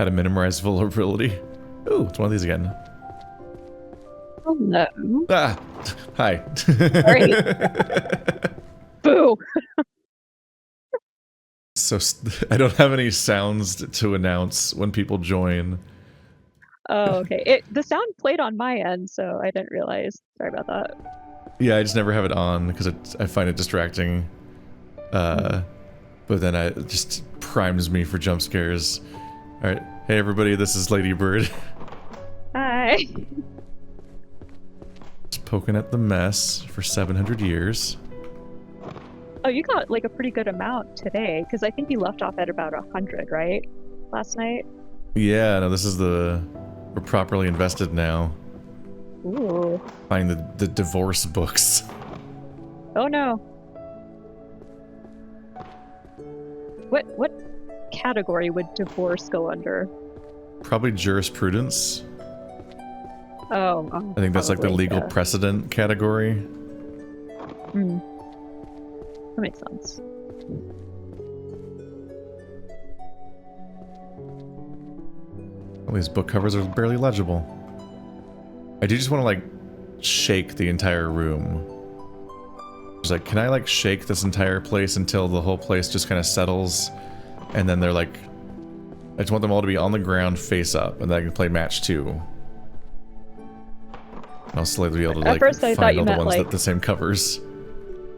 How to minimize vulnerability. Ooh, it's one of these again. Oh no. Ah! Hi. Sorry. Boo! So, I don't have any sounds to announce when people join. Oh, okay. The sound played on my end, so I didn't realize. Sorry about that. Yeah, I just never have it on because I find it distracting. But then it just primes me for jump scares. Alright, hey everybody, this is Lady Bird. Hi. Just poking at the mess for 700 years. Oh, you got like a pretty good amount today, because I think you left off at about 100, right? Last night? Yeah, no, this is we're properly invested now. Ooh. Find the divorce books. Oh no. What category would divorce go under? Probably jurisprudence. Oh, I think that's like the probably, legal yeah. precedent category. Hmm. That makes sense. All these book covers are barely legible. I do just want to like shake the entire room. It's like, can I like shake this entire place until the whole place just kind of settles, and then they're like, I just want them all to be on the ground face up, and then I can play match 2. And I'll slowly be able to like At first I thought find you all the meant ones like that the same covers.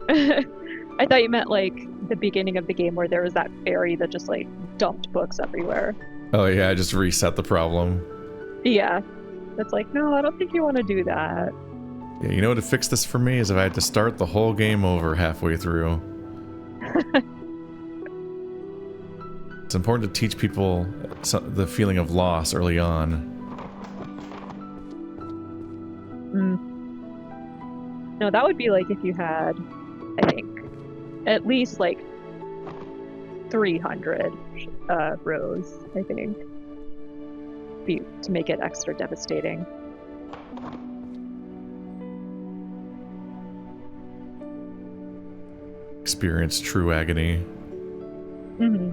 I thought you meant like the beginning of the game where there was that fairy that just like dumped books everywhere. Oh yeah, I just reset the problem. Yeah. It's like, no, I don't think you want to do that. Yeah, you know what to fix this for me is if I had to start the whole game over halfway through. It's important to teach people the feeling of loss early on. No, that would be like if you had, I think, at least like 300 rows, I think, to make it extra devastating. Experience true agony. Mm-hmm.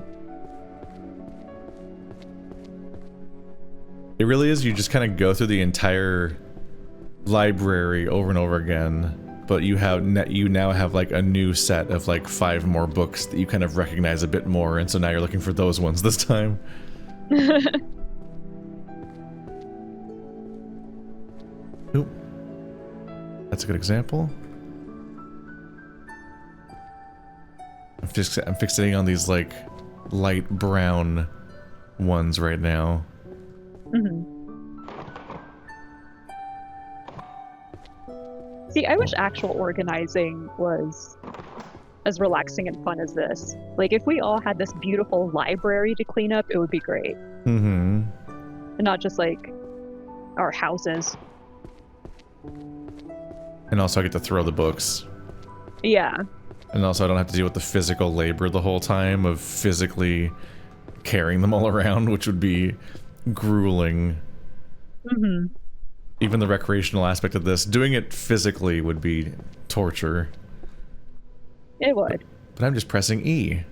It really is, you just kind of go through the entire library over and over again, but you now have like a new set of like 5 more books that you kind of recognize a bit more, and so now you're looking for those ones this time. Oop. That's a good example. I'm fixating on these like light brown ones right now. Mm-hmm. See, I wish actual organizing was as relaxing and fun as this. Like, if we all had this beautiful library to clean up, it would be great. Mm-hmm. And not just, like, our houses. And also I get to throw the books. Yeah. And also I don't have to deal with the physical labor the whole time of physically carrying them all around, which would be grueling. Mm-hmm. Even the recreational aspect of this, doing it physically would be torture. It would. But I'm just pressing E.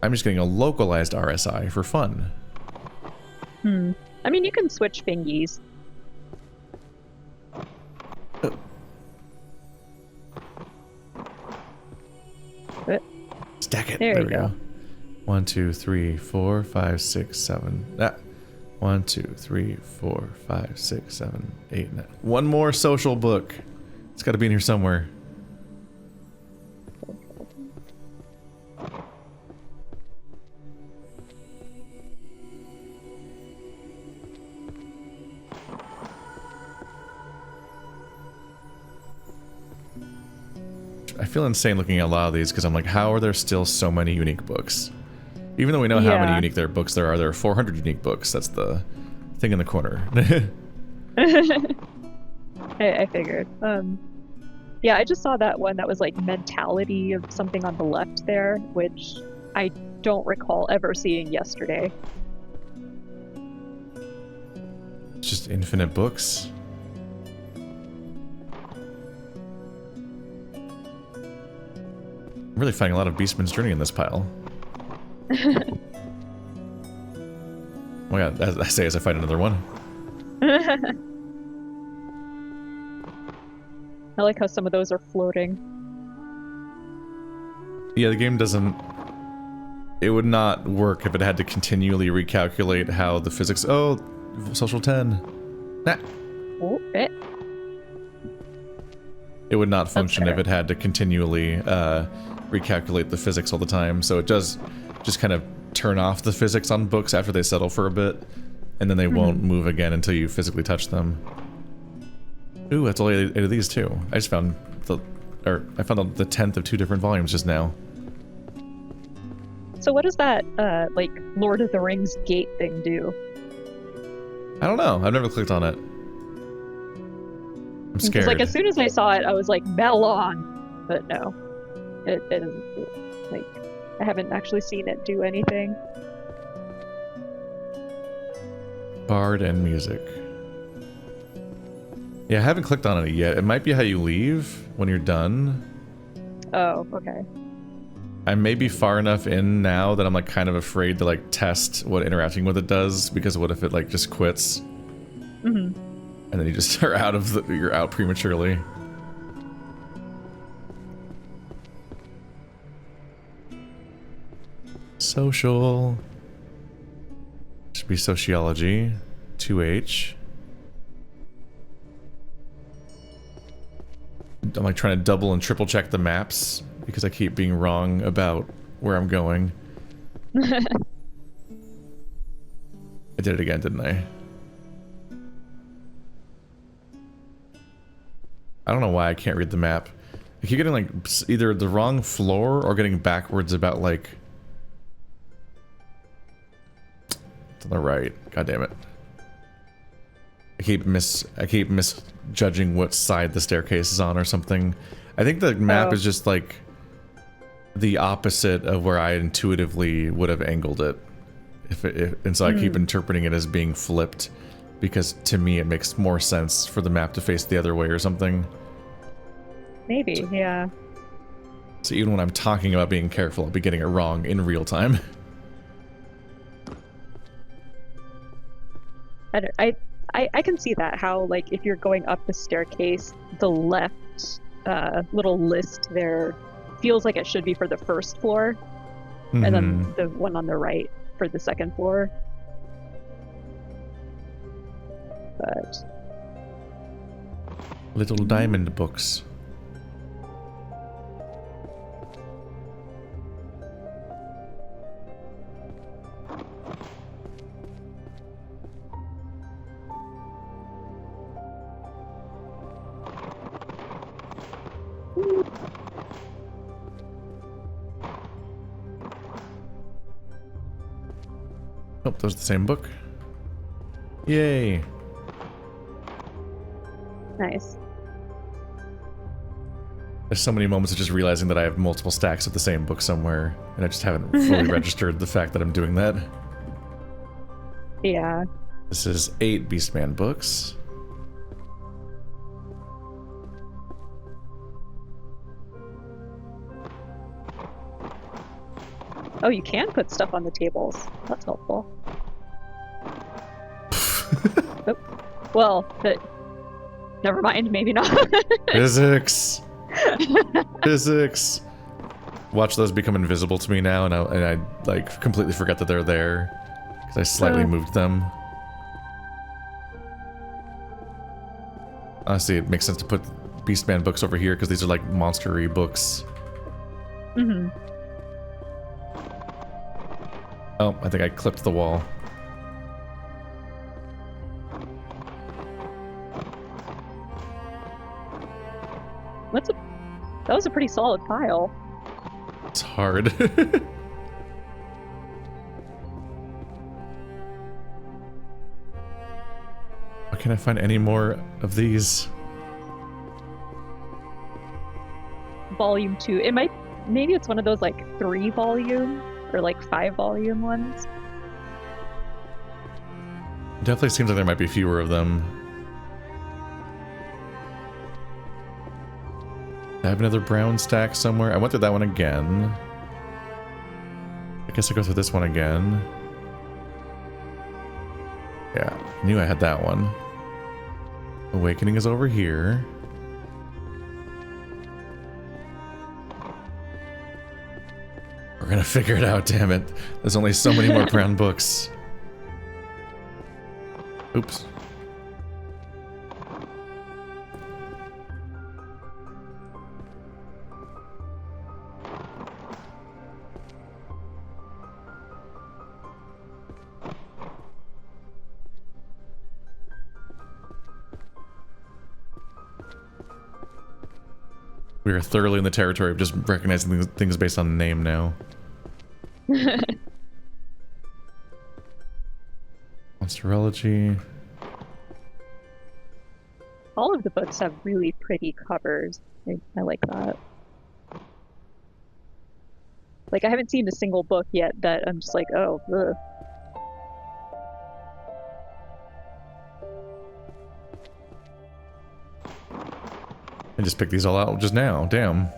I'm just getting a localized RSI for fun. I mean, you can switch fingies. Stack it. There we you go. 1, 2, 3, 4, 5, 6, 7. Ah. 1, 2, 3, 4, 5, 6, 7, 8, 9. One more social book. It's got to be in here somewhere. I feel insane looking at a lot of these because I'm like, how are there still so many unique books? Even though we know how many unique books there are 400 unique books. That's the thing in the corner. I figured. Yeah, I just saw that one that was like mentality of something on the left there, which I don't recall ever seeing yesterday. It's just infinite books. I'm really finding a lot of Beastman's Journey in this pile. Oh yeah, as I say as I find another one. I like how some of those are floating. Yeah, the game doesn't... It would not work if it had to continually recalculate how the physics... Oh, social 10. Nah. Oh, it. It would not function if it had to continually recalculate the physics all the time. So it does just kind of turn off the physics on books after they settle for a bit, and then they won't move again until you physically touch them. Ooh, that's only 8 of these too. I just found the 10th of 2 different volumes just now. So what does that, like, Lord of the Rings gate thing do? I don't know. I've never clicked on it. I'm scared. Because, like, as soon as I saw it, I was like, Melon! But no. It doesn't do it. Like, I haven't actually seen it do anything. Bard and music. Yeah, I haven't clicked on it yet. It might be how you leave when you're done. Oh, okay. I may be far enough in now that I'm like kind of afraid to like test what interacting with it does, because what if it like just quits? And then you just are out of you're out prematurely. Social. Should be sociology. 2H. I'm like trying to double and triple check the maps because I keep being wrong about where I'm going. I did it again, didn't I? I don't know why I can't read the map. I keep getting like either the wrong floor or getting backwards about like... It's on the right. God damn it. I keep misjudging what side the staircase is on or something. I think the map is just like the opposite of where I intuitively would have angled it. And so I keep interpreting it as being flipped because to me it makes more sense for the map to face the other way or something. Maybe, yeah. So even when I'm talking about being careful, I'll be getting it wrong in real time. I can see that, how, like, if you're going up the staircase, the left little list there feels like it should be for the first floor, and then the one on the right for the second floor. But... Little diamond books. Oh, that was the same book. Yay. Nice. There's so many moments of just realizing that I have multiple stacks of the same book somewhere, and I just haven't fully registered the fact that I'm doing that. Yeah. This is 8 Beastman books. Oh, you can put stuff on the tables. That's helpful. Oh. Well, never mind, maybe not. Physics! Physics! Watch those become invisible to me now, and I like completely forget that they're there. Because I slightly moved them. Honestly, it makes sense to put Beastman books over here, because these are like monster-y books. Oh, I think I clipped the wall. That was a pretty solid pile. It's hard. Can I find any more of these? Volume 2. It might... Maybe it's one of those, like, 3-volume or, like, 5-volume ones. Definitely seems like there might be fewer of them. I have another brown stack somewhere. I went through that one again. I guess I'll go through this one again. Yeah, I knew I had that one. Awakening is over here. We're gonna figure it out, damn it. There's only so many more brown books. Oops. We are thoroughly in the territory of just recognizing things based on name now. Monsterology. All of the books have really pretty covers. I like that. Like, I haven't seen a single book yet that I'm just like, oh, ugh. I just picked these all out just now, damn.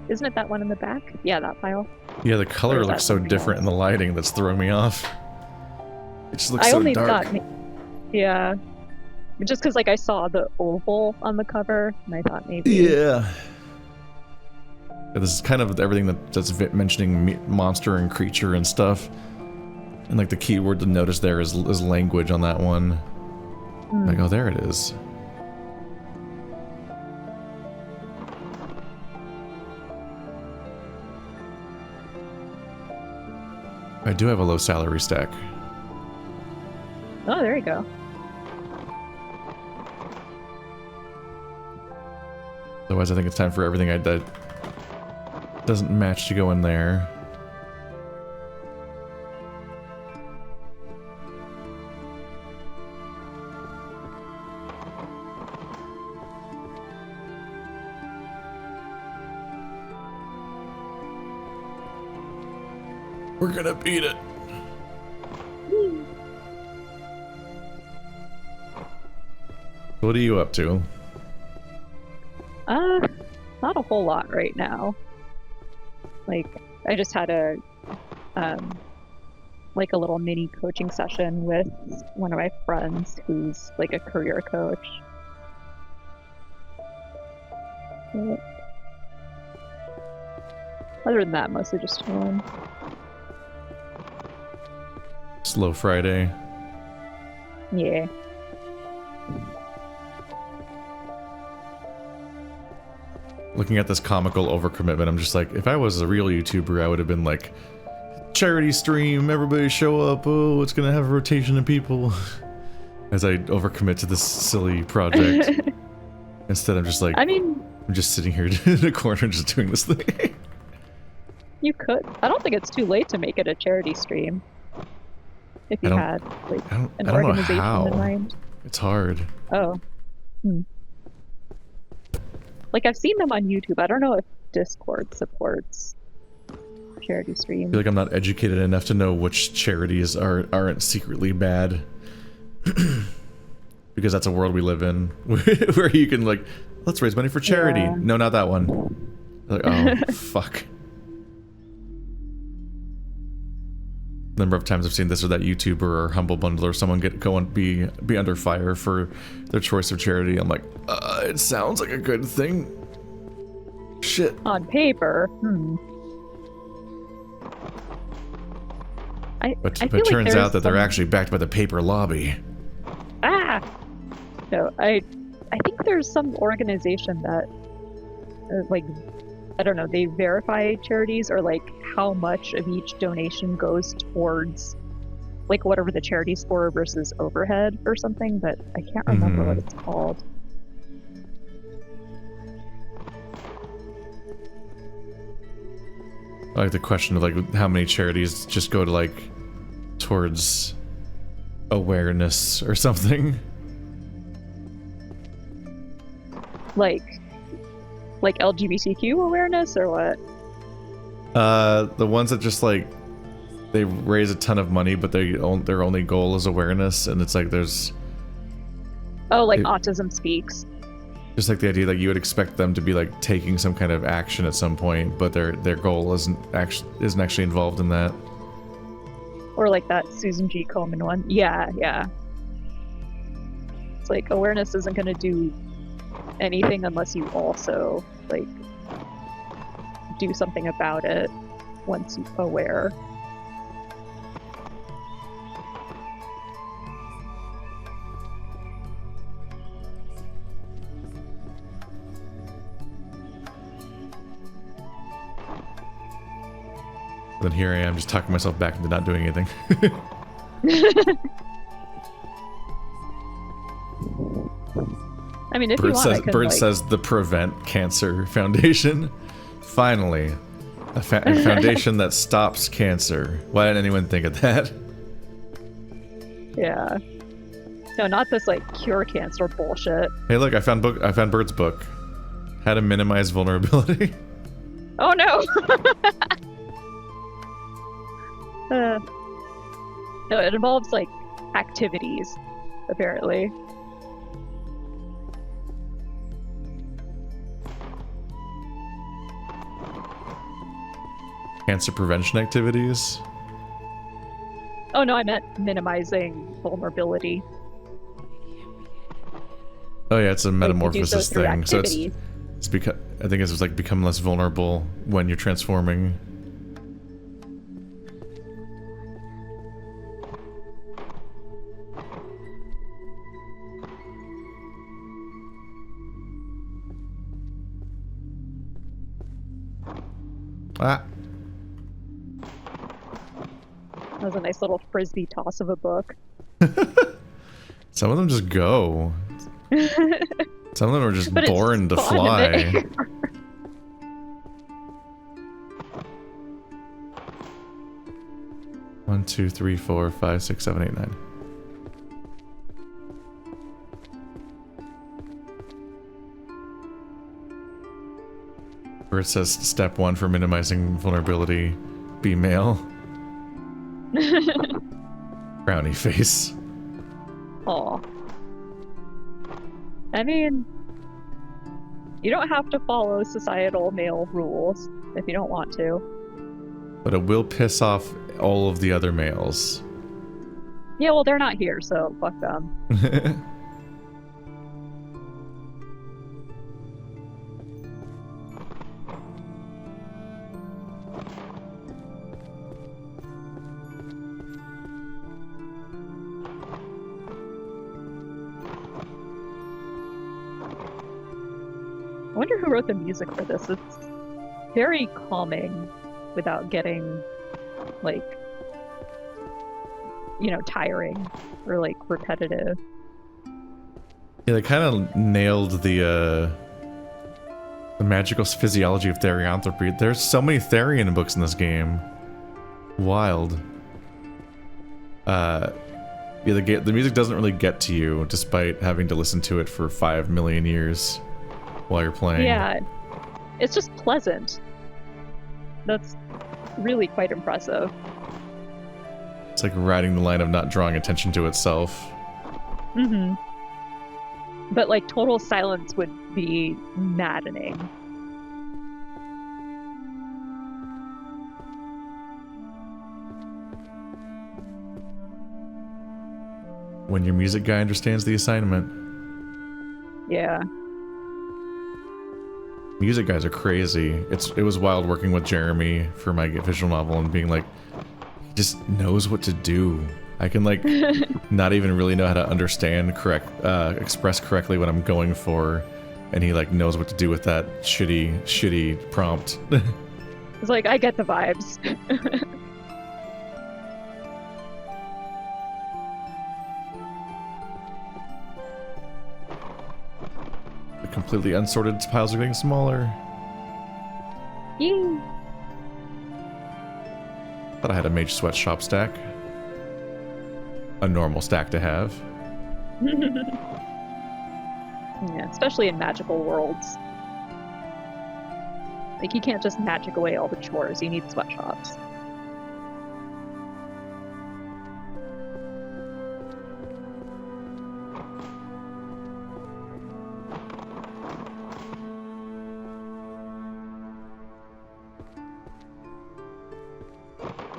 Isn't it that one in the back? Yeah, that file. Yeah, the color looks so different in the lighting that's throwing me off. It just looks so dark. Yeah. Just because, like, I saw the oval on the cover, and I thought maybe... Yeah. This is kind of everything that's mentioning monster and creature and stuff. And, like, the key word to notice there is language on that one. Like, oh, there it is. I do have a low salary stack. Oh, there you go. Otherwise, I think it's time for everything that doesn't match to go in there. We're gonna beat it. What are you up to? Not a whole lot right now. Like, I just had a like a little mini coaching session with one of my friends who's like a career coach. But other than that, mostly just chilling. Slow Friday. Yeah. Looking at this comical overcommitment, I'm just like, if I was a real YouTuber, I would have been like, charity stream, everybody show up, oh, it's gonna have a rotation of people. As I overcommit to this silly project. Instead, I'm just like, I'm just sitting here in a corner just doing this thing. You could. I don't think it's too late to make it a charity stream. If you had, like, an organization in mind. It's hard. Oh. Like, I've seen them on YouTube. I don't know if Discord supports charity streams. I feel like I'm not educated enough to know which charities aren't secretly bad. Because that's a world we live in. Where you can, like, let's raise money for charity. Yeah. No, not that one. Like, oh, fuck. Number of times I've seen this or that YouTuber or Humble Bundle or someone be under fire for their choice of charity. I'm like, it sounds like a good thing. Shit. On paper, But it turns out that they're actually backed by the paper lobby. Ah! No, I think there's some organization that, like, I don't know, they verify charities or like how much of each donation goes towards like whatever the charity's for versus overhead or something, but I can't remember what it's called. I like the question of like how many charities just go to like towards awareness or something. Like LGBTQ awareness or what? The ones that just like they raise a ton of money, but their only goal is awareness, and it's like there's Oh, like autism speaks. Just like the idea that you would expect them to be like taking some kind of action at some point, but their goal isn't actually involved in that. Or like that Susan G. Komen one. Yeah, yeah. It's like awareness isn't going to do anything unless you also like do something about it once you're aware. Then here I am just talking myself back into not doing anything. I mean, if you want, I could, Bird like... says the Prevent Cancer Foundation. Finally, a foundation that stops cancer. Why didn't anyone think of that? Yeah. No, not this like cure cancer bullshit. Hey, look! I found Bird's book. How to minimize vulnerability. Oh no! No, it involves like activities, apparently. Cancer prevention activities? Oh no, I meant minimizing vulnerability. Oh yeah, it's a metamorphosis thing. Activity. So it's because I think it's like become less vulnerable when you're transforming. Ah. That was a nice little frisbee toss of a book. Some of them just go. Some of them are just born to fly. 1, 2, 3, 4, 5, 6, 7, 8, 9. Where it says step 1 for minimizing vulnerability, be male. Brownie face. Aw. I mean, you don't have to follow societal male rules if you don't want to. But it will piss off all of the other males. Yeah, well, they're not here, so fuck them. I wonder who wrote the music for this. It's very calming without getting, like, you know, tiring or, like, repetitive. Yeah, they kind of nailed the magical physiology of therianthropy. There's so many Therian books in this game. Wild. Yeah, the music doesn't really get to you, despite having to listen to it for 5 million years while you're playing. Yeah, it's just pleasant. That's really quite impressive. It's like riding the line of not drawing attention to itself. Mm-hmm. But, like, total silence would be maddening. When your music guy understands the assignment. Yeah. Music guys are crazy. It was wild working with Jeremy for my visual novel and being like, he just knows what to do. I can like not even really know how to understand express correctly what I'm going for, and he like knows what to do with that shitty prompt. It's like, I get the vibes. The completely unsorted piles are getting smaller. Yee. Thought I had a mage sweatshop stack. A normal stack to have. Yeah, especially in magical worlds. Like, you can't just magic away all the chores, you need sweatshops.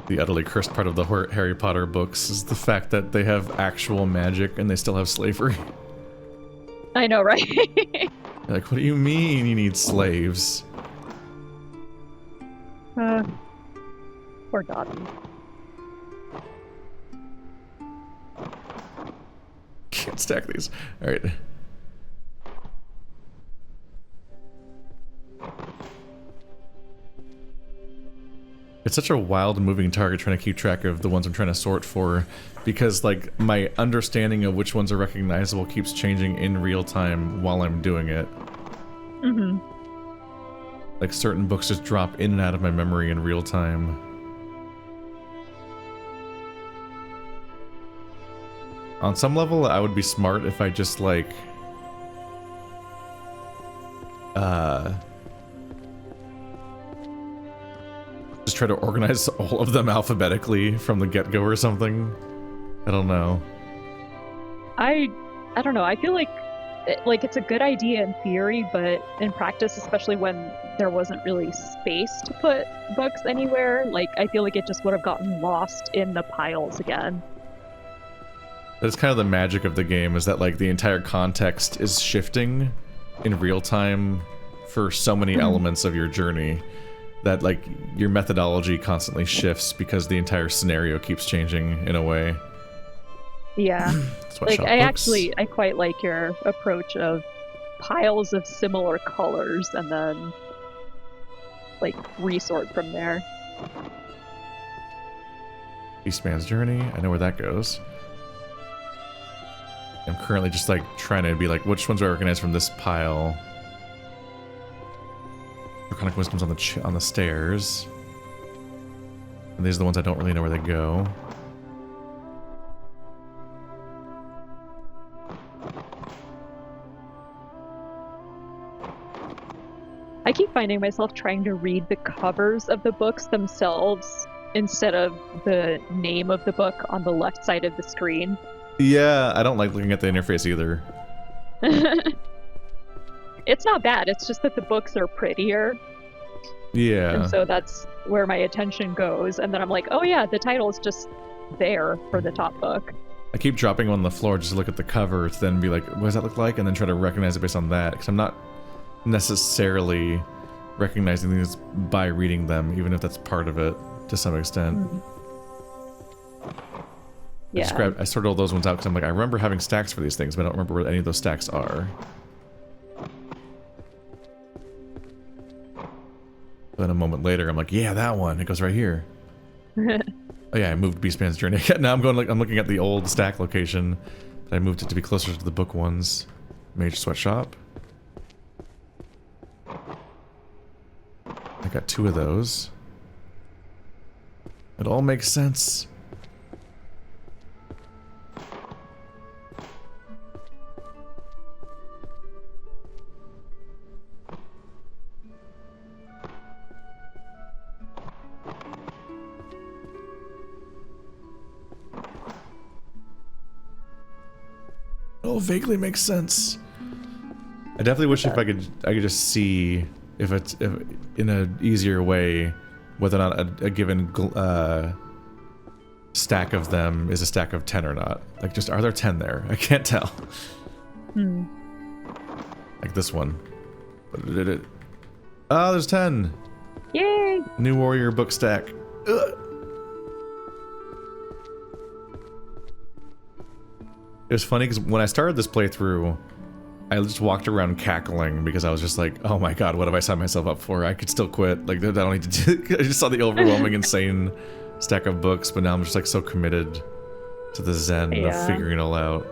The utterly cursed part of the Harry Potter books is the fact that they have actual magic and they still have slavery. I know, right? Like, what do you mean you need slaves? Forgotten. Can't stack these. Alright. It's such a wild moving target trying to keep track of the ones I'm trying to sort for, because like my understanding of which ones are recognizable keeps changing in real time while I'm doing it. Mm-hmm. Like certain books just drop in and out of my memory in real time. On some level, I would be smart if I just like just try to organize all of them alphabetically from the get-go or something. I don't know. I don't know. I feel like it's a good idea in theory, but in practice, especially when there wasn't really space to put books anywhere, like I feel like it just would have gotten lost in the piles again. That's kind of the magic of the game, is that like the entire context is shifting in real time for so many elements of your journey, that like your methodology constantly shifts because the entire scenario keeps changing in a way. Yeah. Like I quite like your approach of piles of similar colors and then like resort from there. Beastman's Journey, I know where that goes. I'm currently just like trying to be like, which ones do I recognize from this pile? Draconic Wisdom's on the stairs. And these are the ones I don't really know where they go. I keep finding myself trying to read the covers of the books themselves instead of the name of the book on the left side of the screen. Yeah, I don't like looking at the interface either. It's not bad, it's just that the books are prettier. Yeah. And so that's where my attention goes. And then I'm like, oh yeah, the title is just there for the top book. I keep dropping on the floor just to look at the cover to then be like, what does that look like? And then try to recognize it based on that. Because I'm not necessarily recognizing things by reading them, even if that's part of it to some extent. Yeah. I sorted all those ones out because I'm like, I remember having stacks for these things, but I don't remember where any of those stacks are. Then a moment later, I'm like, yeah, that one. It goes right here. Oh yeah, I moved Beastman's Journey. Now I'm going like I'm looking at the old stack location. I moved it to be closer to the book ones. Mage Sweatshop. I got 2 of those. It all makes sense. Oh, vaguely makes sense. I definitely wish if I could just see if it's in an easier way whether or not a given stack of them is a stack of 10 or not. Like, just are there 10 there? I can't tell. Like this one. Oh, there's 10. Yay! New Warrior book stack. Ugh. It was funny because when I started this playthrough, I just walked around cackling because I was just like, oh my god, what have I signed myself up for? I could still quit. Like, I don't need to do I just saw the overwhelming, insane stack of books, but now I'm just like so committed to the zen of figuring it all out.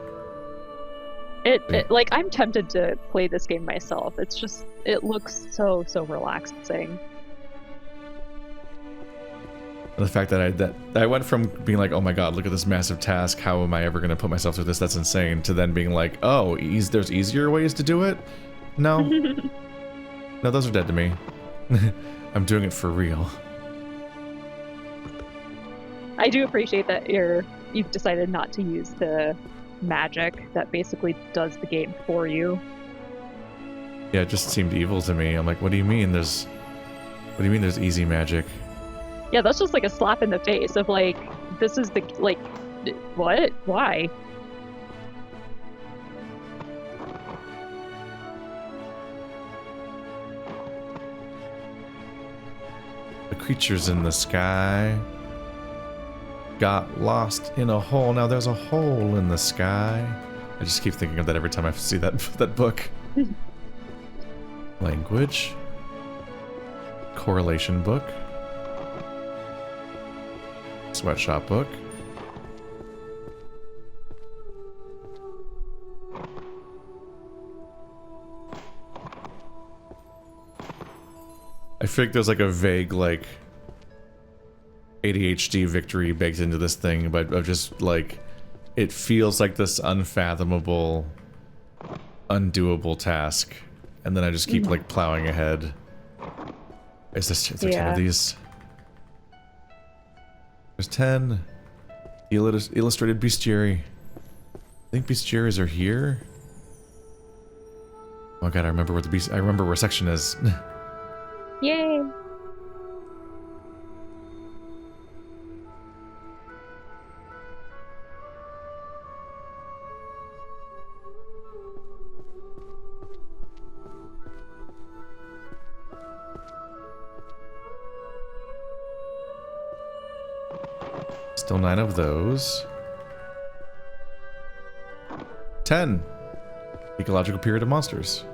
Like, I'm tempted to play this game myself. It's just, it looks so relaxing. The fact that I went from being like, oh my god, look at this massive task, how am I ever going to put myself through this, that's insane, to then being like, oh, there's easier ways to do it? No. No, those are dead to me. I'm doing it for real. I do appreciate that you've decided not to use the magic that basically does the game for you. Yeah, it just seemed evil to me. I'm like, what do you mean there's easy magic? Yeah, that's just like a slap in the face of like, this is the, like, what? Why? The creatures in the sky got lost in a hole. Now there's a hole in the sky. I just keep thinking of that every time I see that that book. Language. Correlation book. Sweatshop book. I feel like there's like a vague like ADHD victory baked into this thing, but of just like it feels like this unfathomable, undoable task, and then I just keep like plowing ahead. Is there 10 of these? There's 10. Illustrated bestiary. I think bestiaries are here. Oh god, I remember where I remember where section is. Yay! Still 9 of those. 10. Ecological period of monsters.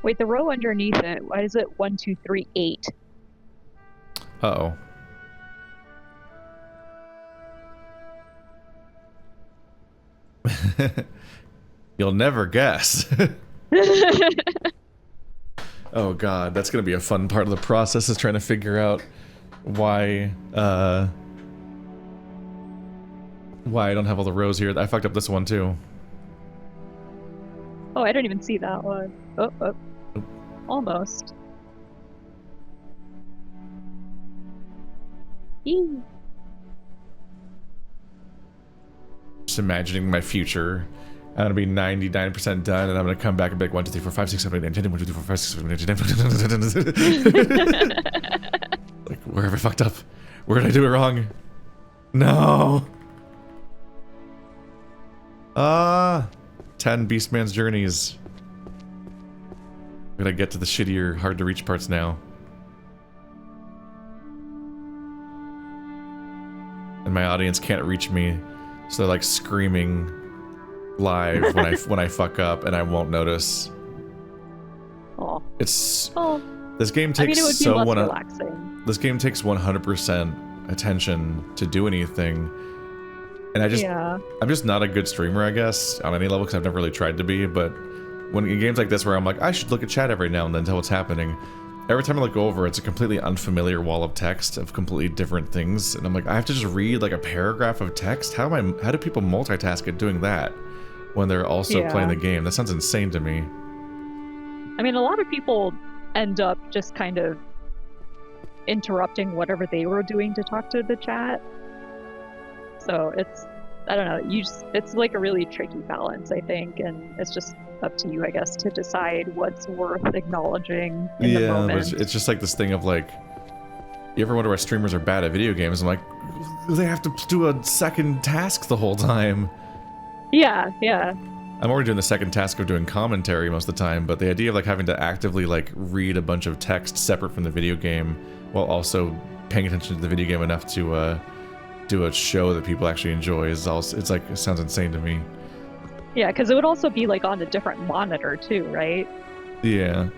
Wait, the row underneath it, why is it 1, 2, 3, 8? Uh-oh. You'll never guess. Oh god, that's gonna be a fun part of the process, is trying to figure out why I don't have all the rows here. I fucked up this one too. Oh, I don't even see that one. Oh, oh. Almost. Eee. Just imagining my future. I'm gonna be 99% done, and I'm gonna come back and be like 1, 2, 3, 4, 5, 6, 7, 8, 9, 10, 1, 2, 3, 4, 5, 6, 7, 8, 9, 10. Like, where have I fucked up? Where did I do it wrong? No! 10 Beastman's journeys. I'm gonna get to the shittier, hard to reach parts now. And my audience can't reach me, so they're like screaming live when I fuck up, and I won't notice. Oh. It's Oh. This game takes it would be less relaxing. This game takes 100% attention to do anything, and I'm just not a good streamer, I guess, on any level, because I've never really tried to be. But when in games like this, where I'm like, I should look at chat every now and then, tell what's happening. Every time I look over, it's a completely unfamiliar wall of text of completely different things, and I'm like, I have to just read like a paragraph of text. How do people multitask at doing that when they're also playing the game? That sounds insane to me. I mean, a lot of people end up just kind of interrupting whatever they were doing to talk to the chat. So it's, I don't know, it's like a really tricky balance, I think, and it's just up to you, I guess, to decide what's worth acknowledging in the moment. But it's just like this thing of like, you ever wonder why streamers are bad at video games? I'm like, they have to do a second task the whole time. Yeah. I'm already doing the second task of doing commentary most of the time, but the idea of like having to actively like read a bunch of text separate from the video game while also paying attention to the video game enough to do a show that people actually enjoy is also, it's like, it sounds insane to me. Yeah, because it would also be like on a different monitor too, right? Yeah.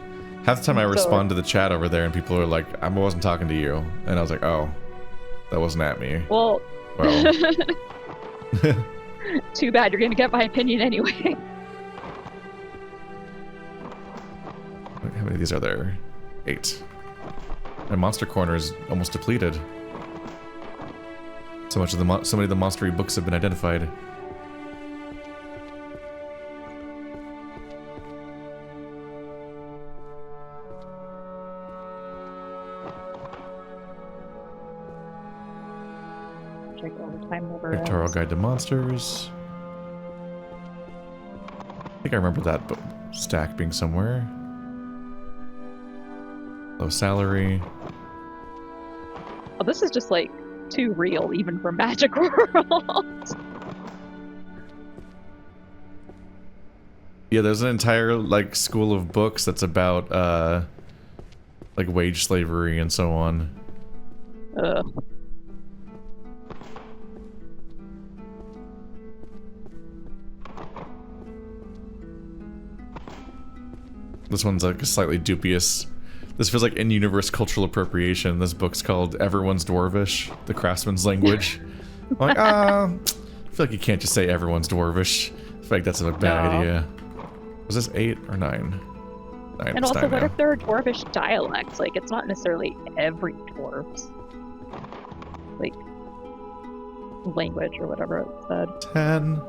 Half the time I respond to the chat over there and people are like, I wasn't talking to you. And I was like, oh, that wasn't at me. Well. Too bad, you're gonna get my opinion anyway. How many of these are there? 8. My monster corner is almost depleted. So many of the monstery books have been identified. Check all the time over. Pictorial Guide to Monsters. think I remember that stack being somewhere. Low salary. Oh, this is just like too real, even for Magic World. Yeah, there's an entire like school of books that's about like wage slavery and so on. Ugh. This one's like slightly dubious. This feels like in-universe cultural appropriation. This book's called Everyone's Dwarvish, the Craftsman's Language. I'm like, I feel like you can't just say everyone's Dwarvish. I feel like that's a bad idea. Was this 8 or 9? 9. And also, what if there are Dwarvish dialects? Like, it's not necessarily every Dwarf's like language or whatever it said. 10.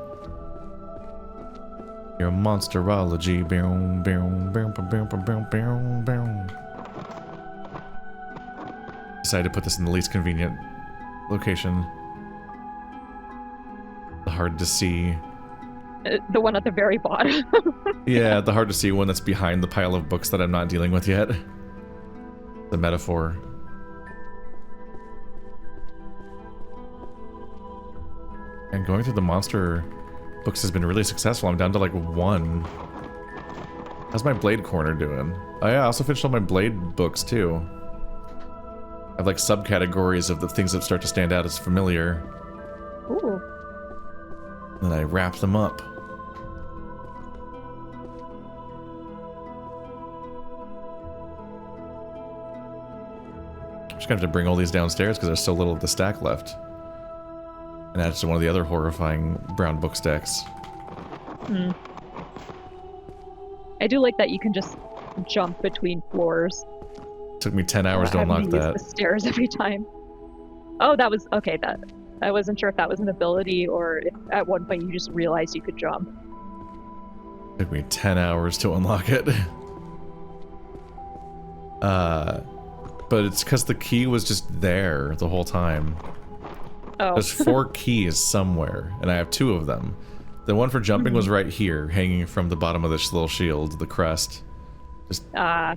Your monsterology. Boom, boom, boom, boom, boom, boom, boom, boom. Decided to put this in the least convenient location. The hard to see. The one at the very bottom. Yeah, the hard to see one that's behind the pile of books that I'm not dealing with yet. The metaphor. And going through the monster books has been really successful. I'm down to like 1. How's my blade corner doing? Oh yeah, I also finished all my blade books too. I have like subcategories of the things that start to stand out as familiar. Ooh. Then I wrap them up. I'm just gonna have to bring all these downstairs because there's so little of the stack left. And add it to one of the other horrifying brown book stacks. Hmm. I do like that you can just jump between floors. Took me 10 hours to unlock that. The stairs every time. Oh, that was okay. That I wasn't sure if that was an ability or if at one point you just realized you could jump. Took me 10 hours to unlock it. But it's because the key was just there the whole time. Oh. There's 4 keys somewhere, and I have 2 of them. The one for jumping was right here, hanging from the bottom of this little shield, the crest. Just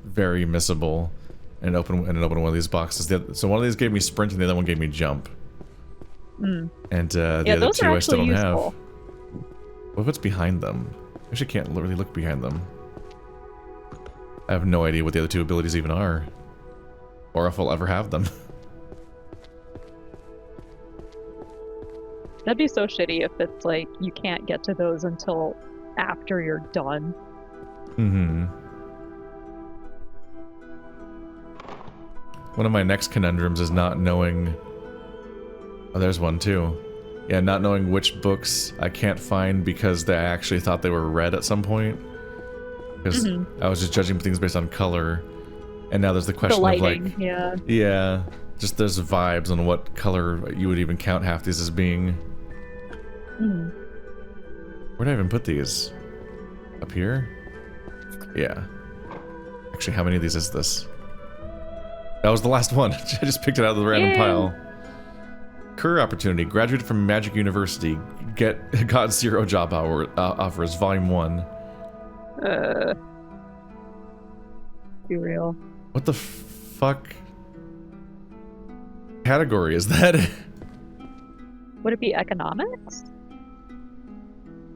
very missable. And open one of these boxes. So one of these gave me sprint, and the other one gave me jump. Mm. And the other 2 I still don't useful. have. What if it's behind them? I actually can't really look behind them. I have no idea what the other 2 abilities even are. Or if I'll ever have them. That'd be so shitty if it's like you can't get to those until after you're done. Mm-hmm. One of my next conundrums is not knowing... Oh, there's one too. Yeah, not knowing which books I can't find because I actually thought they were red at some point. Because I was just judging things based on color. And now there's the question of like... Yeah. Yeah. Just there's vibes on what color you would even count half these as being. Where did I even put these? Up here? Yeah. Actually, how many of these is this? That was the last one. I just picked it out of the random pile. Career opportunity. Graduated from Magic University. Got 0 job offers. Volume 1. Be real. What the fuck category is that? Would it be economics?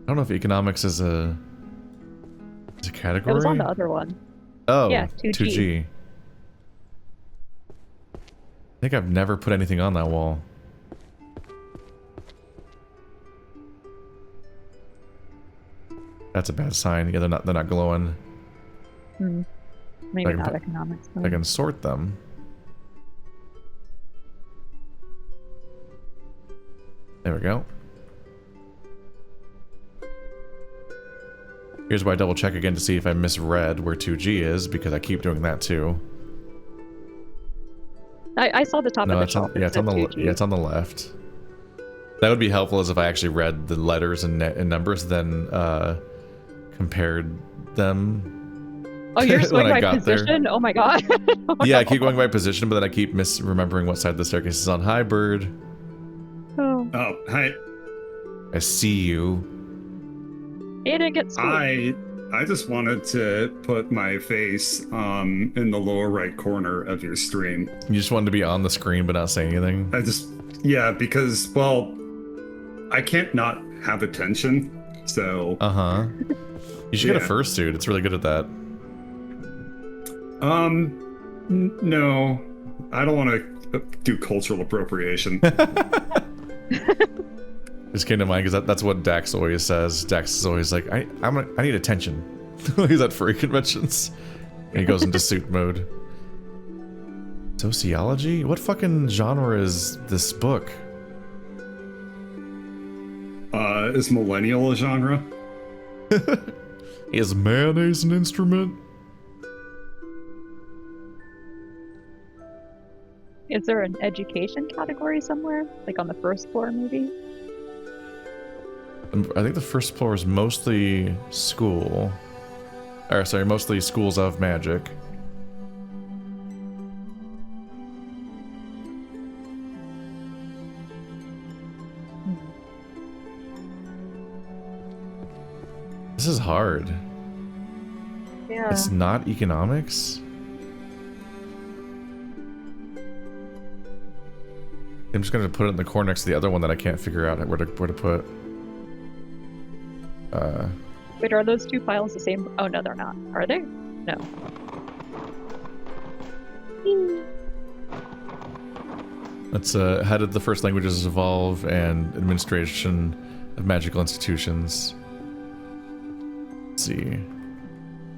I don't know if economics is a category. It was on the other one. Oh, yeah, 2G. I think I've never put anything on that wall. That's a bad sign. Yeah, they're not glowing. Maybe not economics. I can sort them. There we go. Here's why I double check again to see if I misread where 2G is, because I keep doing that too. I saw the top of the shelf. It's on the left. That would be helpful as if I actually read the letters and numbers, then compared them. Oh, you're just going by position? There. Oh my god. Yeah, I keep going by position, but then I keep misremembering what side the staircase is on. Hi, bird. Oh, hi. I see you. And it gets I I just wanted to put my face in the lower right corner of your stream. You just wanted to be on the screen but not say anything? Yeah, because, well, I can't not have attention, so... Uh-huh. You should get a fursuit. It's really good at that. No. I don't want to do cultural appropriation. Just came to mind because that's what Dax always says. Dax is always like, I need attention. He's at furry conventions. And he goes into suit mode. Sociology? What fucking genre is this book? Is millennial a genre? Is mayonnaise an instrument? Is there an education category somewhere? Like on the first floor, maybe? I think the first floor is mostly school. Or, sorry, mostly schools of magic. This is hard. Yeah. It's not economics? I'm just gonna put it in the corner next to the other one that I can't figure out where to put. Wait, are those two files the same? Oh, no, they're not. Are they? No. That's how did the first languages evolve and administration of magical institutions. Let's see.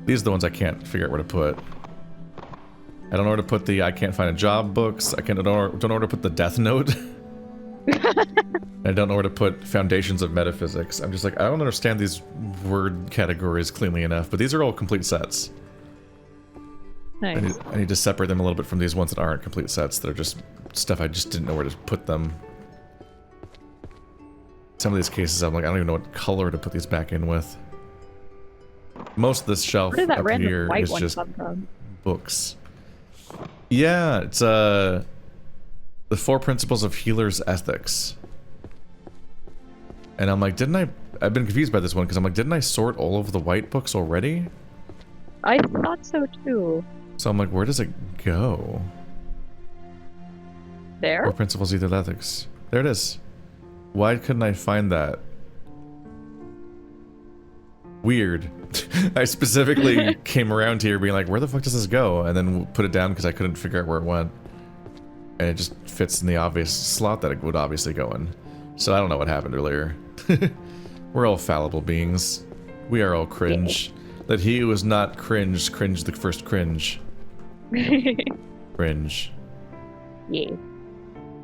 These are the ones I can't figure out where to put. I don't know where to put the I can't find a job books. I don't know where to put the Death Note. I don't know where to put Foundations of Metaphysics. I'm just like, I don't understand these word categories cleanly enough, but these are all complete sets. Nice. I need to separate them a little bit from these ones that aren't complete sets, that are just stuff I just didn't know where to put them. Some of these cases, I'm like, I don't even know what color to put these back in with. Most of this shelf Where did that up random here white is one just come from? books. Yeah, it's the 4 Principles of Healer's Ethics. And I'm like, I've been confused by this one because I'm like, didn't I sort all of the white books already? I thought so too. So I'm like, where does it go? There? 4 Principles of Healer's Ethics. There it is. Why couldn't I find that? Weird. I specifically came around here being like, where the fuck does this go? And then put it down because I couldn't figure out where it went. And it just fits in the obvious slot that it would obviously go in. So I don't know what happened earlier. We're all fallible beings. We are all cringe. Let he who is not cringe the first cringe. Cringe. Yeah.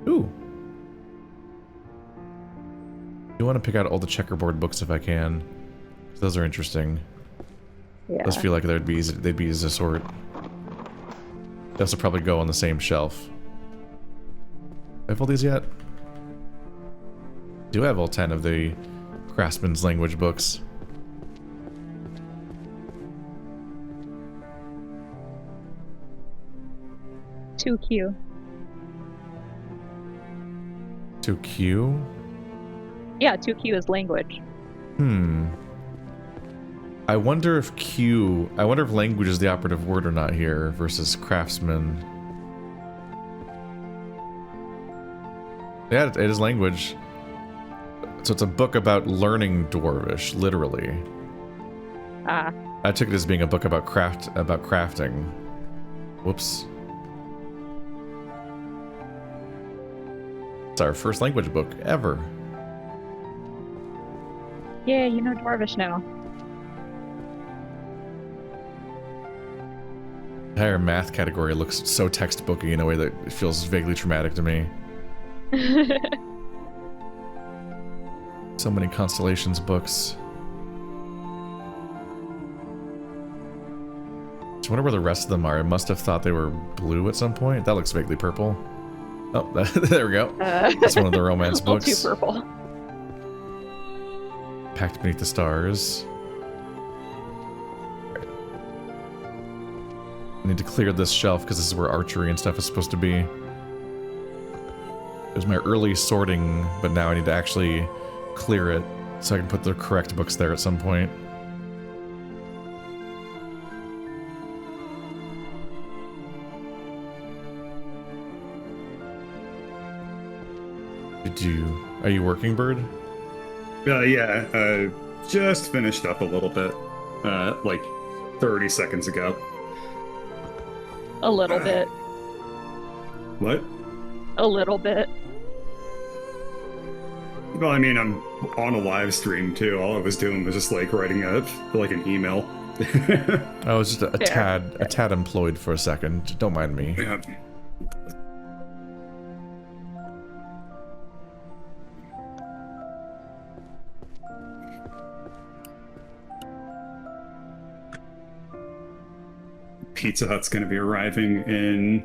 Ooh. You want to pick out all the checkerboard books if I can. Those are interesting. Yeah. Those feel like they'd be easy to sort. They also probably go on the same shelf. Have all these yet? Do have all 10 of the Craftsman's Language books. Too cute. 2Q? Yeah, 2Q is language. I wonder if language is the operative word or not here versus craftsman. Yeah, it is language. So it's a book about learning Dwarvish, literally. Ah. I took it as being a book about crafting. Whoops. It's our first language book ever. Yeah, you know Dwarvish now. The entire math category looks so textbooky in a way that it feels vaguely traumatic to me. So many Constellations books. Just wonder where the rest of them are. I must have thought they were blue at some point. That looks vaguely purple. Oh, there we go. That's one of the romance books. Too purple. Packed Beneath the Stars. I need to clear this shelf because this is where archery and stuff is supposed to be. It was my early sorting, but now I need to actually clear it so I can put the correct books there at some point. Are you working, Bird? Yeah, just finished up a little bit, like 30 seconds ago. A little bit. What? A little bit. Well, I mean, I'm on a live stream too. All I was doing was just like writing an email. I was just a Fair. tad employed for a second. Don't mind me. Yeah. Pizza Hut's gonna be arriving in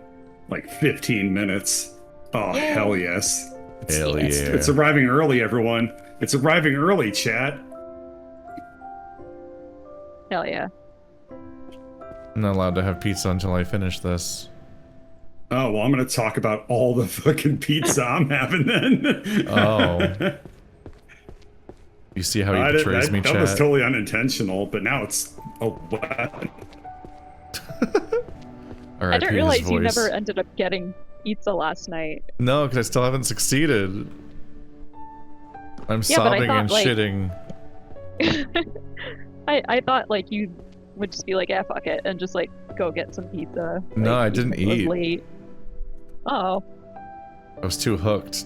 like 15 minutes. Oh, Yay. hell yes. Hell yeah. It's arriving early, everyone. It's arriving early, chat. Hell yeah. I'm not allowed to have pizza until I finish this. Oh, well, I'm gonna talk about all the fucking pizza I'm having then. Oh. You see how he betrays me, That chat? was totally unintentional, but now it's a weapon. I didn't realize you never ended up getting pizza last night. No, because I still haven't succeeded. I'm Yeah, but I sobbing thought, and like- shitting. I thought like you would just be like, yeah, fuck it, and just like go get some pizza. No, like, I didn't even if it was eat. late. Oh, I was too hooked.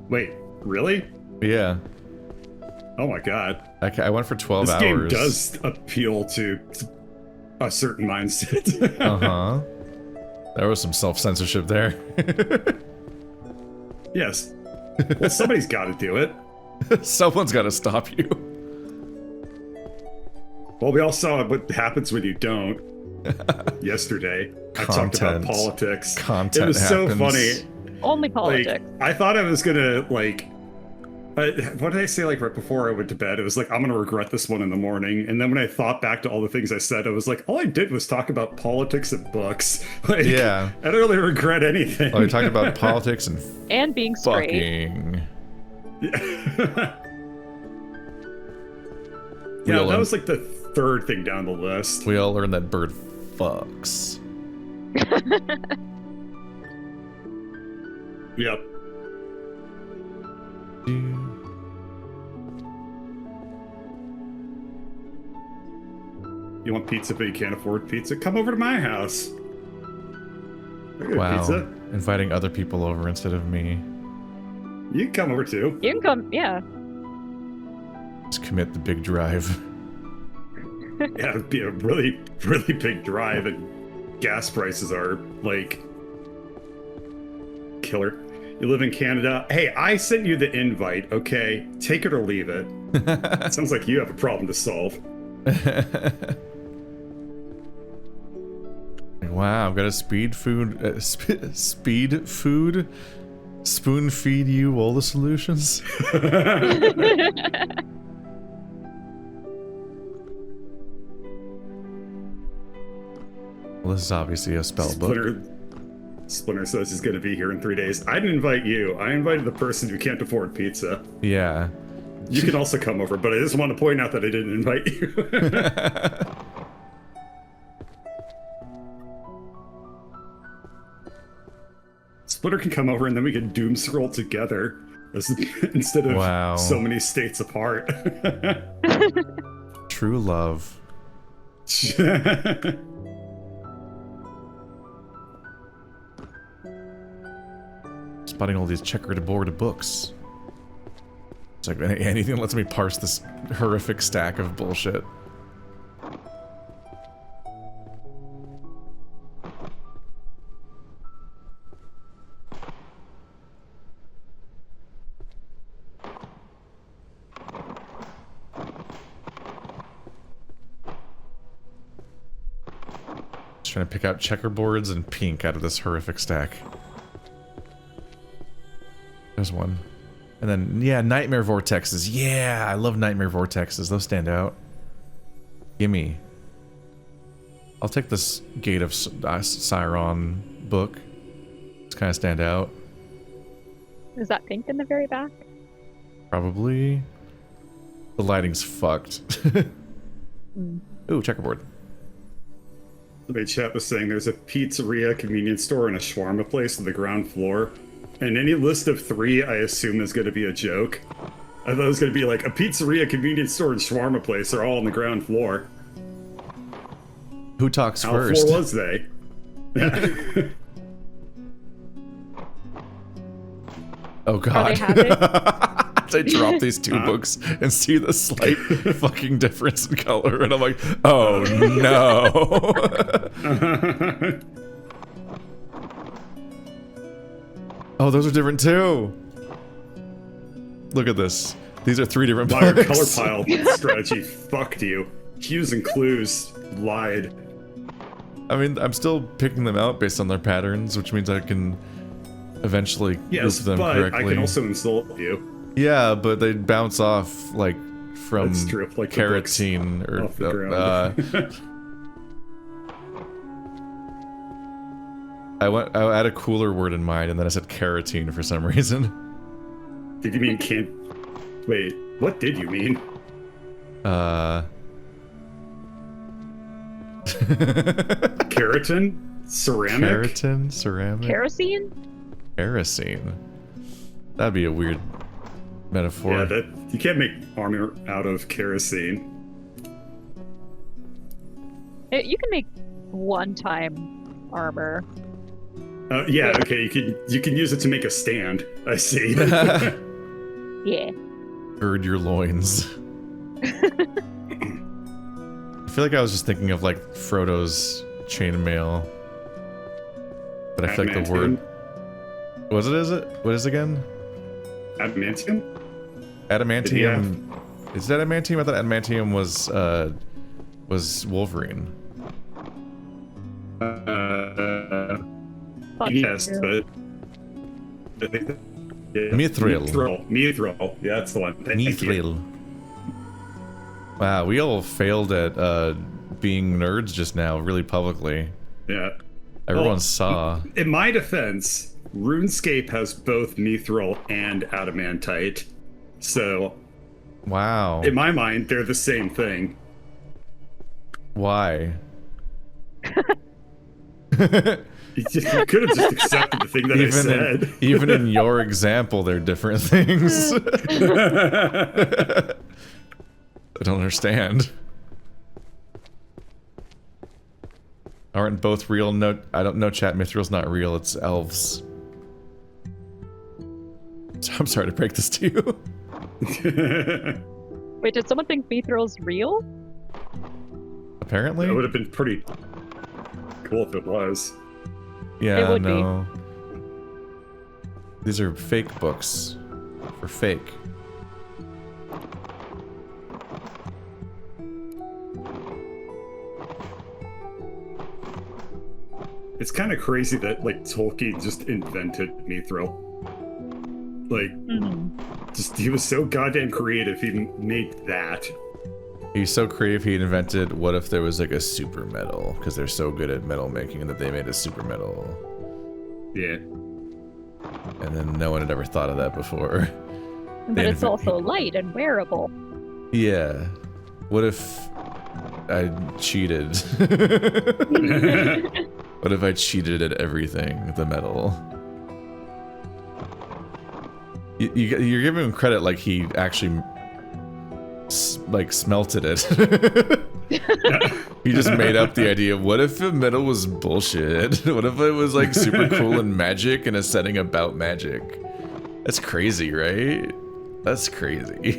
Wait, really? Yeah. Oh my god. I went for 12 This hours. game does appeal to a certain mindset. Uh-huh. There was some self-censorship there. Yes. Well, somebody's got to do it. Someone's got to stop you. Well, we all saw what happens when you don't. Yesterday, I talked about Content. politics. Content It was so happens. funny. only Like, politics. I thought I was gonna like. What did I say like right before I went to bed? It was like I'm gonna regret this one in the morning. And then when I thought back to all the things I said, I was like, all I did was talk about politics and books. Like, Yeah. I don't really regret anything. Oh, we talked about politics and And being straight. fucking. Yeah, all that was like the third thing down the list. We all learned that Bird fucks. Yep. You want pizza, but you can't afford pizza? Come over to my house. I got Wow. pizza. Inviting other people over instead of me. You can come over too. You can come, yeah. Just commit the big drive. Yeah, it'd be a really, really big drive, and gas prices are like killer. You live in Canada. Hey, I sent you the invite, okay? Take it or leave it. Sounds like you have a problem to solve. Wow, I've got a speed food, speed food, spoon feed you all the solutions. Well, this is obviously a spell book. Splinter says he's going to be here in 3 days. I didn't invite you. I invited the person who can't afford pizza. Yeah. You can also come over, but I just want to point out that I didn't invite you. Splitter can come over and then we can doom scroll together instead of Wow. so many states apart. True love. Spotting all these checkered board of books. It's like anything that lets me parse this horrific stack of bullshit. Just trying to pick out checkerboards and pink out of this horrific stack. There's one. And then, yeah, nightmare vortexes. Yeah, I love nightmare vortexes. Those stand out. Gimme. I'll take this Gate of Siron book. It's kind of stand out. Is that pink in the very back? Probably. The lighting's fucked. Mm. Ooh, checkerboard. The chat was saying there's a pizzeria, convenience store, and a shawarma place on the ground floor. And any list of 3, I assume, is going to be a joke. I thought it was going to be like a pizzeria, convenience store, and shawarma place are all on the ground floor. Who talks How first? floor was they? Oh god. Are they having? I drop these 2 books and see the slight fucking difference in color, and I'm like, oh no. Oh, those are different too. Look at this. These are 3 different Liar, books. color pile strategy fucked you. Cues and clues lied. I mean, I'm still picking them out based on their patterns, which means I can eventually Yes, group them but correctly. I can also insult you. Yeah, but they bounce off like from That's true, like the books carotene or off the ground. I had a cooler word in mind, and then I said carotene for some reason. Did you mean can't? Wait, what did you mean? Keratin? Ceramic? Keratin, ceramic, Kerosene? kerosene. That'd be a weird metaphor. Yeah, that you can't make armor out of kerosene. You can make one-time armor. Yeah, okay, you can use it to make a stand. I see. Yeah. Gird your loins. I feel like I was just thinking of like Frodo's chainmail. But I feel like the word. What is it? What is it again? Adamantium? Adamantium. Is it adamantium? I thought adamantium was Wolverine. Fuck Yes, you. but I think that, yeah, Mithril. Mithril. Yeah, that's the one. Thank you. Mithril. Wow, we all failed at being nerds just now, really publicly. Yeah. Everyone Well, saw. In my defense, RuneScape has both Mithril and Adamantite. So, Wow. in my mind, they're the same thing. Why? You could have just accepted the thing that I said. Even in your example, they're different things. I don't understand. Aren't both real? No, I don't know. Chat, Mithril's not real. It's elves. So I'm sorry to break this to you. Wait, did someone think Mithril's real? Apparently. That would have been pretty cool if it was. Yeah, It would be. no. These are fake books. For fake. It's kind of crazy that, like, Tolkien just invented Mithril. Like, just, he was so goddamn creative, he made that. He's so creative, he invented what if there was like a super metal, because they're so good at metal making that they made a super metal. Yeah. And then no one had ever thought of that before. But it's also light and wearable. Yeah. What if I cheated? What if I cheated at everything? The metal. You're giving him credit like he actually like smelted it. He just made up the idea of what if the metal was bullshit? What if it was like super cool and magic in a setting about magic? That's crazy, right? That's crazy.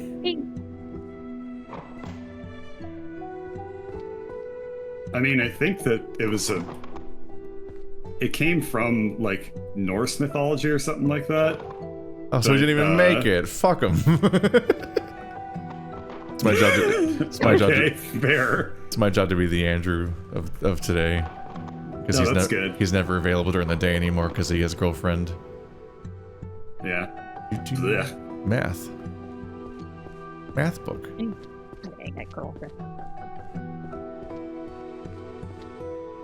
I mean, I think that it came from, like, Norse mythology or something like that. Oh, so he didn't even make it. Fuck him. It's my job to. It's my job to. Fair. It's my job to be the Andrew of today. Because No, that's good. He's never available during the day anymore because he has a girlfriend. Yeah. Blech. Math. Math book. Dang, that girlfriend.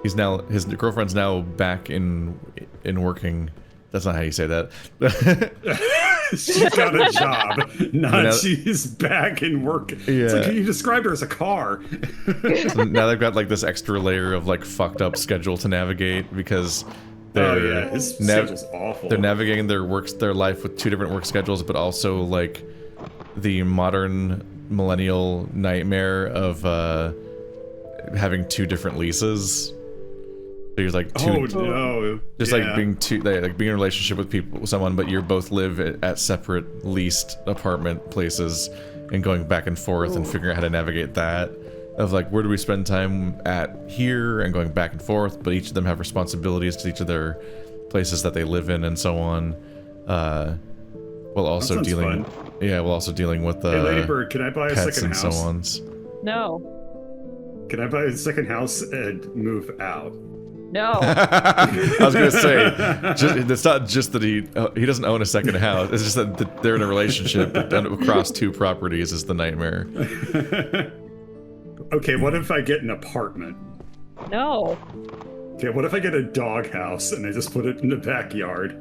He's now his girlfriend's now back in working. That's not how you say that. She got a job, not Now- she's back in work. It's Yeah. like you described her as a car. So now they've got like this extra layer of like fucked up schedule to navigate because Oh they're yeah, his nav- schedule's awful. they're navigating their life with two different work schedules, but also like the modern millennial nightmare of having two different leases. So you're like two, Oh no! just Yeah. like being like being in a relationship with someone, but you both live at separate leased apartment places, and going back and forth and figuring out how to navigate that. Of like, where do we spend time at here, and going back and forth, but each of them have responsibilities to each of their places that they live in, and so on. While also sounds dealing, fun. while also dealing with Hey, Ladybird, can I buy a pets second and so house? ons. No. Can I buy a second house and move out? No. I was gonna say, it's not just that he doesn't own a second house. It's just that they're in a relationship across two properties is the nightmare. Okay, what if I get an apartment? No. Okay, what if I get a doghouse and I just put it in the backyard?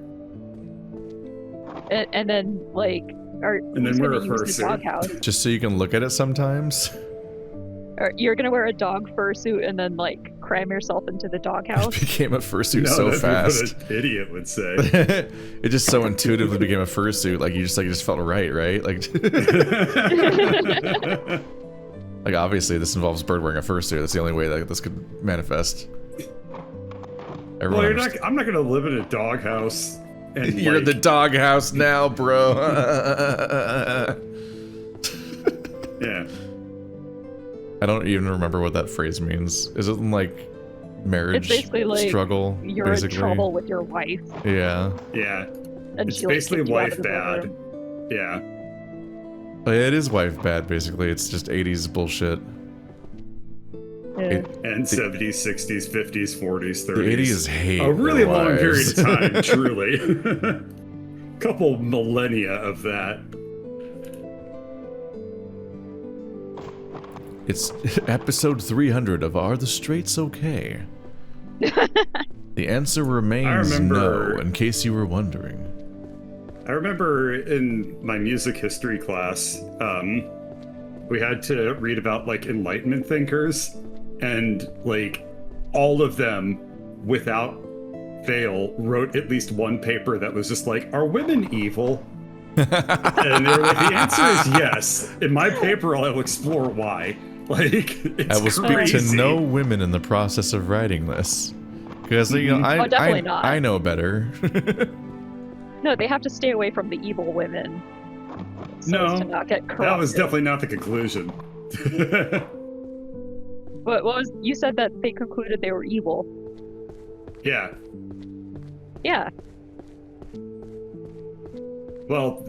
And then like, then who's wear gonna a use the fursuit. doghouse? Just so you can look at it sometimes. Or you're gonna wear a dog fursuit and then like cram yourself into the It doghouse? became a fursuit No, so that's fast. what an idiot would say. It just so intuitively became a fursuit. Like you just felt right? Like, like obviously this involves Bird wearing a fursuit. That's the only way that this could manifest. Well, I'm not gonna live in a doghouse. And You're in the doghouse now, bro. Yeah. I don't even remember what that phrase means. Is it like marriage It's basically like struggle? You're basically? in trouble with your wife, Yeah. Yeah. and It's she like, basically kicked you out wife of the bad. bedroom. Yeah. It is wife bad, basically. It's just 80s bullshit. Yeah. And 70s, 60s, 50s, 40s, 30s. The 80s hate A really their long period wives. of time, truly. Couple millennia of that. It's episode 300 of Are the Straights Okay? The answer remains remember- no, in case you were wondering. I remember in my music history class, we had to read about like Enlightenment thinkers, and like all of them, without fail, wrote at least one paper that was just like, "Are women evil?" And they were like, "The answer is yes." In my paper, I'll explore why. Like, it's I will speak crazy. to no women in the process of writing this. Because, you know, Oh, definitely not. I know better. No, they have to stay away from the evil women. So No, as to not get corrupted. That was definitely not the conclusion. What was you said that they concluded they were evil? Yeah. Yeah. Well, but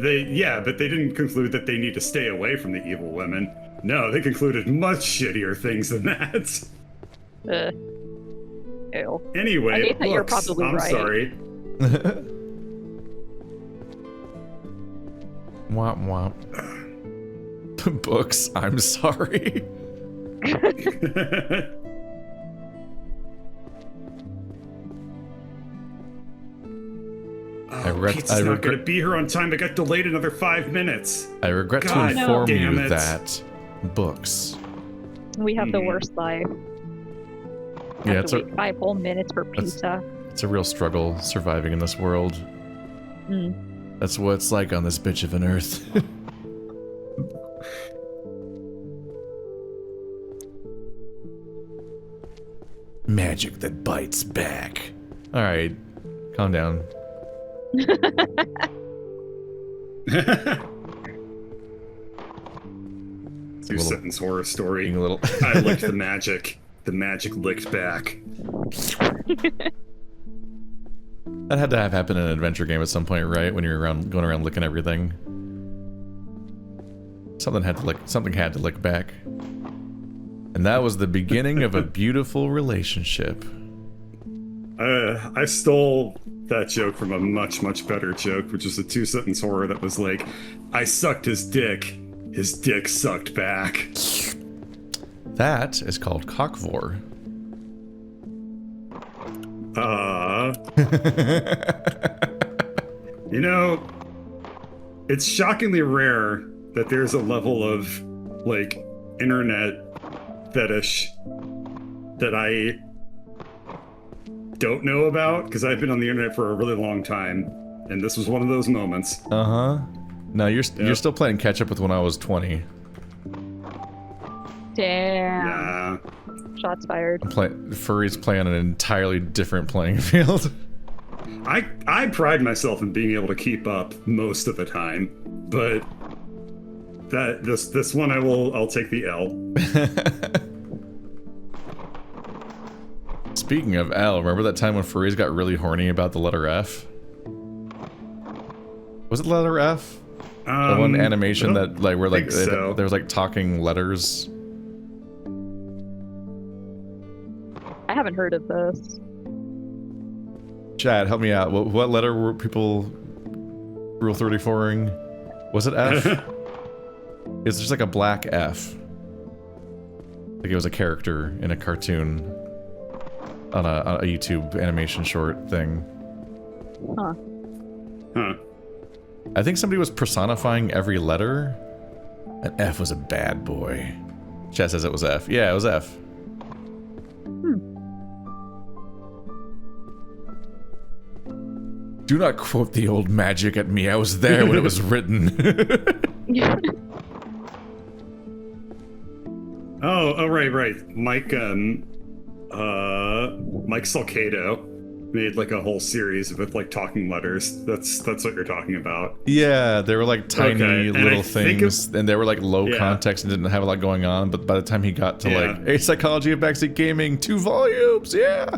they didn't conclude that they need to stay away from the evil women. No, they concluded much shittier things than that. Ew. Anyway, I hate that you're books, probably I'm right. sorry. Womp womp. Books, I'm sorry. Pizza's not going to be here on time. It got delayed another 5 minutes. I regret God to inform damn you it. that books. We have the Mhm. worst life. Yeah, Have it's to a, wait 5 whole minutes for pizza. it's a real struggle surviving in this world. Mm. That's what it's like on this bitch of an earth. Magic that bites back. Alright, calm down. Two sentence horror story. Being a little. I licked the magic. The magic licked back. That had to have happened in an adventure game at some point, right? When you're going around licking everything. Something had to lick back. And that was the beginning of a beautiful relationship. I stole that joke from a much, much better joke, which was a 2-sentence horror that was like, I sucked his dick sucked back. That is called cockvore. You know, it's shockingly rare that there's a level of like internet fetish that I don't know about, because I've been on the internet for a really long time, and this was one of those moments. No, you're still playing catch up with when I was 20. Damn. Nah. Shots fired. Furry's playing on an entirely different playing field. I pride myself in being able to keep up most of the time, but this one I'll take the L. Speaking of L, remember that time when furries got really horny about the letter F? Was it letter F? The one animation that like where like so. there was like talking letters. I haven't heard of this. Chad, help me out. What letter were people Rule 34ing? Was it F? It's just like a black F. Like it was a character in a cartoon on a YouTube animation short thing. Huh. Huh. I think somebody was personifying every letter, and F was a bad boy. Chad says it was F. Yeah, it was F. Do not quote the old magic at me. I was there when it was written. Oh, right. Mike Salcedo made like a whole series with like talking letters. That's what you're talking about. Yeah, they were like tiny little things, and they were like low Yeah. context and didn't have a lot going on. But by the time he got to like A Psychology of Backseat Gaming, 2 volumes, yeah.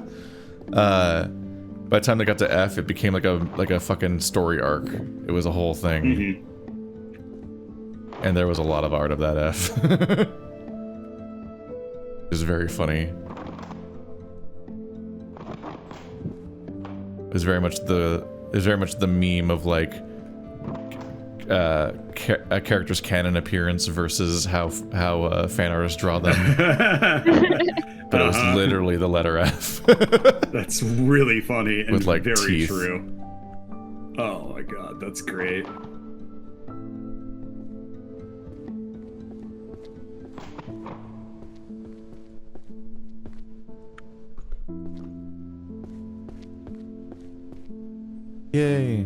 By the time they got to F, it became like a fucking story arc. It was a whole thing, and there was a lot of art of that F. It was very funny. It was very much the meme of like a character's canon appearance versus how fan artists draw them. But it was literally the letter F. That's really funny and with like very teeth. true. Oh my god, that's great. Yay.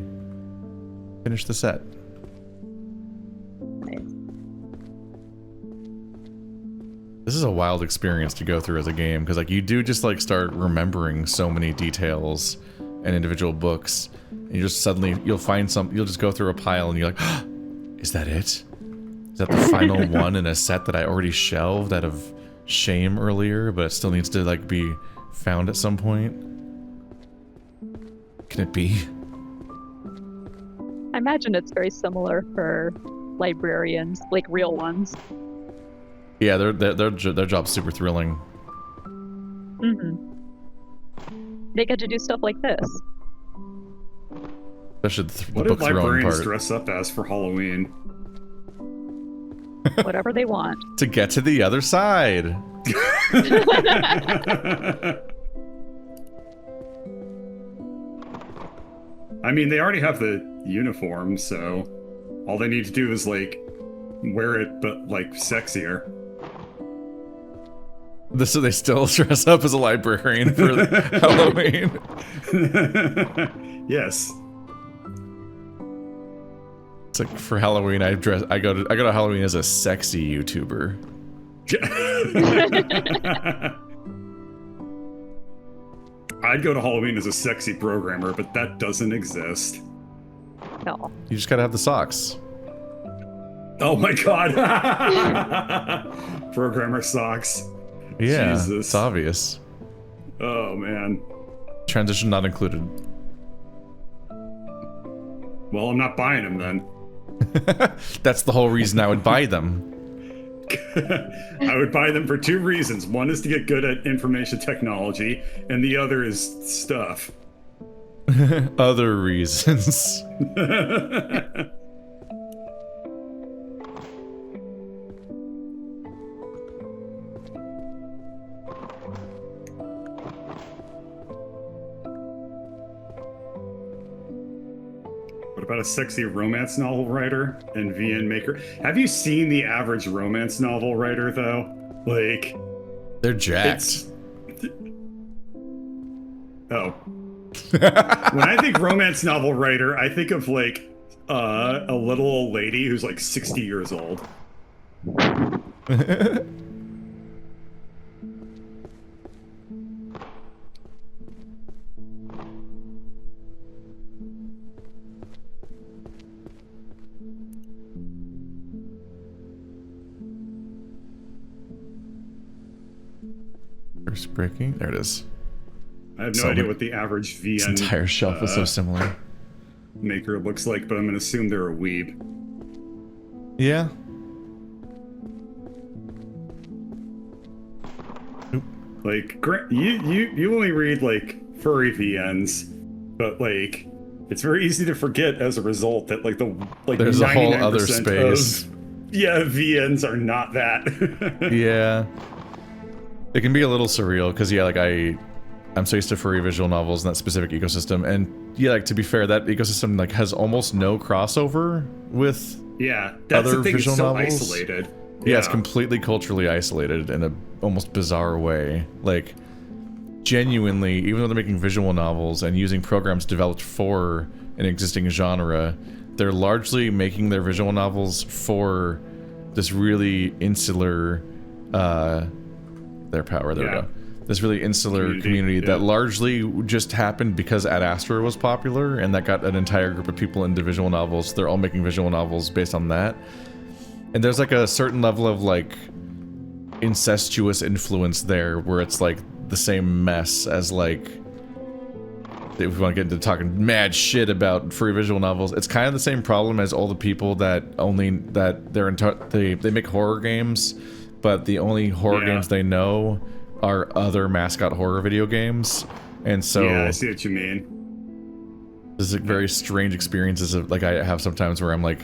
Finish the set. Nice. This is a wild experience to go through as a game, because like you do just like start remembering so many details and individual books, and you just suddenly you'll just go through a pile and you're like, oh, is that it? Is that the final one in a set that I already shelved out of shame earlier, but it still needs to like be found at some point? Can it be? I imagine it's very similar for librarians, like real ones. Yeah, their job's super thrilling. They get to do stuff like this. Especially the What book did throwing librarians part. dress up as for Halloween? Whatever they want. To get to the other side. I mean, they already have the uniform, so all they need to do is like wear it, but like sexier. So they still dress up as a librarian for Halloween. Yes. It's like for Halloween, I go to Halloween as a sexy YouTuber. I'd go to Halloween as a sexy programmer, but that doesn't exist. No. You just gotta have the socks. Oh my god. Programmer socks. Yeah, Jesus. it's obvious. Oh man. Transition not included. Well, I'm not buying them then. That's the whole reason I would buy them. I would buy them for 2 reasons. One is to get good at information technology, and the other is stuff. Other reasons. What about a sexy romance novel writer and VN maker. Have you seen the average romance novel writer though? Like, they're jacked. Oh. When I think romance novel writer, I think of like a little old lady who's like 60 years old. First breaking. There it is. I have no idea what the average VN This entire shelf is so similar. maker looks like, but I'm gonna assume they're a weeb. Yeah. Like, you only read like furry VNs, but like it's very easy to forget as a result that like there's a whole other space. VNs are not that. Yeah. It can be a little surreal because yeah, like I'm so used to furry visual novels in that specific ecosystem, and yeah, like to be fair, that ecosystem like has almost no crossover with that's other the thing, visual it's so novels. isolated. Yeah, it's completely culturally isolated in a almost bizarre way. Like, genuinely, even though they're making visual novels and using programs developed for an existing genre, they're largely making their visual novels for this really insular, their power, there we go. This really insular community that largely just happened because Ad Astra was popular, and that got an entire group of people into visual novels. They're all making visual novels based on that. And there's like a certain level of like incestuous influence there where it's like the same mess as like, if we want to get into talking mad shit about free visual novels, it's kind of the same problem as all the people that they make horror games, but the only horror games they know are other mascot horror video games. And so yeah, I see what you mean. There's like very strange experiences of like I have sometimes where I'm like,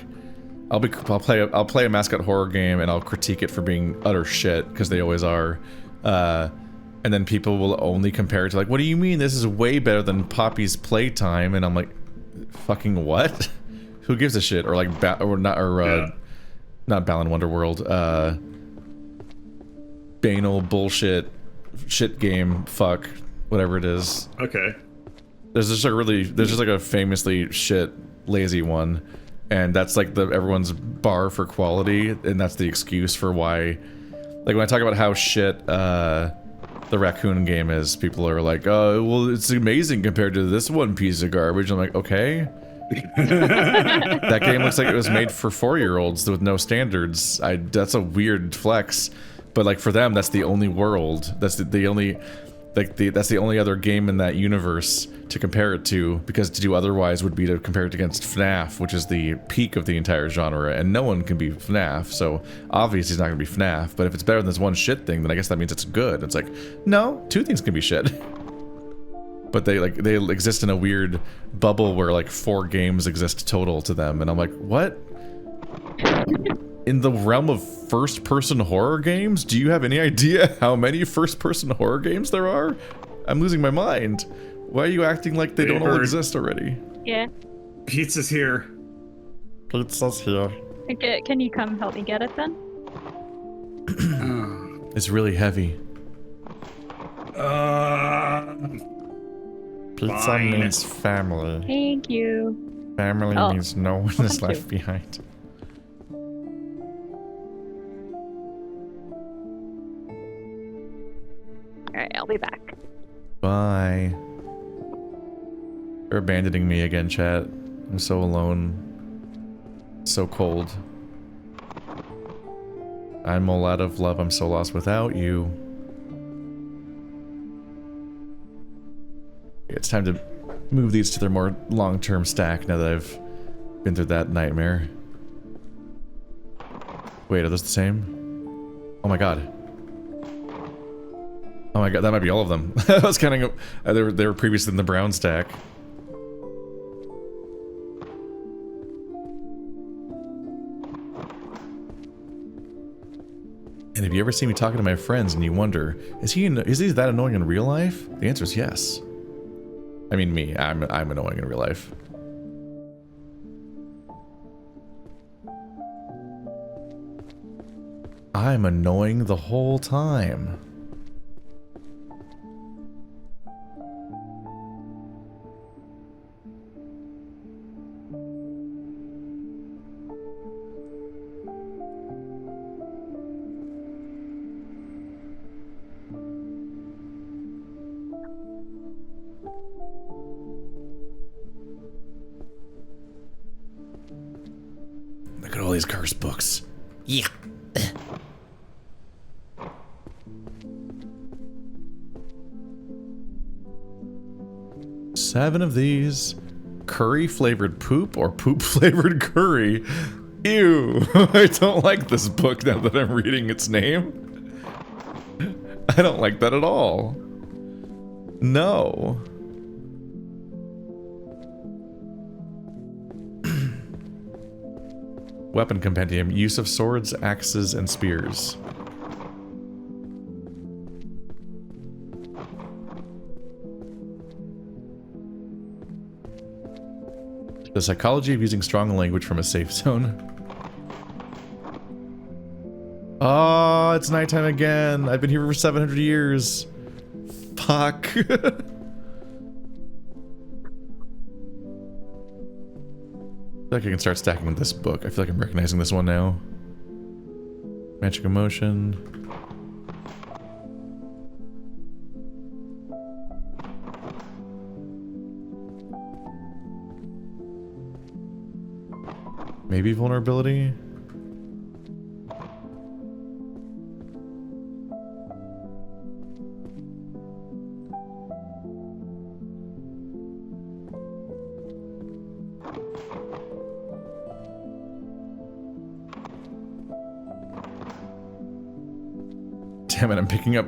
I'll play a mascot horror game and I'll critique it for being utter shit, because they always are. And then people will only compare it to like, what do you mean this is way better than Poppy's Playtime? And I'm like, fucking what? Who gives a shit? Or like not Balan Wonderworld, banal bullshit shit game, fuck, whatever it is. Okay. There's just like a famously shit lazy one, and that's like everyone's bar for quality, and that's the excuse for why, like when I talk about how shit the raccoon game is, people are like, oh well, it's amazing compared to this one piece of garbage. I'm like, okay. That game looks like it was made for 4-year-olds with no standards. That's a weird flex. But like for them, that's the only world. That's the only, like that's the only other game in that universe to compare it to, because to do otherwise would be to compare it against FNAF, which is the peak of the entire genre, and no one can be FNAF. So obviously it's not gonna be FNAF. But if it's better than this one shit thing, then I guess that means it's good. It's like, no, 2 things can be shit. But they exist in a weird bubble where like 4 games exist total to them, and I'm like, what? In the realm of first-person horror games, do you have any idea how many first-person horror games there are? I'm losing my mind. Why are you acting like they don't all exist already? Yeah. Pizza's here. Pizza's here. Okay, can you come help me get it then? It's really heavy. Pizza fine. means family. Thank you. Family means no one is thank left you. behind. Alright, I'll be back. Bye. You're abandoning me again, chat. I'm so alone. So cold. I'm all out of love. I'm so lost without you. It's time to move these to their more long-term stack now that I've been through that nightmare. Wait, are those the same? Oh my god. Oh my god, that might be all of them. I was counting up. They were previously in the brown stack. And have you ever seen me talking to my friends and you wonder, is he that annoying in real life? The answer is yes. I mean me, I'm annoying in real life. I'm annoying the whole time. Look at all these cursed books. Yeah. 7 of these. Curry flavored poop or poop flavored curry? Ew. I don't like this book now that I'm reading its name. I don't like that at all. No. Weapon compendium. Use of swords, axes, and spears. The psychology of using strong language from a safe zone. Oh, it's nighttime again. I've been here for 700 years. Fuck. I feel like I can start stacking this book. I feel like I'm recognizing this one now. Magic emotion. Maybe vulnerability? Damn it, I'm picking up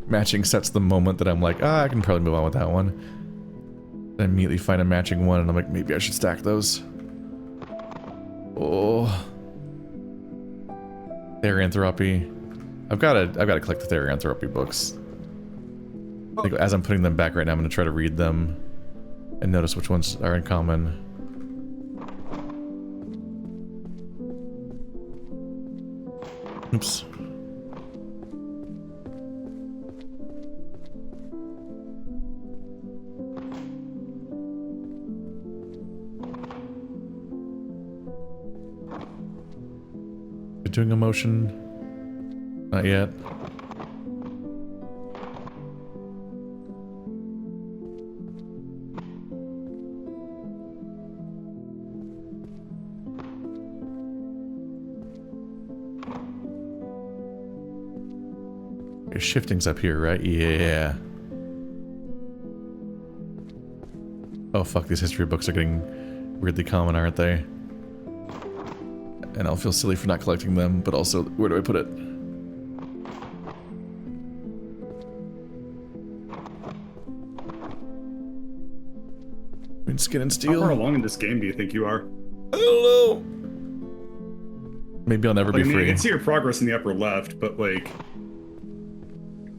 matching sets the moment that I'm like, I can probably move on with that one. Then immediately find a matching one and I'm like, maybe I should stack those. Oh. Therianthropy. I've gotta collect the Therianthropy books. I think as I'm putting them back right now, I'm gonna try to read them and notice which ones are in common. Oops. Doing emotion? Not yet. Your shifting's up here, right? Yeah. Oh fuck, these history books are getting weirdly common, aren't they? And I'll feel silly for not collecting them, but also, where do I put it? Skin and Steel. How far along in this game do you think you are? I don't know. Maybe I'll never be free. I can see your progress in the upper left, but like,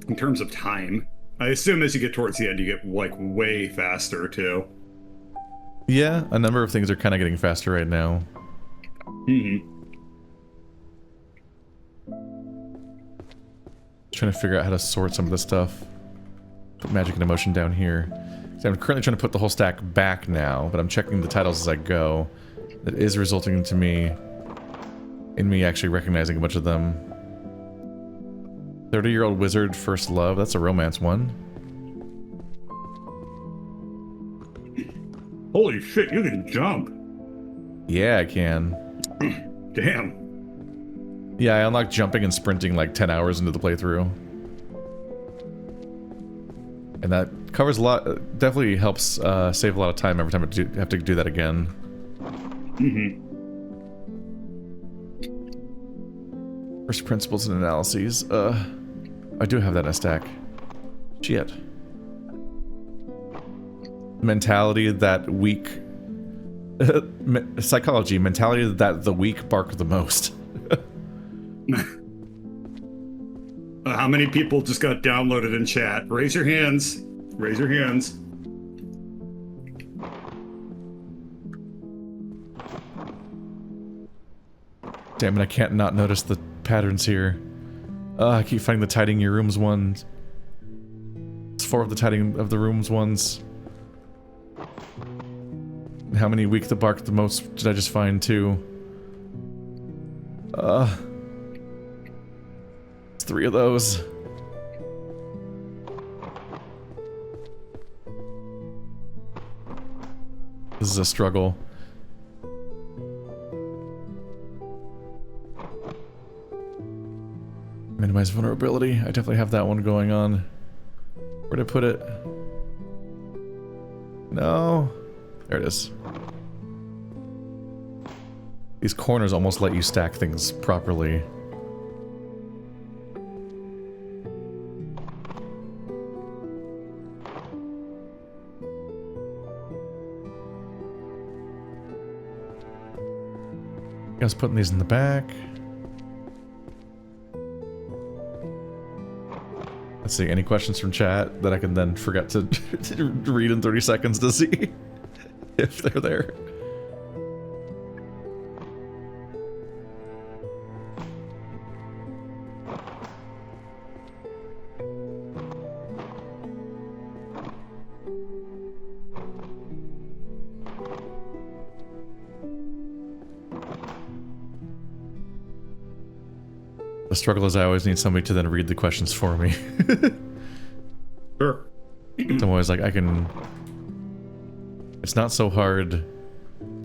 in terms of time, I assume as you get towards the end, you get like way faster too. Yeah, a number of things are kind of getting faster right now. Trying to figure out how to sort some of this stuff. Put magic and emotion down here. So I'm currently trying to put the whole stack back now, but I'm checking the titles as I go. That is resulting to me in me actually recognizing a bunch of them. 30-year-old wizard first love. That's a romance one. Holy shit, you can jump. Yeah, I can. Damn. Yeah, I unlocked jumping and sprinting like 10 hours into the playthrough. And that covers a lot, definitely helps save a lot of time every time I have to do that again. First principles and analyses. I do have that in a stack. Shit. Mentality that weak... psychology, mentality that the weak bark the most. How many people just got downloaded in chat? Raise your hands. Raise your hands. Damn it, I can't not notice the patterns here. I keep finding the tidying your rooms one. It's 4 of the tidying of the rooms ones. How many weak the bark the most did I just find too? It's 3 of those. This is a struggle. Minimize vulnerability. I definitely have that one going on. Where'd I put it? No. There it is. These corners almost let you stack things properly. I was putting these in the back. Let's see, any questions from chat that I can then forget to read in 30 seconds to see if they're there. The struggle is I always need somebody to then read the questions for me. Sure. I'm always like, I can... It's not so hard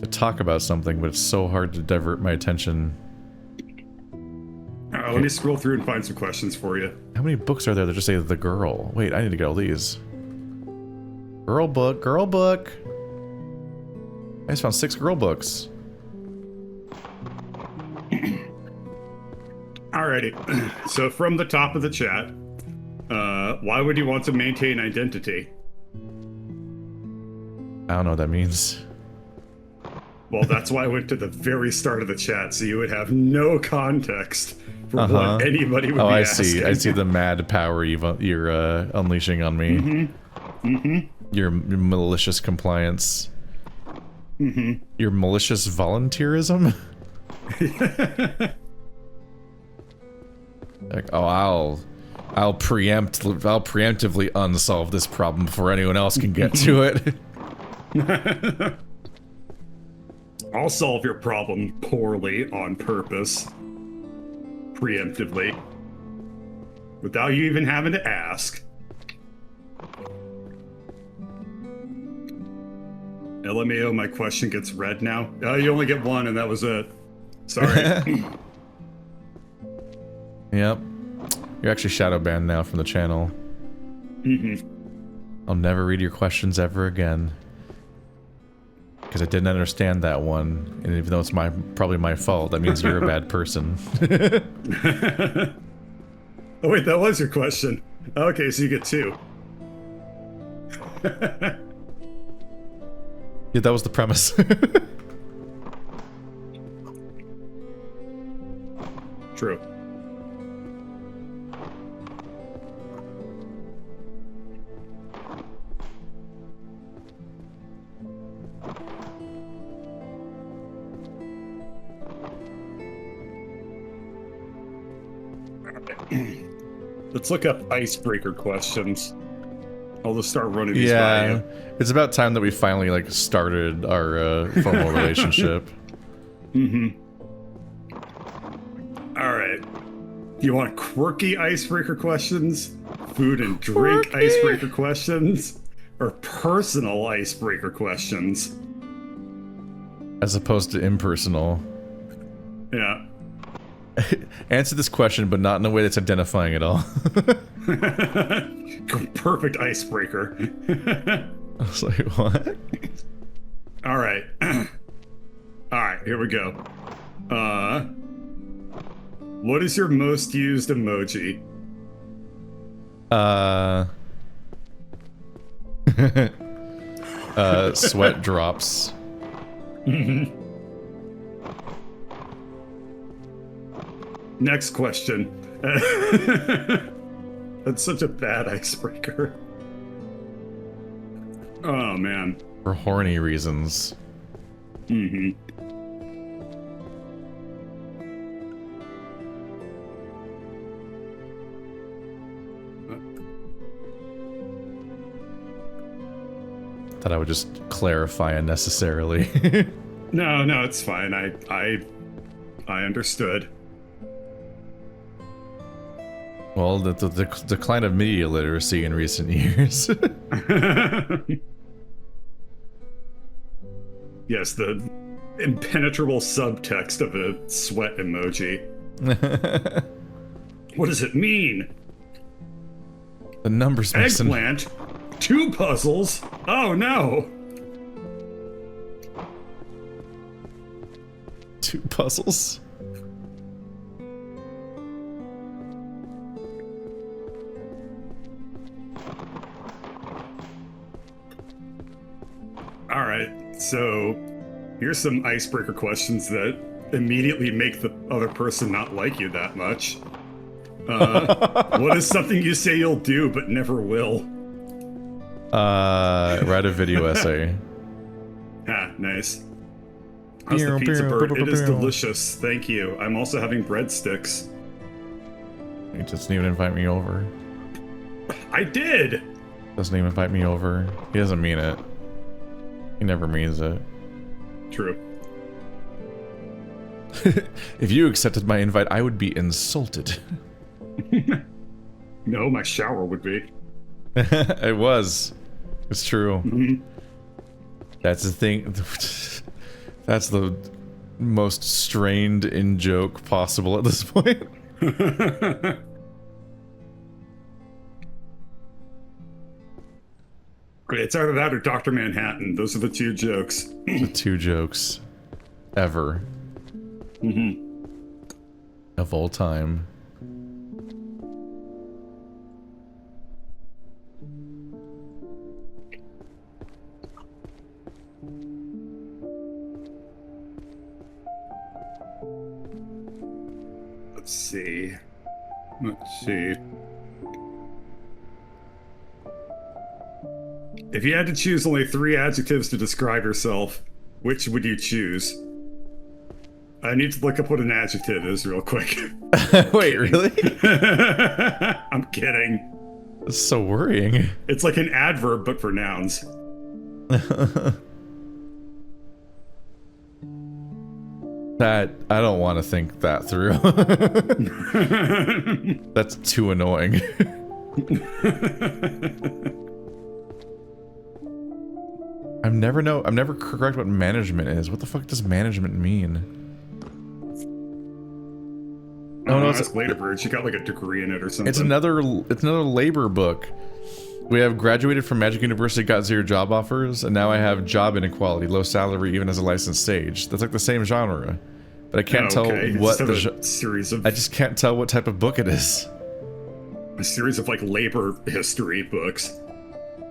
to talk about something, but it's so hard to divert my attention. Let me scroll through and find some questions for you. How many books are there that just say the girl? Wait, I need to get all these. Girl book, girl book. I just found 6 girl books. Alrighty, so from the top of the chat, why would you want to maintain identity? I don't know what that means. Well, that's why I went to the very start of the chat, so you would have no context for what anybody would be asking. I see the mad power you're unleashing on me. Your malicious compliance. Your malicious volunteerism? Like, oh, I'll preemptively unsolve this problem before anyone else can get to it. I'll solve your problem poorly on purpose. Preemptively. Without you even having to ask. LMAO, my question gets read now. You only get one and that was it. Sorry. Yep. You're actually shadow banned now from the channel. I'll never read your questions ever again. Because I didn't understand that one. And even though it's probably my fault, that means you're a bad person. Oh wait, that was your question. Okay, so you get 2. Yeah, that was the premise. True. Let's look up icebreaker questions. I'll just start running these by you. It's about time that we finally like started our formal relationship. All right. You want quirky icebreaker questions, food and drink icebreaker questions, or personal icebreaker questions? As opposed to impersonal. Yeah. Answer this question, but not in a way that's identifying at all. Perfect icebreaker. I was like, what? All right. All right, here we go. What is your most used emoji? Sweat drops. Next question. That's such a bad icebreaker. Oh, man. For horny reasons. That I would just clarify unnecessarily. No, it's fine. I understood. Well, the decline of media literacy in recent years. Yes, the impenetrable subtext of a sweat emoji. What does it mean? The numbers mixing. Eggplant? 2 puzzles? Oh no! 2 puzzles? Alright, so here's some icebreaker questions that immediately make the other person not like you that much. What is something you say you'll do but never will? Write a video essay. Ah, nice. How's the pizza bird? It is delicious, thank you. I'm also having breadsticks. He doesn't even invite me over. I did! Doesn't even invite me over. He doesn't mean it. He never means it. True. If you accepted my invite, I would be insulted. No, my shower would be. It was. It's true. Mm-hmm. That's the thing. That's the most strained in joke possible at this point. It's either that or Dr. Manhattan. Those are the 2 jokes. The 2 jokes ever. Mm-hmm. Of all time. Let's see. Let's see. If you had to choose only 3 adjectives to describe yourself, which would you choose? I need to look up what an adjective is real quick. Wait, really? I'm kidding. That's so worrying. It's like an adverb, but for nouns. That, I don't want to think that through. That's too annoying. I'm never correct what management is. What the fuck does management mean? Oh no, it's later bird. She got like a degree in it or something. It's another labor book. We have graduated from Magic University, got 0 job offers, and now I have job inequality, low salary, even as a licensed sage. That's like the same genre, but I can't tell what the series of. I just can't tell what type of book it is. A series of like labor history books.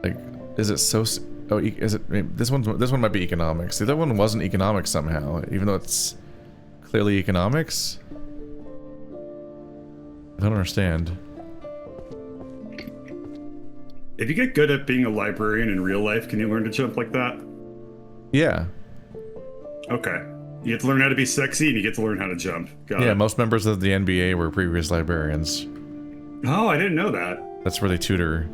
Like, is it so? Oh, is it? This one might be economics. The other one wasn't economics somehow, even though it's clearly economics. I don't understand. If you get good at being a librarian in real life, can you learn to jump like that? Yeah. Okay. You get to learn how to be sexy, and you get to learn how to jump. Got it. Most members of the NBA were previous librarians. Oh, I didn't know that. That's where they tutor.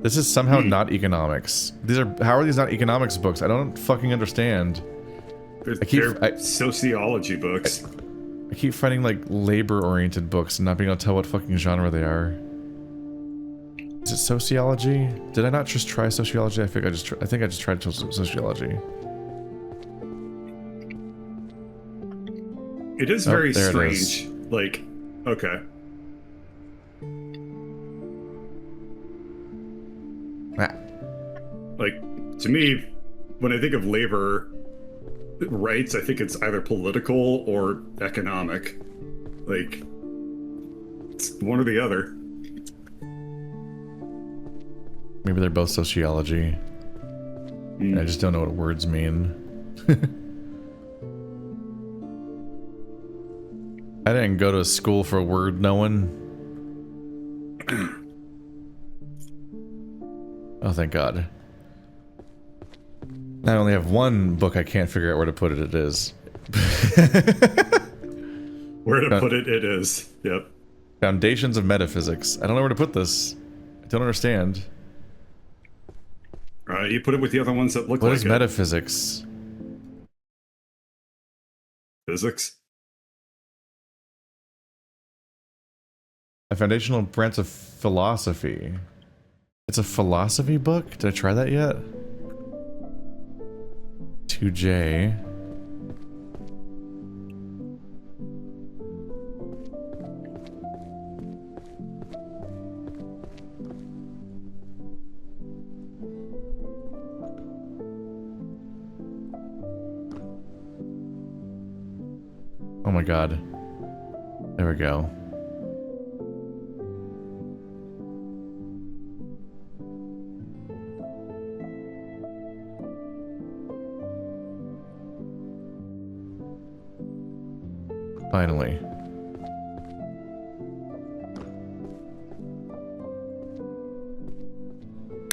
This is somehow not economics. How are these not economics books? I don't fucking understand. They're sociology books. I keep finding like labor-oriented books and not being able to tell what fucking genre they are. Is it sociology? Did I not just try sociology? I think I just tried sociology. It is very strange. Like, okay. Like, to me, when I think of labor rights, I think it's either political or economic. Like, it's one or the other. Maybe they're both sociology. I just don't know what words mean. I didn't go to school for word knowing. Oh, thank God. I only have one book I can't figure out where to put it. It is. Where to put it, it is. Yep. Foundations of Metaphysics. I don't know where to put this. I don't understand. You put it with the other ones that look What like is it. metaphysics? Physics? A foundational branch of philosophy. It's a philosophy book? Did I try that yet? 2J. Oh my god. There we go. Finally.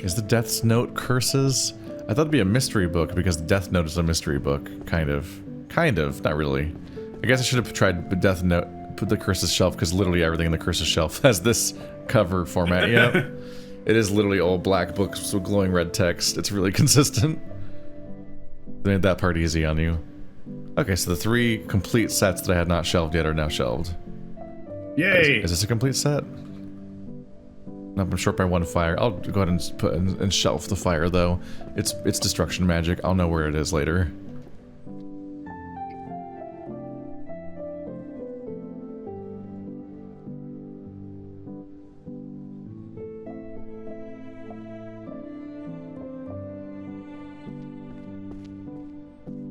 Is the Death's Note curses? I thought it'd be a mystery book because the Death Note is a mystery book. Kind of. Kind of. Not really. I guess I should have tried the Death Note, put the Curses shelf, because literally everything in the Curses shelf has this cover format. Yep. It is literally all black books with glowing red text. It's really consistent. They made that part easy on you. Okay, so the 3 complete sets that I had not shelved yet are now shelved. Yay! Is this a complete set? No, I'm short by 1 fire. I'll go ahead and put and shelf the fire though. It's destruction magic. I'll know where it is later.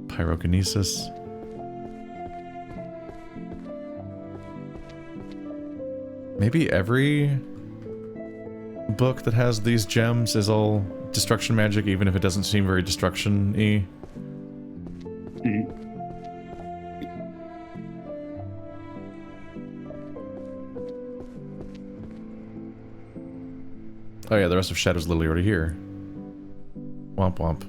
Pyrokinesis. Maybe every book that has these gems is all destruction magic, even if it doesn't seem very destruction-y. Oh yeah, the rest of Shadow's literally already here. Womp womp.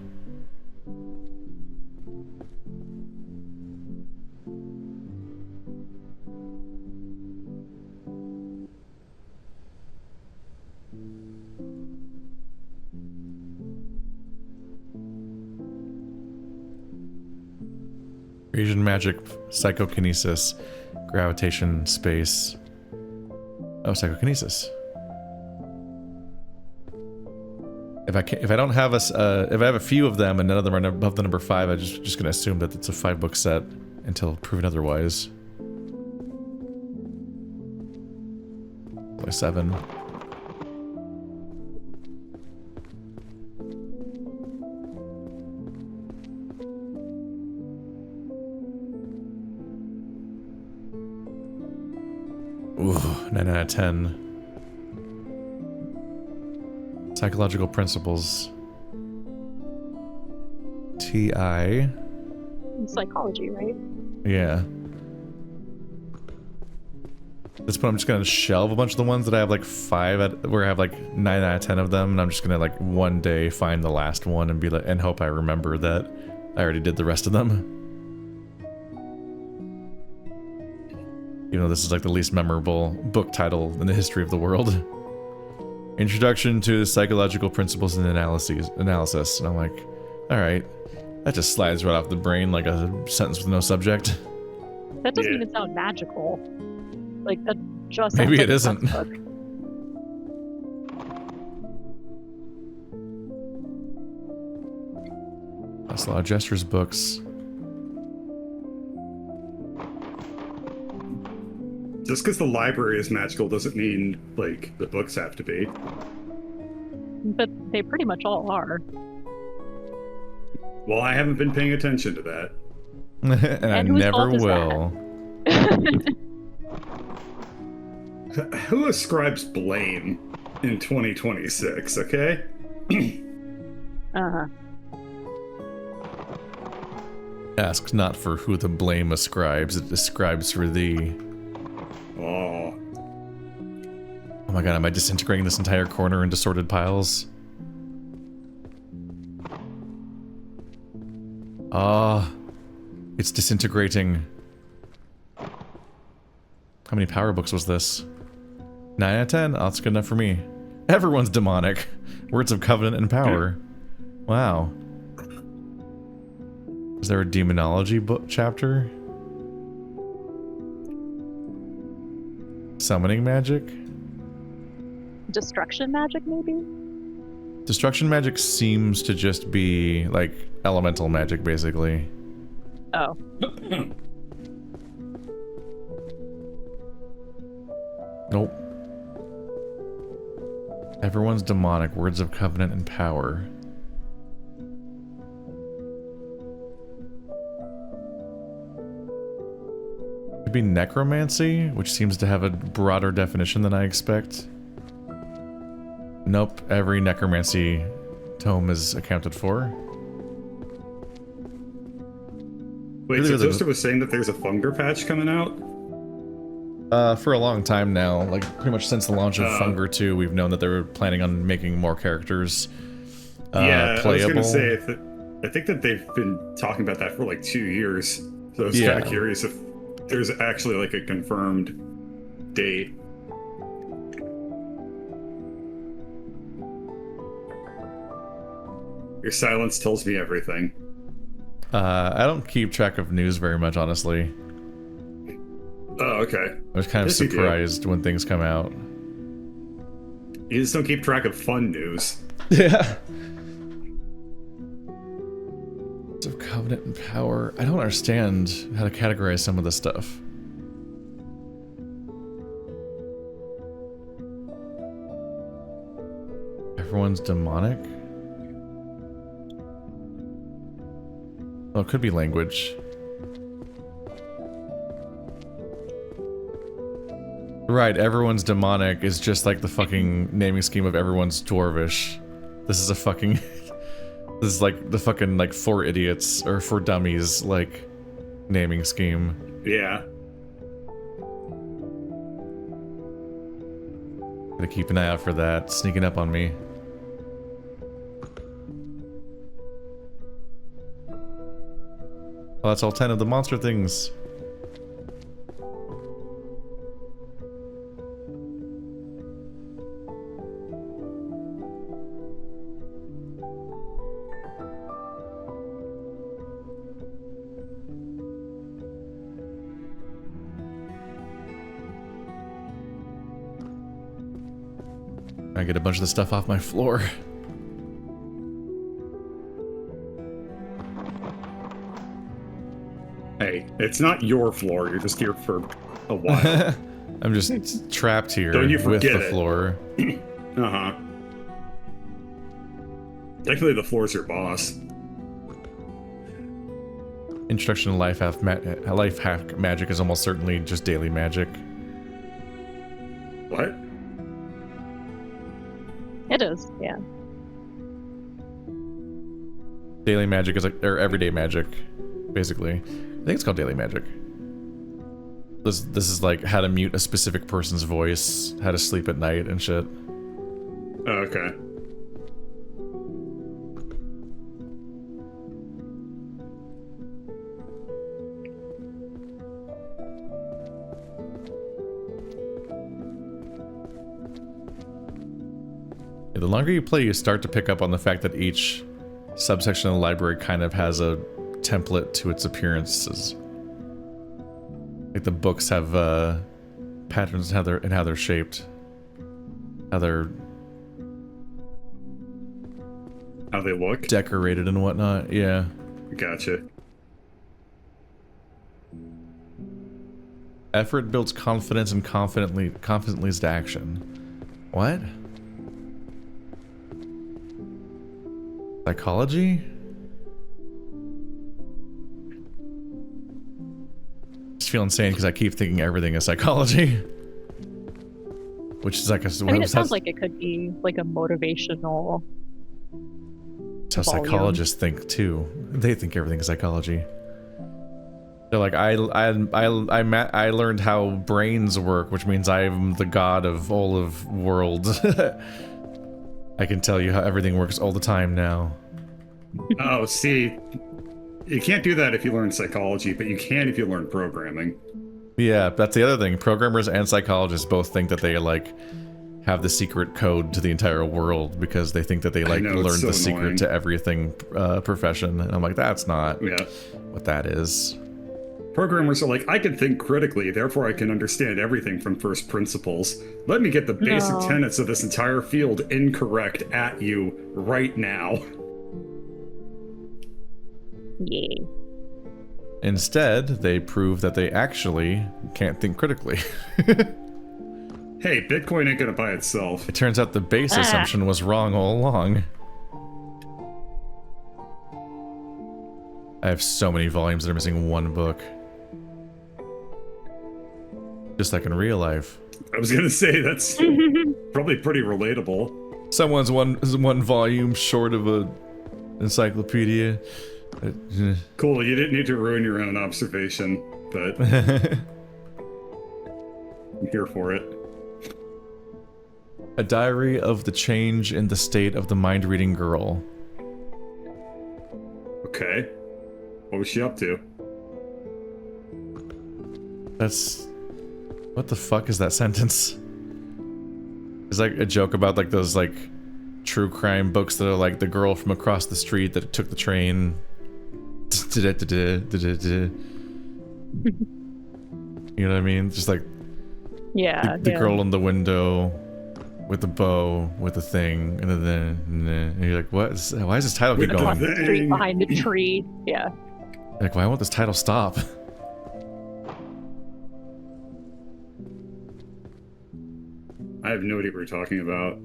Asian magic, psychokinesis, gravitation, space. Oh, psychokinesis. If I don't have if I have a few of them and none of them are above the number 5, I'm just gonna assume that it's a 5-book set until proven otherwise. Only 7. Ooh, 9 out of 10. Psychological principles. TI. Psychology, right? Yeah. At this point, I'm just gonna shelve a bunch of the ones that I have like 5 where I have like 9 out of 10 of them, and I'm just gonna like one day find the last one and be like, and hope I remember that I already did the rest of them. Even though this is like the least memorable book title in the history of the world. Introduction to Psychological Principles and Analysis. And I'm like, alright. That just slides right off the brain like a sentence with no subject. That doesn't even sound magical. Like, that just sounds Maybe like it isn't. That's a lot of Jester's books. Just because the library is magical doesn't mean, like, the books have to be. But they pretty much all are. Well, I haven't been paying attention to that. And I whose never fault is will. Who ascribes blame in 2026, okay? Uh-huh. Ask not for who the blame ascribes, it ascribes for thee. Oh. Oh my god, am I disintegrating this entire corner into sorted piles? Ah, it's disintegrating. How many power books was this? 9 out of 10? Oh, that's good enough for me. Everyone's demonic. Words of Covenant and Power. Wow. Is there a demonology book chapter? Summoning magic? Destruction magic, maybe? Destruction magic seems to just be, like, elemental magic, basically. Oh. Nope. Everyone's demonic. Words of covenant and power. Could be necromancy, which seems to have a broader definition than I expect. Nope, every necromancy tome is accounted for. Wait, so Toaster was saying that there's a Funger patch coming out? For a long time now, like pretty much since the launch of Funger 2, we've known that they were planning on making more characters yeah, playable. I was gonna say, I think that they've been talking about that for like 2 years. So I was kind of curious if there's actually like a confirmed date. Your silence tells me everything. I don't keep track of news very much, honestly. Oh, okay. I was kind of surprised when things come out. You just don't keep track of fun news. Yeah. Of covenant and power. I don't understand how to categorize some of this stuff. Everyone's demonic? Oh, it could be language. Right, everyone's demonic is just like the fucking naming scheme of everyone's dwarvish. This is a fucking... this is like the fucking, like, for idiots, or for dummies, like, naming scheme. Yeah. Gotta keep an eye out for that, sneaking up on me. Well, that's all 10 of the monster things. I get a bunch of the stuff off my floor. Hey, it's not your floor. You're just here for a while. I'm just trapped here Don't you with forget the it. floor. Uh-huh. Technically, the floor's your boss. Introduction to life hack magic is almost certainly just daily magic. What? It is, yeah. Daily magic is like, or everyday magic, basically. I think it's called daily magic. This is like how to mute a specific person's voice, how to sleep at night and shit. Oh, okay. The longer you play, you start to pick up on the fact that each subsection of the library kind of has a template to its appearances. Like the books have patterns in how they're shaped, how they're look. Decorated and whatnot. Yeah. Gotcha. Effort builds confidence and confidence leads to action. What? Psychology? Just feel insane because I keep thinking everything is psychology. Which is like a... I mean, it sounds like it could be like a motivational... That's how psychologists think too. They think everything is psychology. They're like, I learned how brains work, which means I'm the god of all of world. I can tell you how everything works all the time now. Oh, see, you can't do that if you learn psychology, but you can if you learn programming. Yeah, that's the other thing. Programmers and psychologists both think that they like have the secret code to the entire world because they think that they like know, it's learned so the secret annoying. to everything profession. And I'm like, that's not Yeah. what that is. Programmers are like, I can think critically, therefore I can understand everything from first principles. Let me get the basic No. tenets of this entire field incorrect at you right now. Yay. Instead, they prove that they actually can't think critically. Hey, Bitcoin ain't gonna buy itself. It turns out the base Ah. assumption was wrong all along. I have so many volumes that are missing one book. Just like in real life. I was gonna say, that's probably pretty relatable. Someone's one volume short of a encyclopedia. Cool, you didn't need to ruin your own observation, but I'm here for it. A diary of the change in the state of the mind-reading girl. Okay. What was she up to? That's... What the fuck is that sentence? It's like a joke about like those like true crime books that are like the girl from across the street that took the train. You know what I mean? Just like Yeah. the girl in the window with the bow with the thing, and then and you're like, what? Why is this title keep With the Across going? the street Dang. behind the tree. Yeah. Like, why won't this title stop? I have no idea what you're talking about.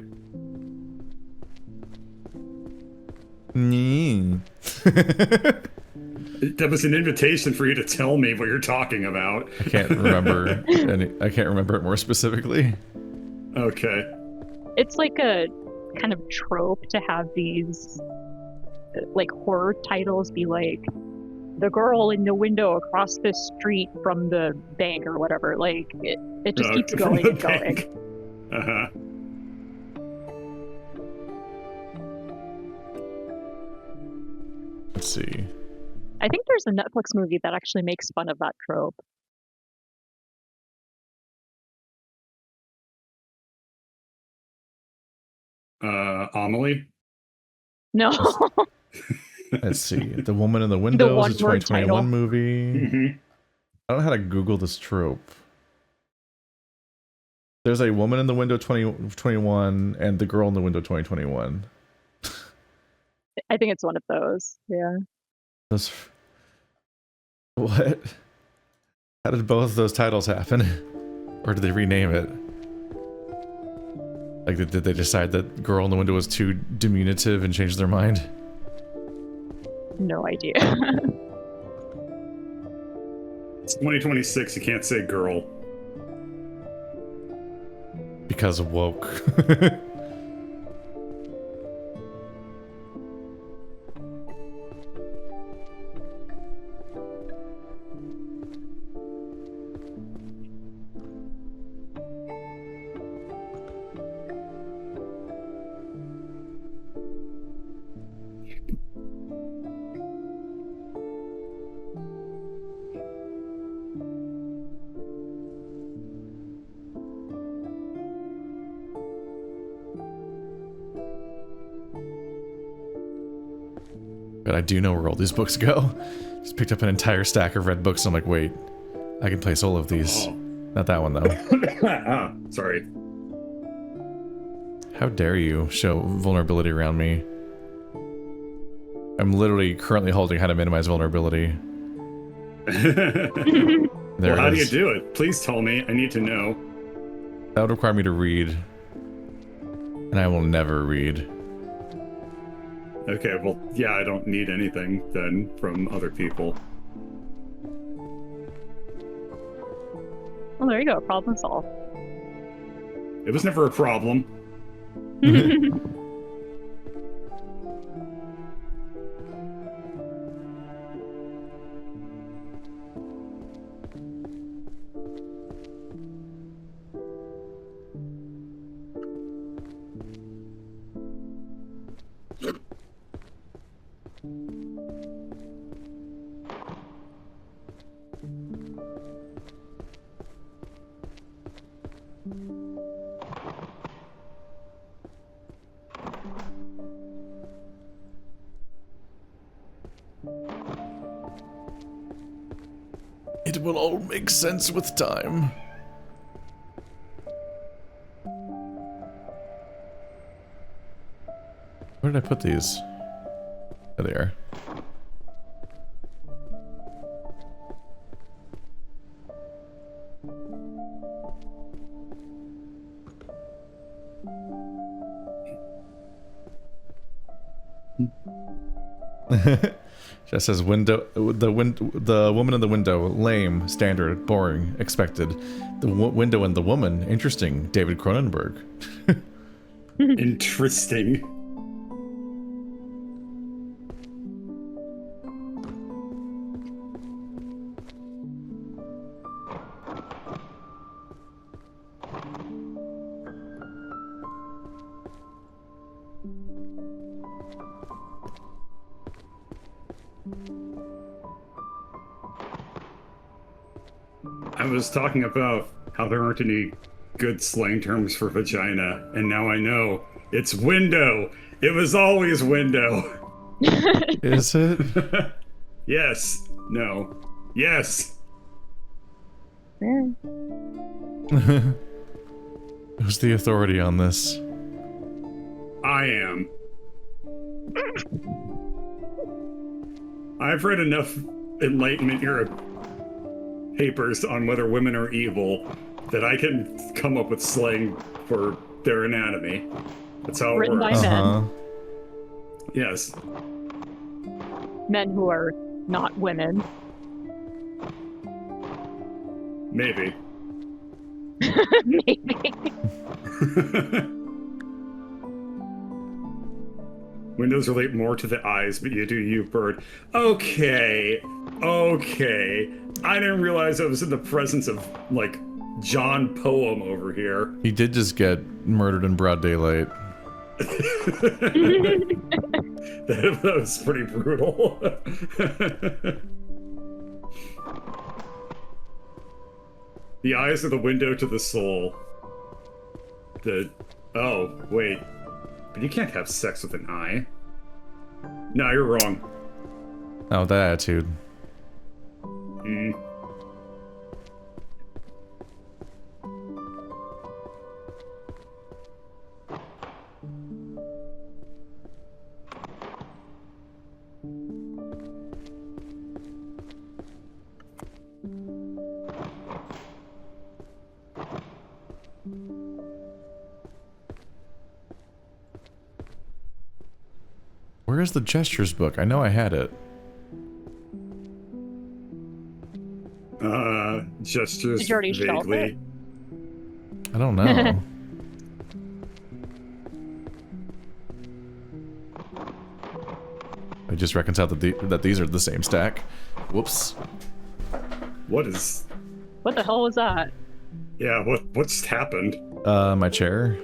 That was an invitation for you to tell me what you're talking about. I can't remember. I can't remember it more specifically. Okay. It's like a kind of trope to have these like horror titles be like the girl in the window across the street from the bank or whatever. Like it just keeps From going the and going. bank. Uh-huh. Let's see. I think there's a Netflix movie that actually makes fun of that trope. Amelie? No. Let's see. The Woman in the Window is a one-word 2021 title. movie. Mm-hmm. I don't know how to Google this trope. There's a Woman in the Window 2021 and The Girl in the Window 2021. I think it's one of those. Yeah. Those... What? How did both of those titles happen? Or did they rename it? Like, did they decide that Girl in the Window was too diminutive and change their mind? No idea. It's 2026, you can't say girl. Because woke. But I do know where all these books go. Just picked up an entire stack of red books and I'm like, wait, I can place all of these. Oh. Not that one though. Ah, sorry. How dare you show vulnerability around me? I'm literally currently holding how to minimize vulnerability. There Well, how it do you is. do it? Please tell me. I need to know. That would require me to read. And I will never read. Okay, well, yeah, I don't need anything then from other people. Well, there you go. Problem solved. It was never a problem. It will all make sense with time. Where did I put these? There they are. Just says window. The woman in the window. Lame. Standard. Boring. Expected. The window and the woman. Interesting. David Cronenberg. Interesting. I was talking about how there aren't any good slang terms for vagina, and now I know. It's window. It was always window. Is it? Yes. No. Yes. Yeah. Who's the authority on this? I am. I've read enough Enlightenment era papers on whether women are evil that I can come up with slang for their anatomy. That's how it Written by works. men. Yes. Men who are not women. Maybe. Maybe. Windows relate more to the eyes, but you do you, bird. Okay. Okay. I didn't realize I was in the presence of, like, John Poem over here. He did just get murdered in broad daylight. That was pretty brutal. The eyes are the window to the soul. Oh, wait. But you can't have sex with an eye. No, you're wrong. Oh, that attitude. Mm. Where is the gestures book? I know I had it. Gestures Did you already shelve vaguely. I don't know. I just reconciled that these are the same stack. Whoops. What is... What the hell was that? Yeah, what's happened? My chair.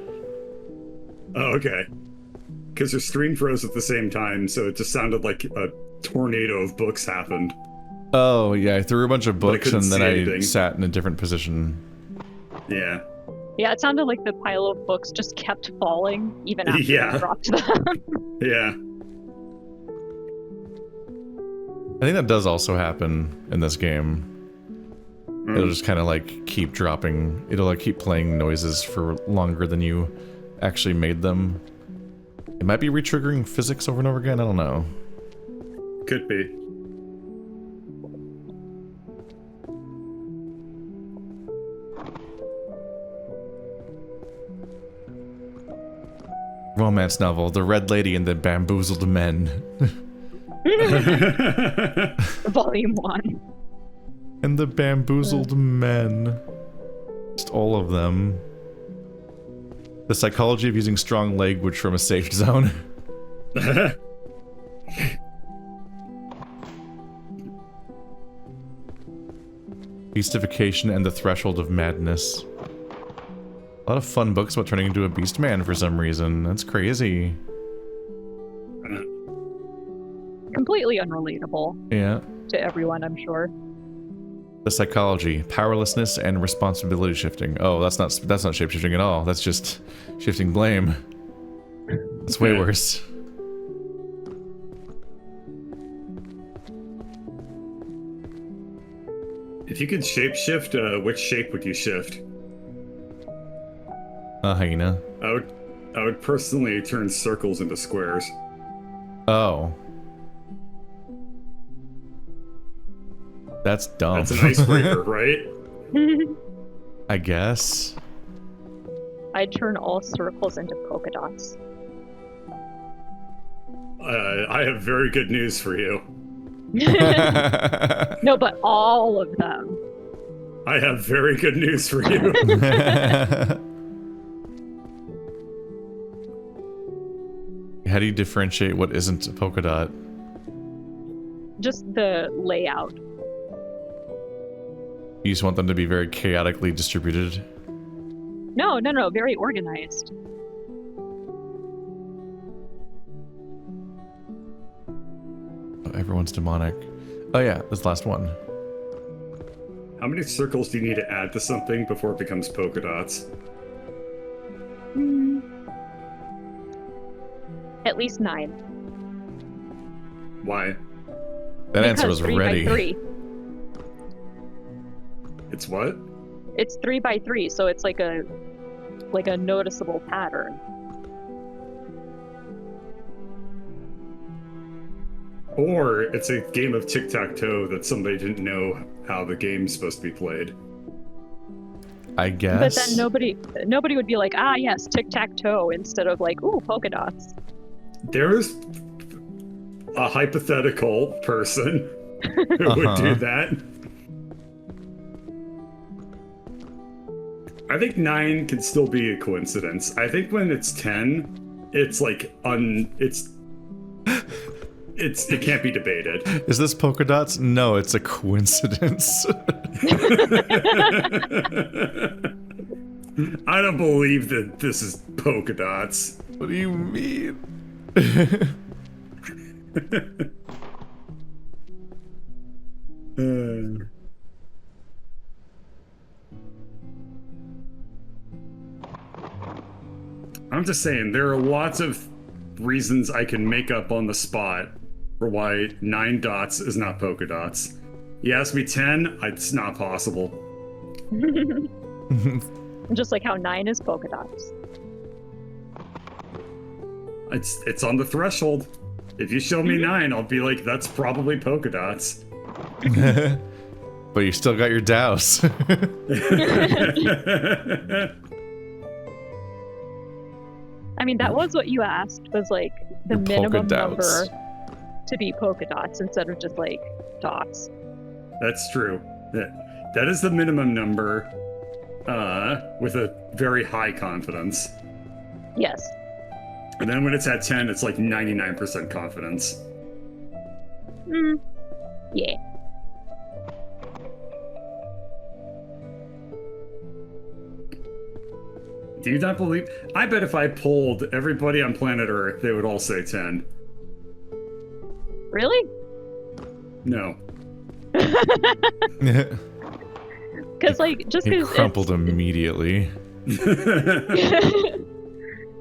Oh, okay. Because your stream froze at the same time, so it just sounded like a tornado of books happened. Oh, yeah, I threw a bunch of books and then I anything. sat in a different position. Yeah. Yeah, it sounded like the pile of books just kept falling even after Yeah. you dropped them. Yeah. I think that does also happen in this game. It'll just kind of like keep dropping. It'll like keep playing noises for longer than you actually made them. It might be re-triggering physics over and over again, I don't know. Could be. Romance novel, The Red Lady and the Bamboozled Men. Volume 1. And the Bamboozled Men. Just all of them. The psychology of using strong language from a safe zone. Beastification and the Threshold of Madness. A lot of fun books about turning into a beast man for some reason. That's crazy. Completely unrelatable Yeah. to everyone, I'm sure. The psychology, powerlessness, and responsibility shifting. Oh, that's not shape-shifting at all. That's just shifting blame. It's way worse. If you could shapeshift, which shape would you shift? A hyena. I would personally turn circles into squares. Oh. That's dumb. That's an icebreaker, right? I guess. I'd turn all circles into polka dots. I have very good news for you. No, but all of them. I have very good news for you. How do you differentiate what isn't a polka dot? Just the layout. You just want them to be very chaotically distributed? No, very organized. Oh, everyone's demonic. Oh yeah, this last one. How many circles do you need to add to something before it becomes polka dots? At least 9. Why? That answer was 3 ready. by 3. It's what? It's 3 by 3, so it's like a noticeable pattern. Or it's a game of tic-tac-toe that somebody didn't know how the game's supposed to be played. I guess. But then nobody would be like, ah, yes, tic-tac-toe, instead of like, ooh, polka dots. There's a hypothetical person who would do that. I think 9 can still be a coincidence. I think when it's 10, it's like it can't be debated. Is this polka dots? No, it's a coincidence. I don't believe that this is polka dots. What do you mean? I'm just saying, there are lots of reasons I can make up on the spot for why 9 dots is not polka dots. You ask me 10, it's not possible. Just like how 9 is polka dots. It's on the threshold. If you show me 9, I'll be like, that's probably polka dots. But you still got your douse. I mean, that was what you asked, was like the Your minimum polka number dots. to be polka dots instead of just like dots. That's true. That is the minimum number with a very high confidence. Yes. And then when it's at 10, it's like 99% confidence. Yeah. Do you not believe? I bet if I polled everybody on planet Earth, they would all say 10. Really? No. Because like just You because crumpled immediately.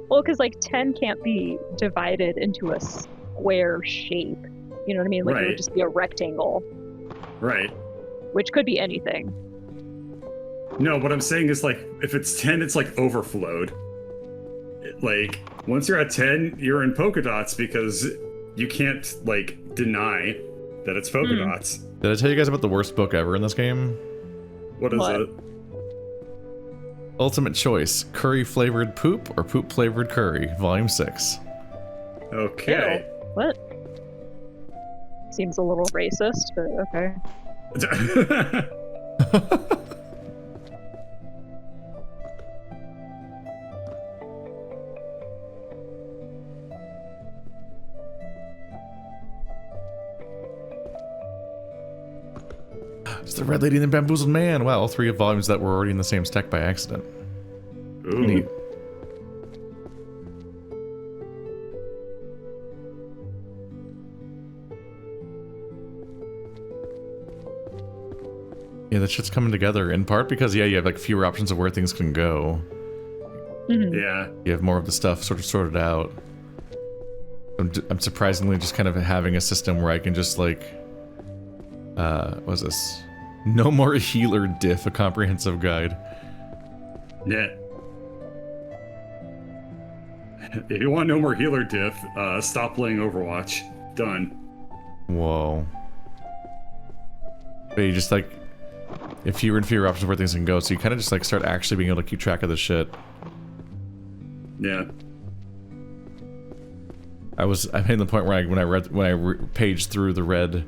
well, because like 10 can't be divided into a square shape. You know what I mean? Like it Right. would just be a rectangle, Right. which could be anything. No, what I'm saying is like, if it's 10, it's like overflowed. Like, once you're at 10, you're in polka dots because you can't, like, deny that it's polka dots. Did I tell you guys about the worst book ever in this game? What is What? it? Ultimate Choice, Curry Flavored Poop or Poop Flavored Curry, Volume 6. Okay. Ew. What? Seems a little racist, but okay. It's the Red Lady and the Bamboozled Man. Wow, all 3 volumes that were already in the same stack by accident. Ooh. Neat. Yeah, that shit's coming together in part because, yeah, you have like fewer options of where things can go. Yeah. You have more of the stuff sort of sorted out. I'm surprisingly just kind of having a system where I can just like, what was this? No more healer diff, a comprehensive guide. Yeah. If you want no more healer diff, stop playing Overwatch. Done. Whoa. But you just like, if fewer and fewer options where things can go, so you kind of just like start actually being able to keep track of the shit. Yeah. I made the point where when I paged through the red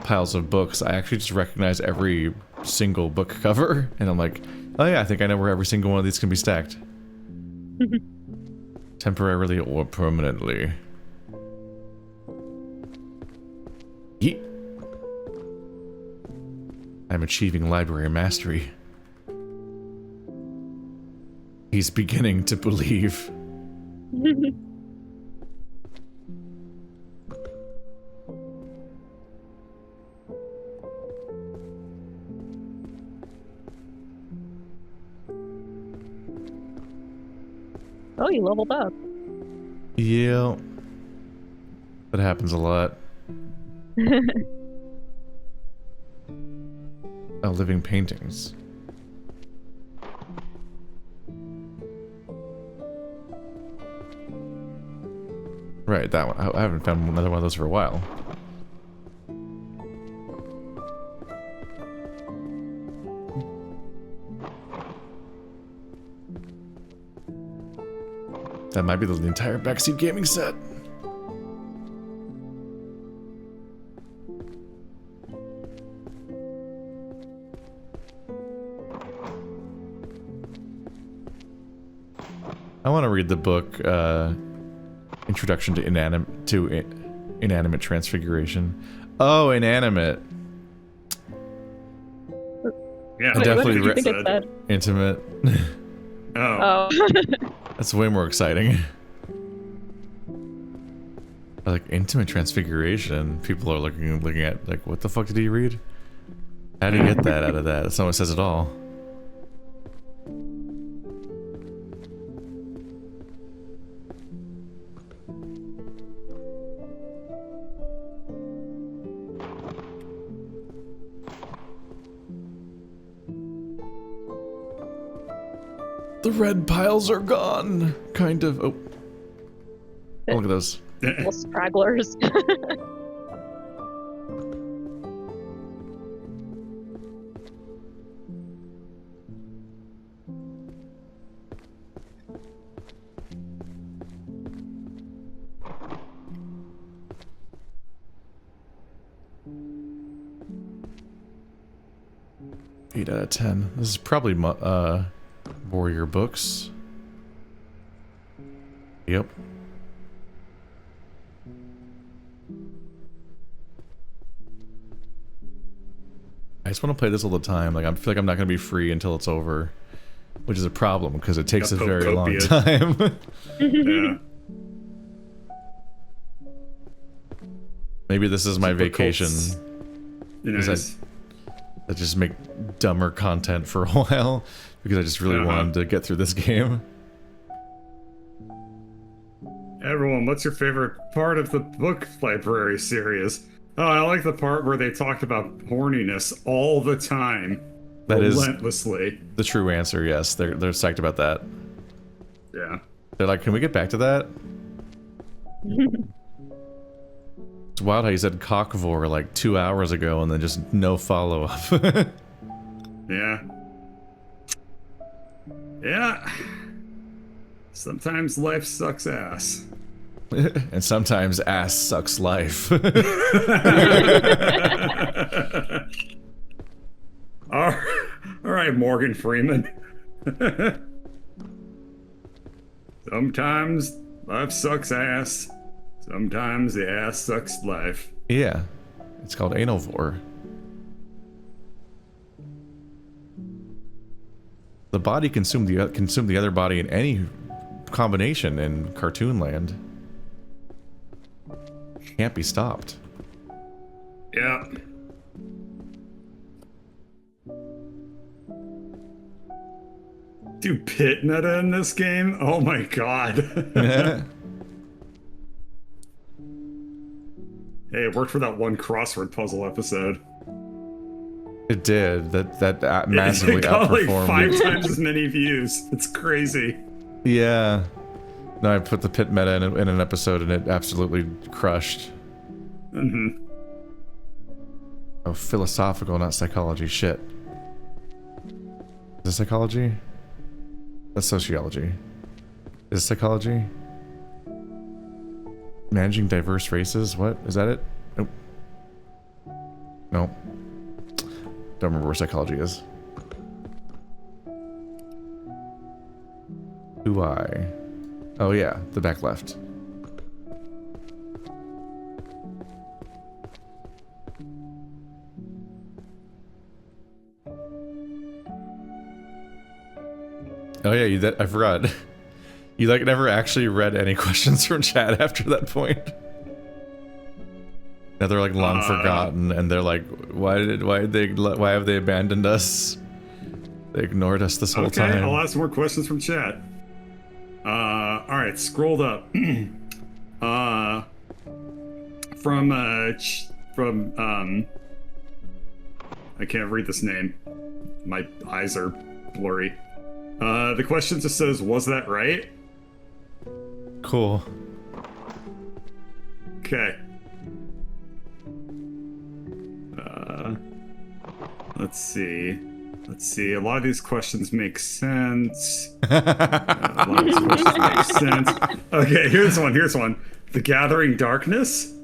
piles of books, I actually just recognized every single book cover, and I'm like, oh yeah, I think I know where every single one of these can be stacked. Temporarily or permanently. Yeet. I'm achieving library mastery. He's beginning to believe. Oh, you leveled up. Yeah. That happens a lot. Oh, living paintings. Right, that one. I haven't found another one of those for a while. That might be the entire backseat gaming set. I want to read the book, Introduction to Inanimate Transfiguration. Oh, inanimate. Yeah, I definitely what did you think it said? Intimate. Oh. That's way more exciting. I like intimate transfiguration. People are looking at like, what the fuck did he read? How do you get that out of that? That's not what it says at all. The red piles are gone. Kind of. Oh. Oh, look at those. Little stragglers. Eight out of 10. This is probably Warrior books. Yep. I just want to play this all the time. Like, I feel like I'm not going to be free until it's over, which is a problem because it takes a very long time. Yeah. Maybe this is my vacation. Nice. I just make dumber content for a while because I just really wanted to get through this game. Everyone, what's your favorite part of the book library series? Oh, I like the part where they talked about horniness all the time. That is relentlessly. The true answer, yes. They're psyched about that. Yeah. They're like, can we get back to that? It's wild how you said cockvore like 2 hours ago and then just no follow-up. Yeah. Yeah. Sometimes life sucks ass. And sometimes ass sucks life. All right, Morgan Freeman. Sometimes life sucks ass. Sometimes the ass sucks life. Yeah. It's called analvore. The body consumed the other body in any combination in cartoon land. Can't be stopped. Yeah. Do pit meta in this game? Oh my god. Hey, it worked for that one crossword puzzle episode. It did. That massively It got like outperformed 5 it. times as many views. It's crazy. Yeah. No, I put the pit meta in an episode and it absolutely crushed. Mm-hmm. Oh, philosophical, not psychology. Shit. Is it psychology? That's sociology. Is it psychology? Managing diverse races? What? Is that it? Nope. Nope. Don't remember where psychology is. Do I? Oh yeah, the back left. Oh yeah, I forgot. You like never actually read any questions from chat after that point. Now they're like long forgotten, and they're like, why have they abandoned us? They ignored us this whole time. Okay, I'll ask more questions from chat. All right, scrolled up. From I can't read this name. My eyes are blurry. The question just says, "Was that right?" Cool. Okay. Let's see. A lot of these questions make sense. A lot of these questions make sense. Okay, here's one. The Gathering Darkness?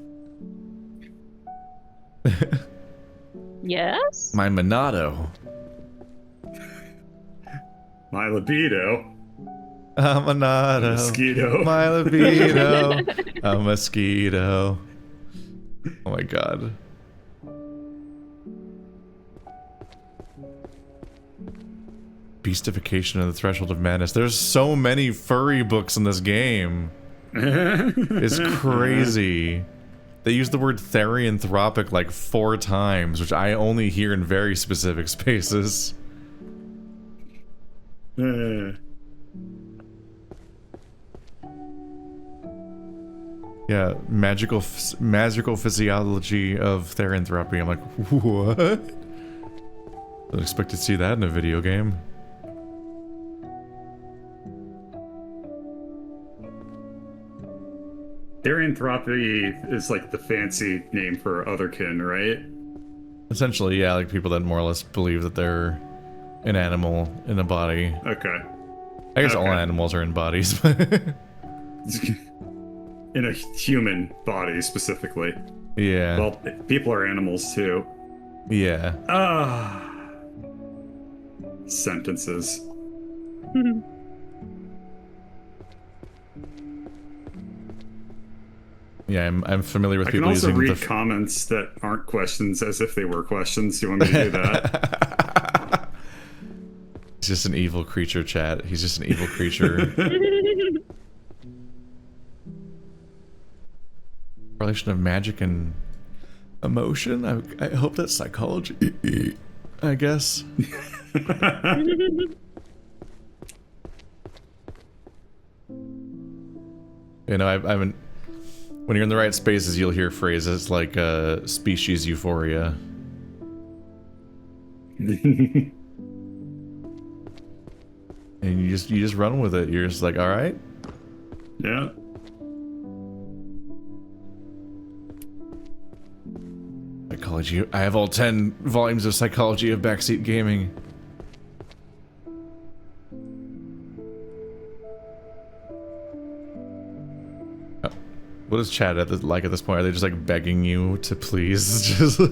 Yes? My Monado. My libido. A Monado. Mosquito. My libido. A mosquito. Oh my god. Beastification of the Threshold of Madness. There's so many furry books in this game. It's crazy. They use the word therianthropic like 4 times, which I only hear in very specific spaces. Yeah, magical physiology of therianthropy. I'm like, what? Didn't expect to see that in a video game. Therianthropy is like the fancy name for otherkin, right? Essentially, yeah, like people that more or less believe that they're an animal in a body. Okay. I guess all animals are in bodies, but... In a human body, specifically. Yeah. Well, people are animals, too. Yeah. Sentences. Yeah, I'm familiar with I can people also using read comments that aren't questions as if they were questions. You want me to do that? He's just an evil creature, chat. He's just an evil creature. Relation of magic and emotion? I hope that's psychology, I guess. You know, I haven't... When you're in the right spaces, you'll hear phrases like, species euphoria. And you just run with it. You're just like, alright. Yeah. Psychology. I have all 10 volumes of Psychology of Backseat Gaming. What is chat like at this point? Are they just like begging you to please just or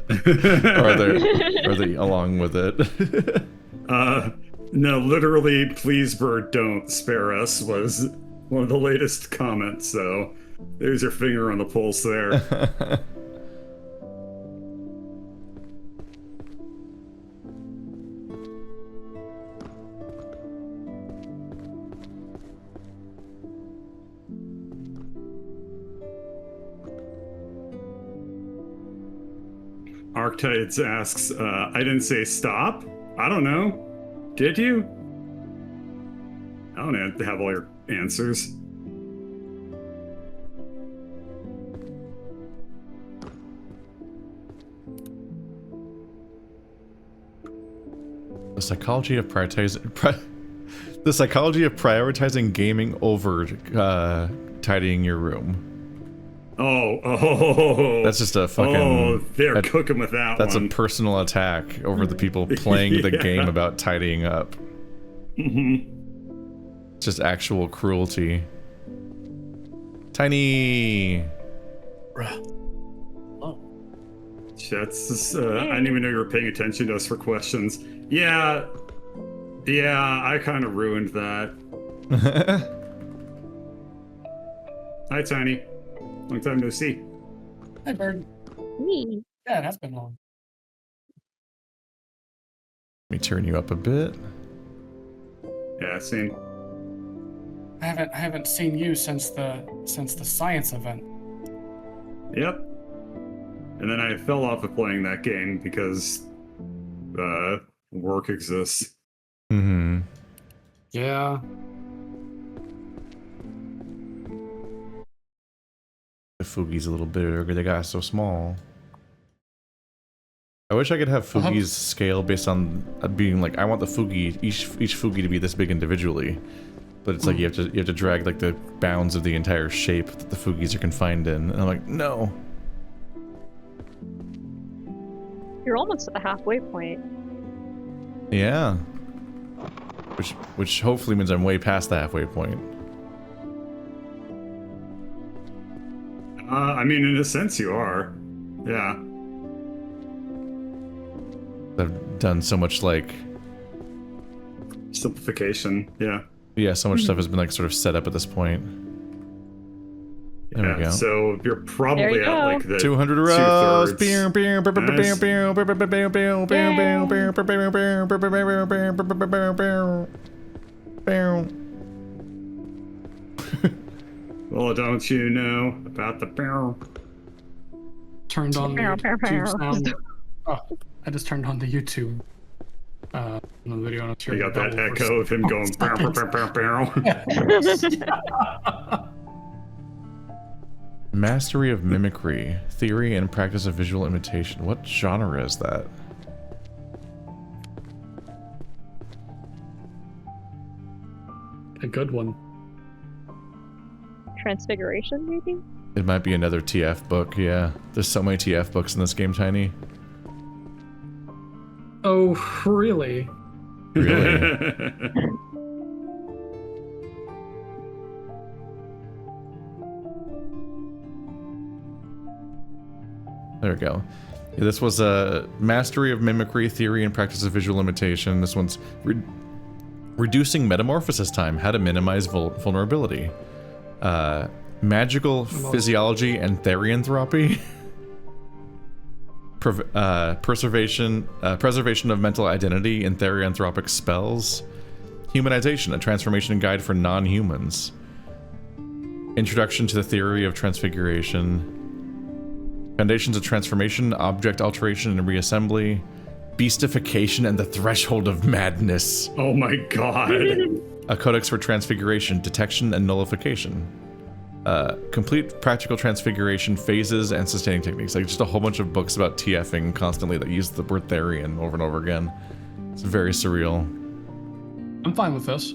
are they along with it? No, literally, please bird don't spare us was one of the latest comments, so there's your finger on the pulse there. Arctides asks, I didn't say stop? I don't know. Did you? I don't have all your answers. The psychology of prioritizing the psychology of prioritizing gaming over tidying your room. Oh. That's just a fucking. Oh, they're cooking with that That's one. a personal attack over the people playing the game about tidying up. It's just actual cruelty. Tiny. Oh. That's just, I didn't even know you were paying attention to us for questions. Yeah, I kind of ruined that. Hi, Tiny. Long time no see. Hi, Bird. Me. Yeah, it has been long. Let me turn you up a bit. Yeah, same. I haven't seen you since the science event. Yep. And then I fell off of playing that game because work exists. Mm-hmm. Yeah. The Fugi's a little bigger. They got so small. I wish I could have Fugi's scale based on being like, I want the Fugi, each Fugi to be this big individually. But it's like you have to drag like the bounds of the entire shape that the Fugis are confined in. And I'm like, no. You're almost at the halfway point. Yeah. Which hopefully means I'm way past the halfway point. I mean, in a sense, you are. Yeah. I've done so much like Simplification. Yeah. yeah, so much stuff has been like sort of set up at this point. There we go. So you're probably There you at go. like the 200 rows. 2/3. Well, don't you know about the barrel? Turned on the YouTube sound. Oh, I just turned on the YouTube the video and it's You got that echo of him going barrel, barrel, barrel. Mastery of mimicry, theory and practice of visual imitation. What genre is that? A good one. Transfiguration, maybe? It might be another TF book, yeah. There's so many TF books in this game, Tiny. Oh, really? Really? There we go. Yeah, this was a mastery of mimicry, theory, and practice of visual imitation. This one's reducing metamorphosis time, how to minimize vulnerability. Magical physiology and therianthropy. Preservation of mental identity in therianthropic spells. Humanization, a transformation guide for non-humans. Introduction to the theory of transfiguration. Foundations of transformation, object alteration and reassembly. Beastification and the threshold of madness. Oh my god. A codex for transfiguration, detection and nullification. Complete practical transfiguration phases and sustaining techniques. Like just a whole bunch of books about TFing constantly that use the word Therian over and over again. It's very surreal. I'm fine with this.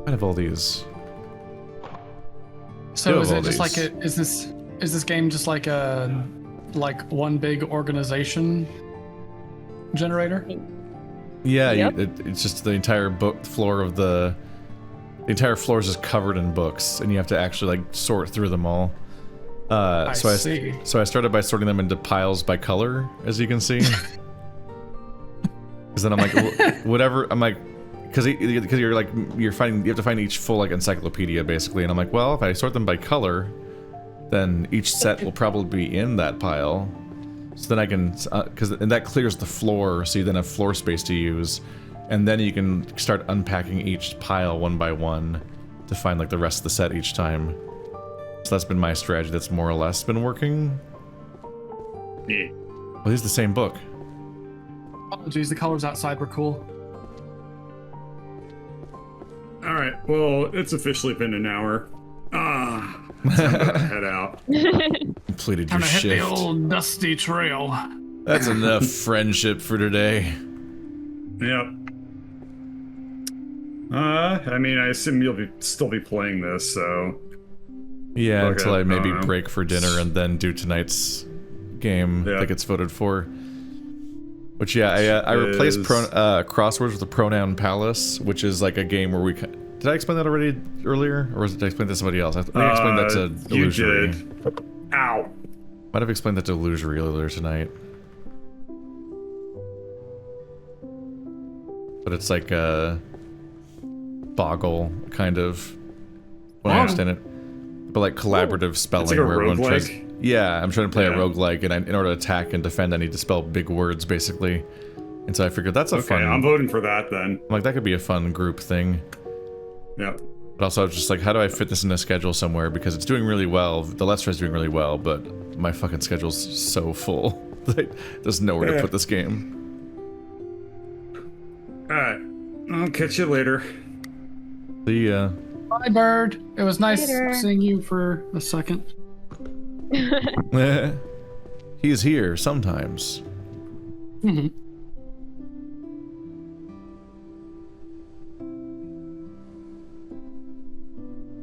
I have all these. So is all it just like these. is this game just like a one big organization generator? Yeah, Yep. it's just the entire book floor of the entire floor is just covered in books, and you have to actually like sort through them all. I see. So I started by sorting them into piles by color, as you can see. Because then I'm like, whatever. I'm like, because you have to find each full like encyclopedia basically, and I'm like, well, if I sort them by color, then each set will probably be in that pile. So then I can, and that clears the floor, so you then have floor space to use, and then you can start unpacking each pile one by one to find like the rest of the set each time. So that's been my strategy. That's more or less been working. Yeah. Well, here's the same book. Apologies, the colors outside were cool. All right. Well, it's officially been an hour. Time to head out. Completed Time your to hit shift. the old dusty trail. That's enough friendship for today. Yep. I mean, I assume you'll still be playing this, so... Yeah, Okay, until I maybe I don't know. break for dinner and then do tonight's game Yeah. that gets voted for. Which, yeah, I replaced crosswords with a pronoun palace, which is like a game where we... Did I explain that already earlier? Or did I explain that to somebody else? I think I explained that to you Illusory. did. Ow. Might have explained that to Illusory earlier tonight. But it's like a... Boggle, kind of, when I understand it. But like collaborative spelling, like a where everyone tries. roguelike? Yeah, I'm trying to play a Yeah. roguelike, and in order to attack and defend, I need to spell big words, basically. And so I figured that's a Okay, fun. I'm voting for that then. Like, that could be a fun group thing. Yeah. But also, I was just like, how do I fit this in a schedule somewhere? Because it's doing really well. The Let's Try's doing really well, but my fucking schedule's so full. Like, there's nowhere to put this game. Alright. I'll catch you later. The, Bye, Bird. It was nice Later. seeing you for a second. He's here sometimes. Mm-hmm.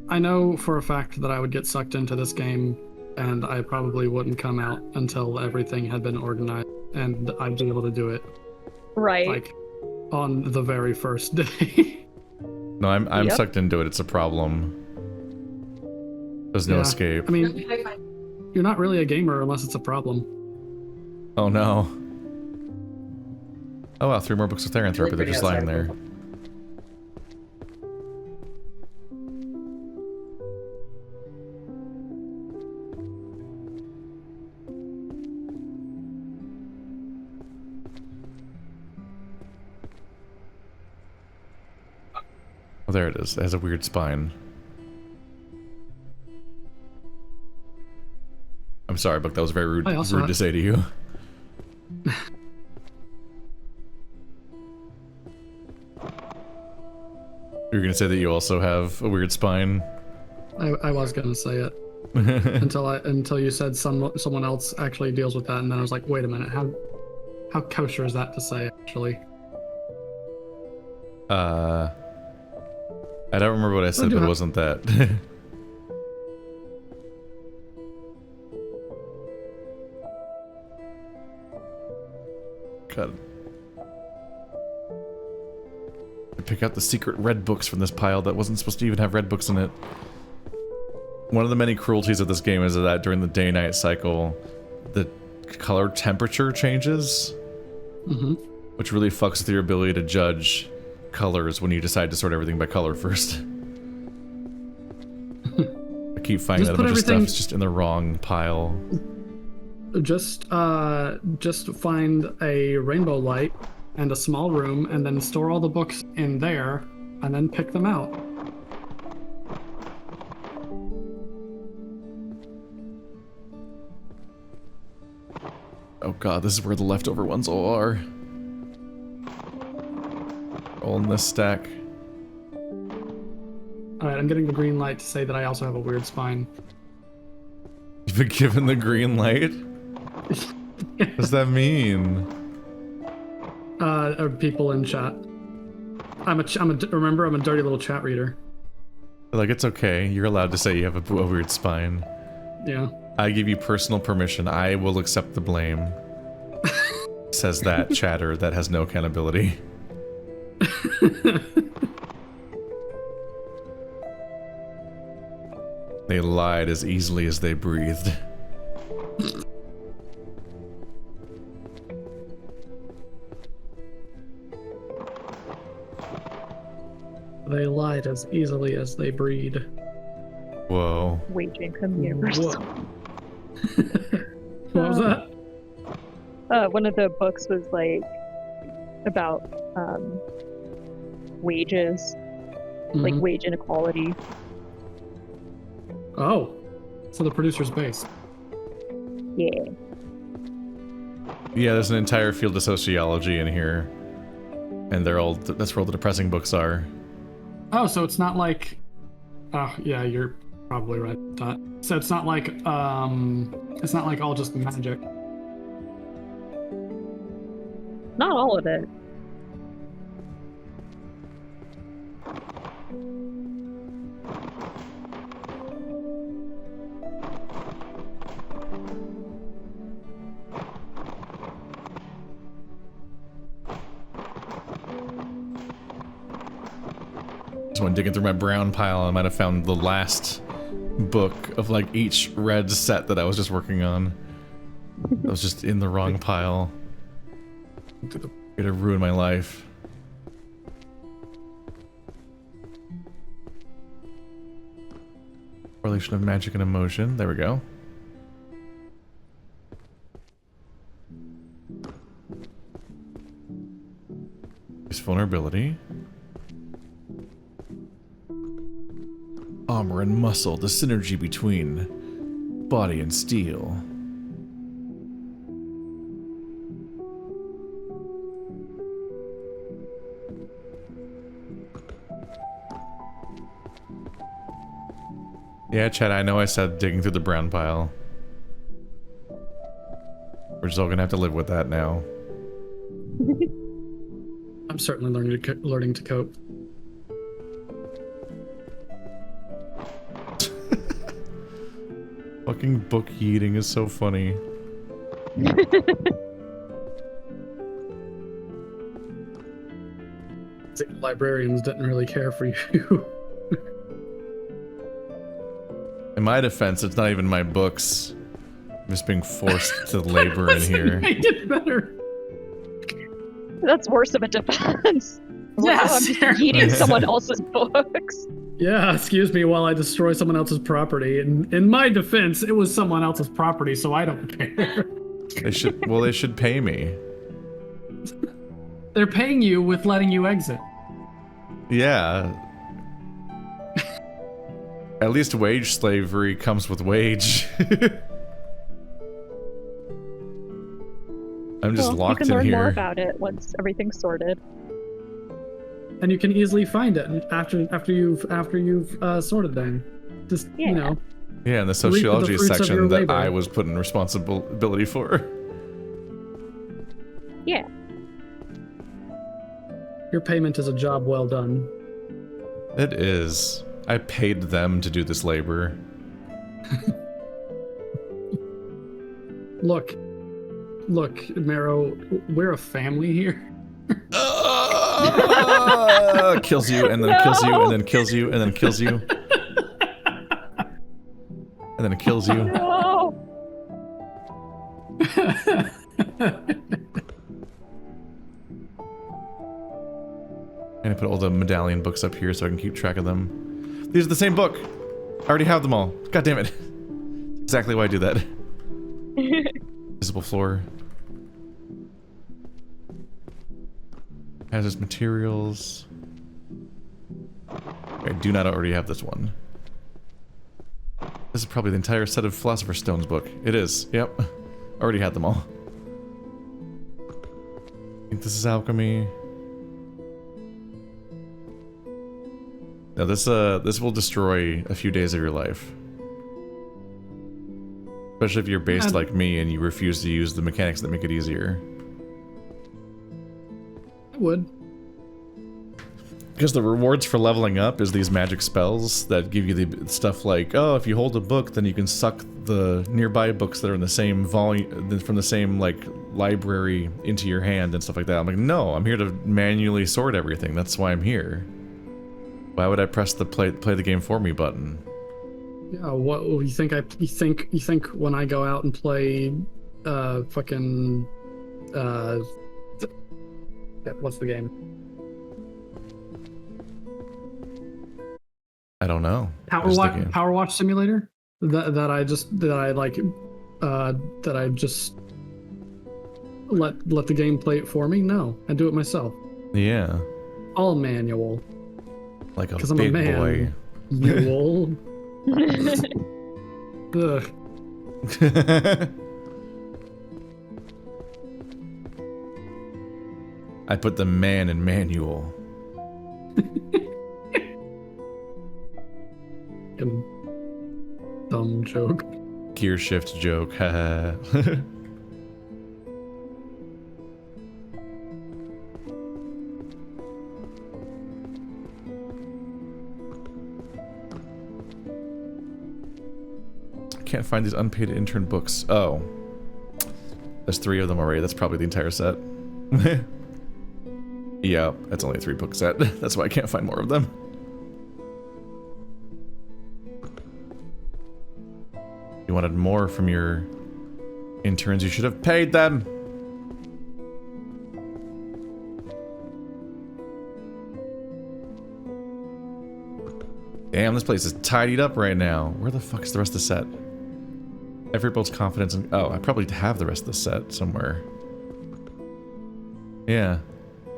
I know for a fact that I would get sucked into this game, and I probably wouldn't come out until everything had been organized, and I'd be able to do it, Right. like, on the very first day. No, I'm Yep. sucked into it. It's a problem. There's no Yeah. escape. I mean, you're not really a gamer unless it's a problem. Oh no. Oh wow, 3 more books of Therian therapy. They're just lying there. Oh, there it is. It has a weird spine. I'm sorry, Book. That was very rude, I also rude to say to you. You're gonna say that you also have a weird spine? I was gonna say it until you said someone else actually deals with that, and then I was like, wait a minute, how kosher is that to say actually? I don't remember what I said, do but it have- wasn't that. God. I pick out the secret red books from this pile that wasn't supposed to even have red books in it. One of the many cruelties of this game is that during the day-night cycle, the color temperature changes, Mm-hmm. which really fucks with your ability to judge colors when you decide to sort everything by color first. I keep finding Just that a put bunch of stuff everything- is just in the wrong pile. Just find a rainbow light and a small room, and then store all the books in there, and then pick them out. Oh god, this is where the leftover ones all are. All in this stack. Alright, I'm getting the green light to say that I also have a weird spine. You've been given the green light? What does that mean? People in chat. Remember, I'm a dirty little chat reader. Like, it's okay. You're allowed to say you have a weird spine. Yeah. I give you personal permission. I will accept the blame. Says that chatter that has no accountability. They lied as easily as they breathed. They lied as easily as they breed. Whoa. Waging universal. What was that? One of the books was like about wages, like Mhm. wage inequality. Oh, so the producer's base. Yeah. Yeah, there's an entire field of sociology in here. And they're all, that's where all the depressing books are. Oh, so it's not like. Oh, yeah, you're probably right. with that. So it's not like all just magic. Not all of it. Just when digging through my brown pile, I might have found the last book of like each red set that I was just working on. I was just in the wrong pile. It'd ruin my life. Correlation of magic and emotion. There we go. His vulnerability. Armor and muscle, the synergy between body and steel. Yeah, Chad, I know I said digging through the brown pile. We're just all gonna have to live with that now. I'm certainly learning to cope. Fucking book yeeting is so funny. Librarians didn't really care for you. In my defense, it's not even my books. I'm just being forced to labor in here. Make it better. That's worse of a defense. Yeah, Wow, I'm just eating someone else's books. Yeah, excuse me while I destroy someone else's property. In my defense, it was someone else's property, so I don't care. They should. Well, they should pay me. They're paying you with letting you exit. Yeah. At least wage slavery comes with wage. I'm just locked in here. You can learn more about it once everything's sorted. And you can easily find it after you've sorted them. Just Yeah. you know. Yeah, in the Reap the sociology fruits of section your that labor. I was put in responsibility for. Yeah. Your payment is a job well done. It is. I paid them to do this labor. Look, Marrow, we're a family here. Kills you, and then kills you, and then kills you, and then kills you. And then it kills you. No. And I put all the medallion books up here so I can keep track of them. These are the same book. I already have them all. God damn it. Exactly why I do that. Visible floor. Hazardous materials. I do not already have this one. This is probably the entire set of Philosopher's Stones book. It is. Yep. Already had them all. I think this is alchemy. Now this will destroy a few days of your life. Especially if you're based like me and you refuse to use the mechanics that make it easier. I would. Because the rewards for leveling up is these magic spells that give you the stuff like, oh, if you hold a book, then you can suck the nearby books that are in the same volume, from the same, like, library into your hand and stuff like that. I'm like, no, I'm here to manually sort everything. That's why I'm here. Why would I press the play the game for me button? Yeah, what you think? You think when I go out and play, fucking, what's the game? I don't know. Power Watch Simulator. That I just let the game play it for me. No, I do it myself. Yeah. All manual. Like a 'Cause I'm a big man. boy. Mule. Ugh. I put the man in manual. Dumb joke. Gear shift joke. Haha. can't find these unpaid intern books? Oh. There's 3 of them already. That's probably the entire set. Yeah, that's only a 3-book set. That's why I can't find more of them. You wanted more from your interns, you should have paid them. Damn, this place is tidied up right now. Where the fuck is the rest of the set? Every builds confidence in... Oh, I probably have the rest of the set somewhere. Yeah.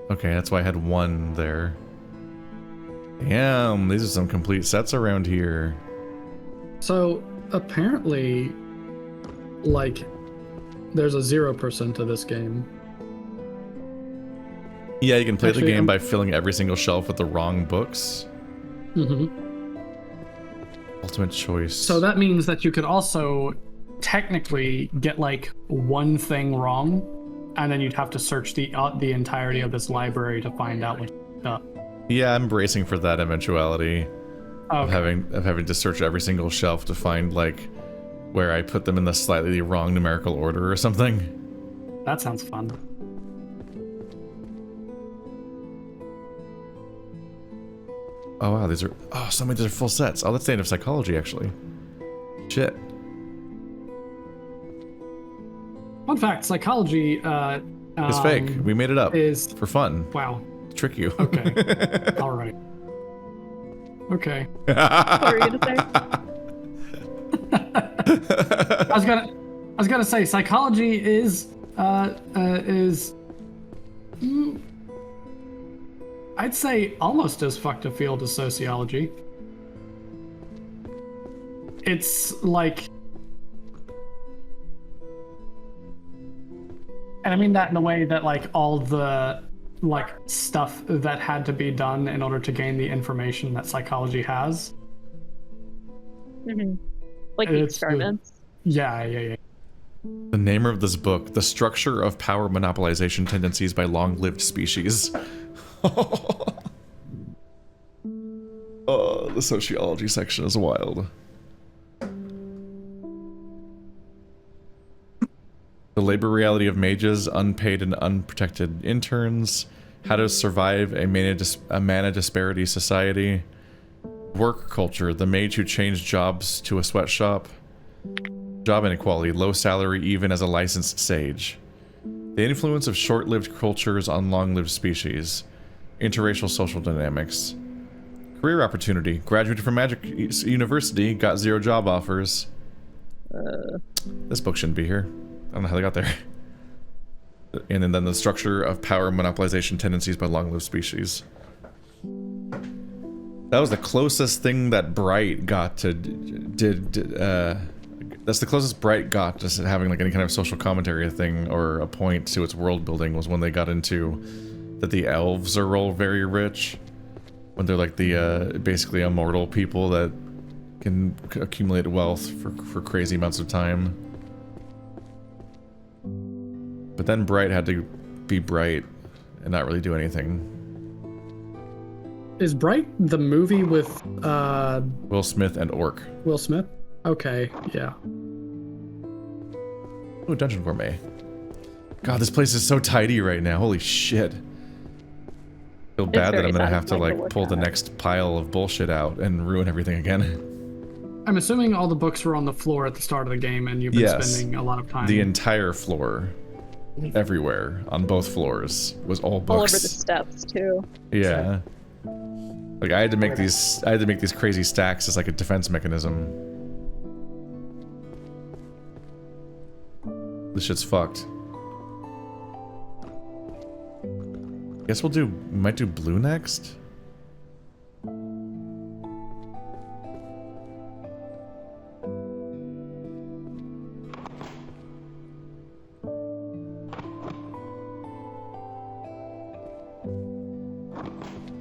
Okay, that's why I had 1 there. Damn, these are some complete sets around here. So, apparently, like, there's a 0% to this game. Yeah, you can play the game by filling every single shelf with the wrong books. Mm-hmm. Ultimate choice. So that means that you could also technically get, like, 1 thing wrong, and then you'd have to search the entirety of this library to find out what's up. Yeah, I'm bracing for that eventuality. Okay. Of having to search every single shelf to find, like, where I put them in the slightly wrong numerical order or something. That sounds fun. Oh wow, these are... Oh, some of these are full sets. Oh, that's the end of psychology, actually. Shit. Fun fact, psychology, It's fake. We made it up. Is... For fun. Wow. To trick you. Okay. Alright. Okay. What were you gonna say? I was gonna say psychology is I'd say almost as fucked a field as sociology. It's like, and I mean that in a way that like all the like stuff that had to be done in order to gain the information that psychology has. Mm-hmm. Like the experiments. Yeah. The name of this book, The Structure of Power Monopolization Tendencies by Long-Lived Species. Oh, the sociology section is wild. The labor reality of mages, unpaid and unprotected interns, how to survive a mana disparity society, work culture, the mage who changed jobs to a sweatshop, job inequality, low salary even as a licensed sage, the influence of short-lived cultures on long-lived species, interracial social dynamics, career opportunity, graduated from Magic University, got 0 job offers. This book shouldn't be here. I don't know how they got there. And then the structure of power monopolization tendencies by long-lived species. That was the closest thing that Bright got to that's the closest Bright got to having like any kind of social commentary thing or a point to its world building was when they got into that the elves are all very rich. When they're like the basically immortal people that can accumulate wealth for crazy amounts of time. But then Bright had to be Bright and not really do anything. Is Bright the movie with Will Smith and Orc? Will Smith? Okay, yeah. Oh, Dungeon Gourmet. God, this place is so tidy right now. Holy shit. I feel bad that I'm gonna have to like pull the next pile of bullshit out and ruin everything again. I'm assuming all the books were on the floor at the start of the game and you've been spending a lot of time. The entire floor. Everywhere. On both floors. Was all books. All over the steps too. Yeah. Like I had to make these crazy stacks as like a defense mechanism. This shit's fucked. Guess we might do blue next?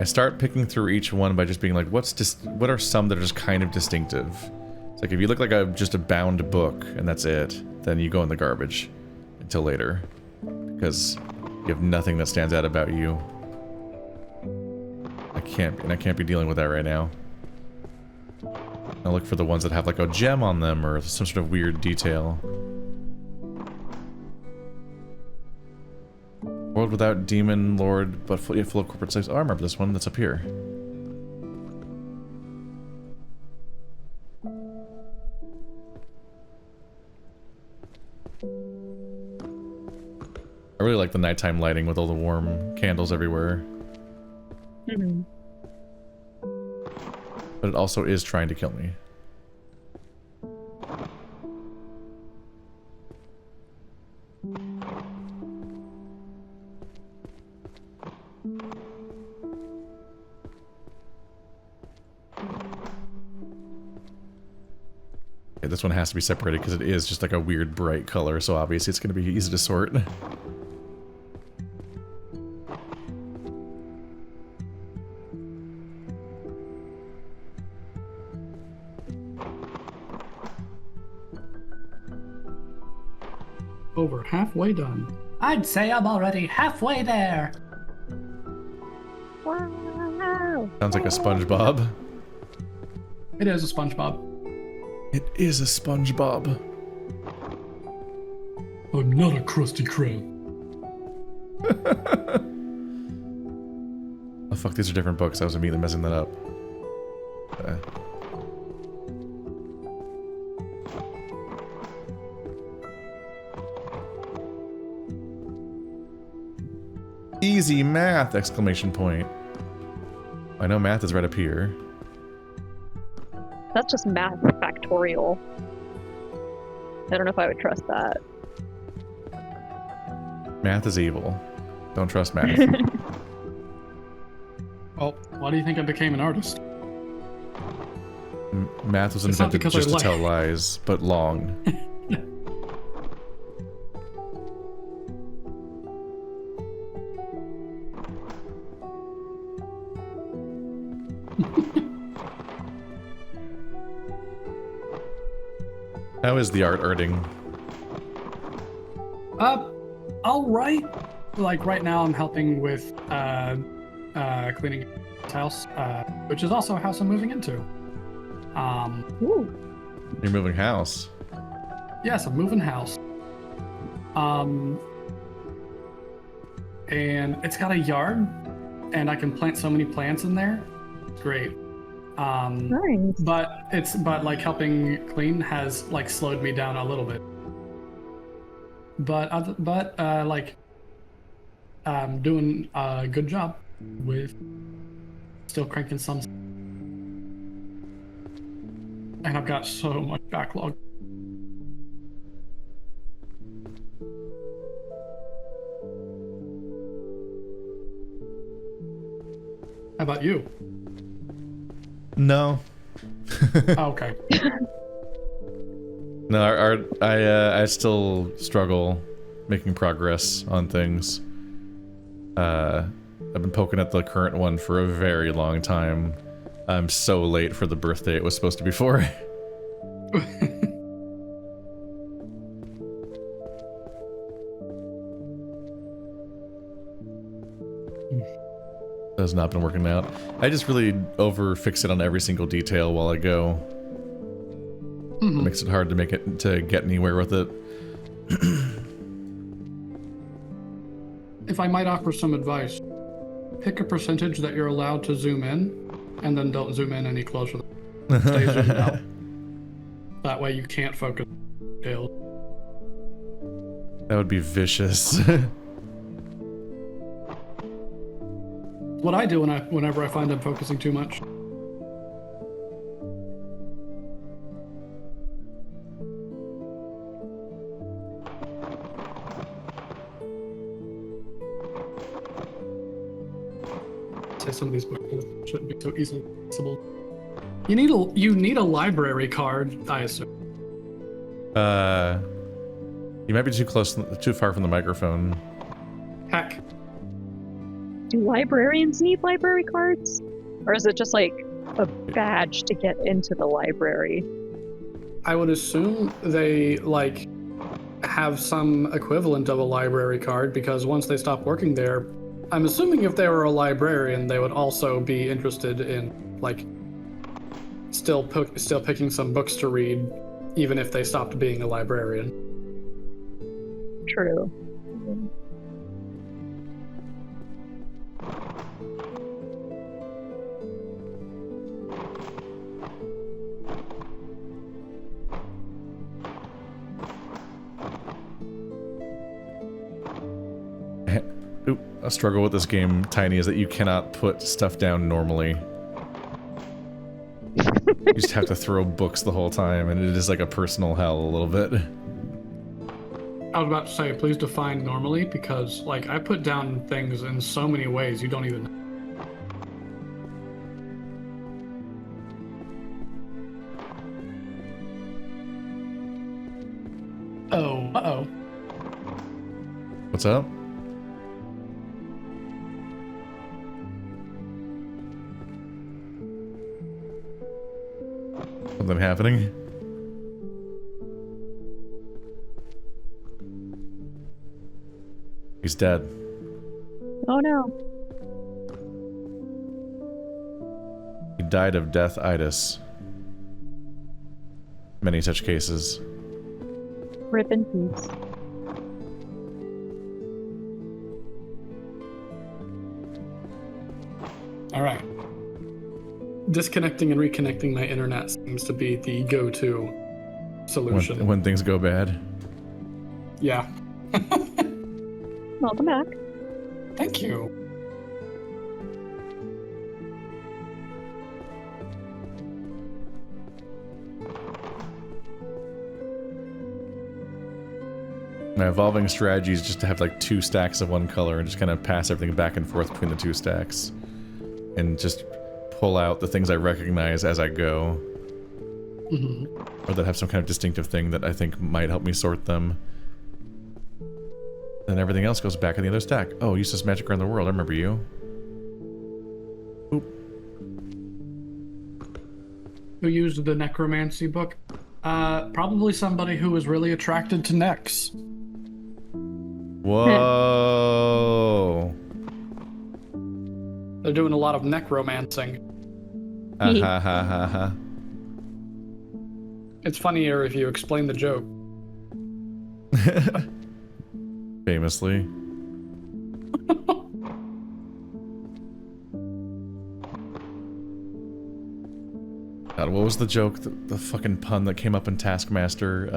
I start picking through each one by just being like, what are some that are just kind of distinctive? It's like if you look like just a bound book and that's it, then you go in the garbage until later. Because you have nothing that stands out about you. I can't be dealing with that right now. I'll look for the ones that have like a gem on them or some sort of weird detail. World without demon lord, but full of corporate slaves. Oh, I remember this one that's up here. I really like the nighttime lighting with all the warm candles everywhere. Mm-hmm. But it also is trying to kill me. Okay, this one has to be separated because it is just like a weird bright color, so obviously it's going to be easy to sort. Over halfway done. I'd say I'm already halfway there. Wow. Sounds like a SpongeBob. It is a SpongeBob. It is a SpongeBob. I'm not a Krusty Krab. Oh fuck, these are different books. I was immediately messing that up. Easy math! Exclamation point. I know math is right up here. That's just math factorial. I don't know if I would trust that. Math is evil. Don't trust math. Well, why do you think I became an artist? Math was It's not invented because just I to lie. tell lies, but long. How is the art arting? All right. Like right now, I'm helping with cleaning his house, which is also a house I'm moving into. Ooh. You're moving house. Yes, I'm moving house. And it's got a yard, and I can plant so many plants in there. It's great. Nice. But like helping clean has like slowed me down a little bit. But I'm doing a good job with still cranking some. And I've got so much backlog. How about you? No. Oh, okay. No, I still struggle making progress on things. I've been poking at the current one for a very long time. I'm so late for the birthday it was supposed to be for. Has not been working out. I just really over fixate on every single detail while I go. It makes it hard to get anywhere with it. If I might offer some advice, pick a percentage that you're allowed to zoom in, and then don't zoom in any closer. Stay zoomed out. That way you can't focus on details. That would be vicious. What I do whenever I find I'm focusing too much. Say some of these books shouldn't be so easily accessible. You need a library card, I assume. You might be too far from the microphone. Heck. Do librarians need library cards? Or is it just like a badge to get into the library? I would assume they like have some equivalent of a library card because once they stop working there, I'm assuming if they were a librarian, they would also be interested in like still picking some books to read, even if they stopped being a librarian. True. A struggle with this game, Tiny, is that you cannot put stuff down normally. You just have to throw books the whole time, and it is like a personal hell a little bit. I was about to say, please define normally, because like I put down things in so many ways you don't even know. Oh, uh-oh. What's up? Something happening? He's dead. Oh no. He died of death-itis. Many such cases. Rip in peace. All right. Disconnecting and reconnecting my internet seems to be the go-to solution. When things go bad. Yeah. Welcome back. Thank you. My evolving strategy is just to have like 2 stacks of one color and just kind of pass everything back and forth between the 2 stacks. And just pull out the things I recognize as I go. Or that have some kind of distinctive thing that I think might help me sort them. Then everything else goes back in the other stack. Oh, useless magic around the world, I remember you. Oop. Who used the necromancy book? Probably somebody who was really attracted to necks. Whoa. They're doing a lot of necromancing. Ha ha ha ha ha. It's funnier if you explain the joke. Famously. God, what was the joke? The fucking pun that came up in Taskmaster.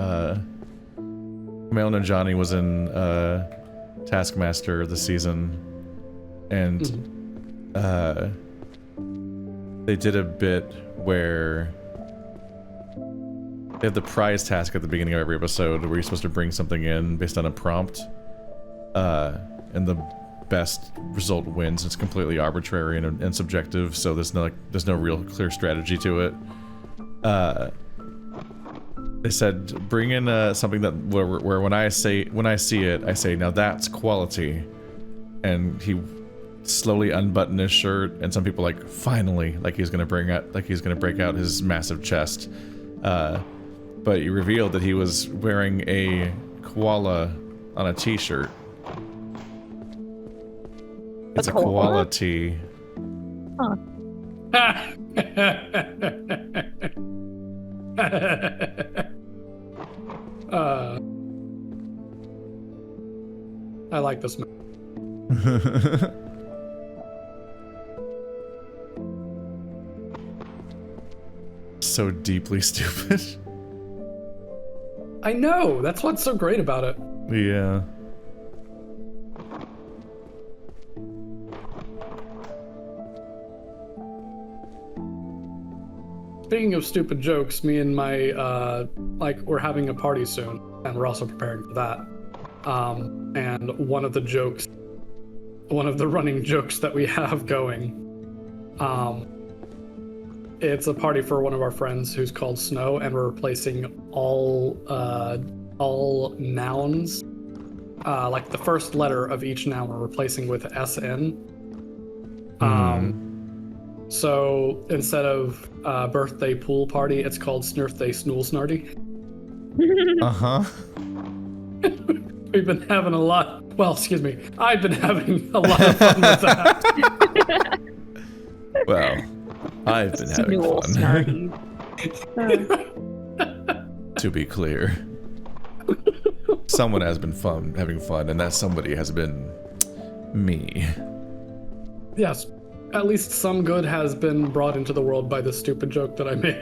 Kumail Nanjiani was in Taskmaster this season, and they did a bit where they have the prize task at the beginning of every episode where you're supposed to bring something in based on a prompt, and the best result wins. It's completely arbitrary and subjective, so there's no real clear strategy to it. They said bring in something that where when I see it, I say now that's quality, and he slowly unbuttoned his shirt, and some people like finally like he's gonna break out his massive chest, but he revealed that he was wearing a koala on a t-shirt. It's a koala tee. Huh. I like this man. So deeply stupid. I know, that's what's so great about it. Yeah. Speaking of stupid jokes, me and my, we're having a party soon, and we're also preparing for that. And one of the running jokes that we have going, it's a party for one of our friends who's called Snow, and we're replacing all nouns, like the first letter of each noun we're replacing with SN. So instead of birthday pool party, it's called Snirthday Snool Snarty. Uh-huh. We've been having I've been having a lot of fun with that. Well, I've been having Snool fun. snarty. To be clear. Someone has been having fun, and that somebody has been me. Yes. At least some good has been brought into the world by this stupid joke that I made.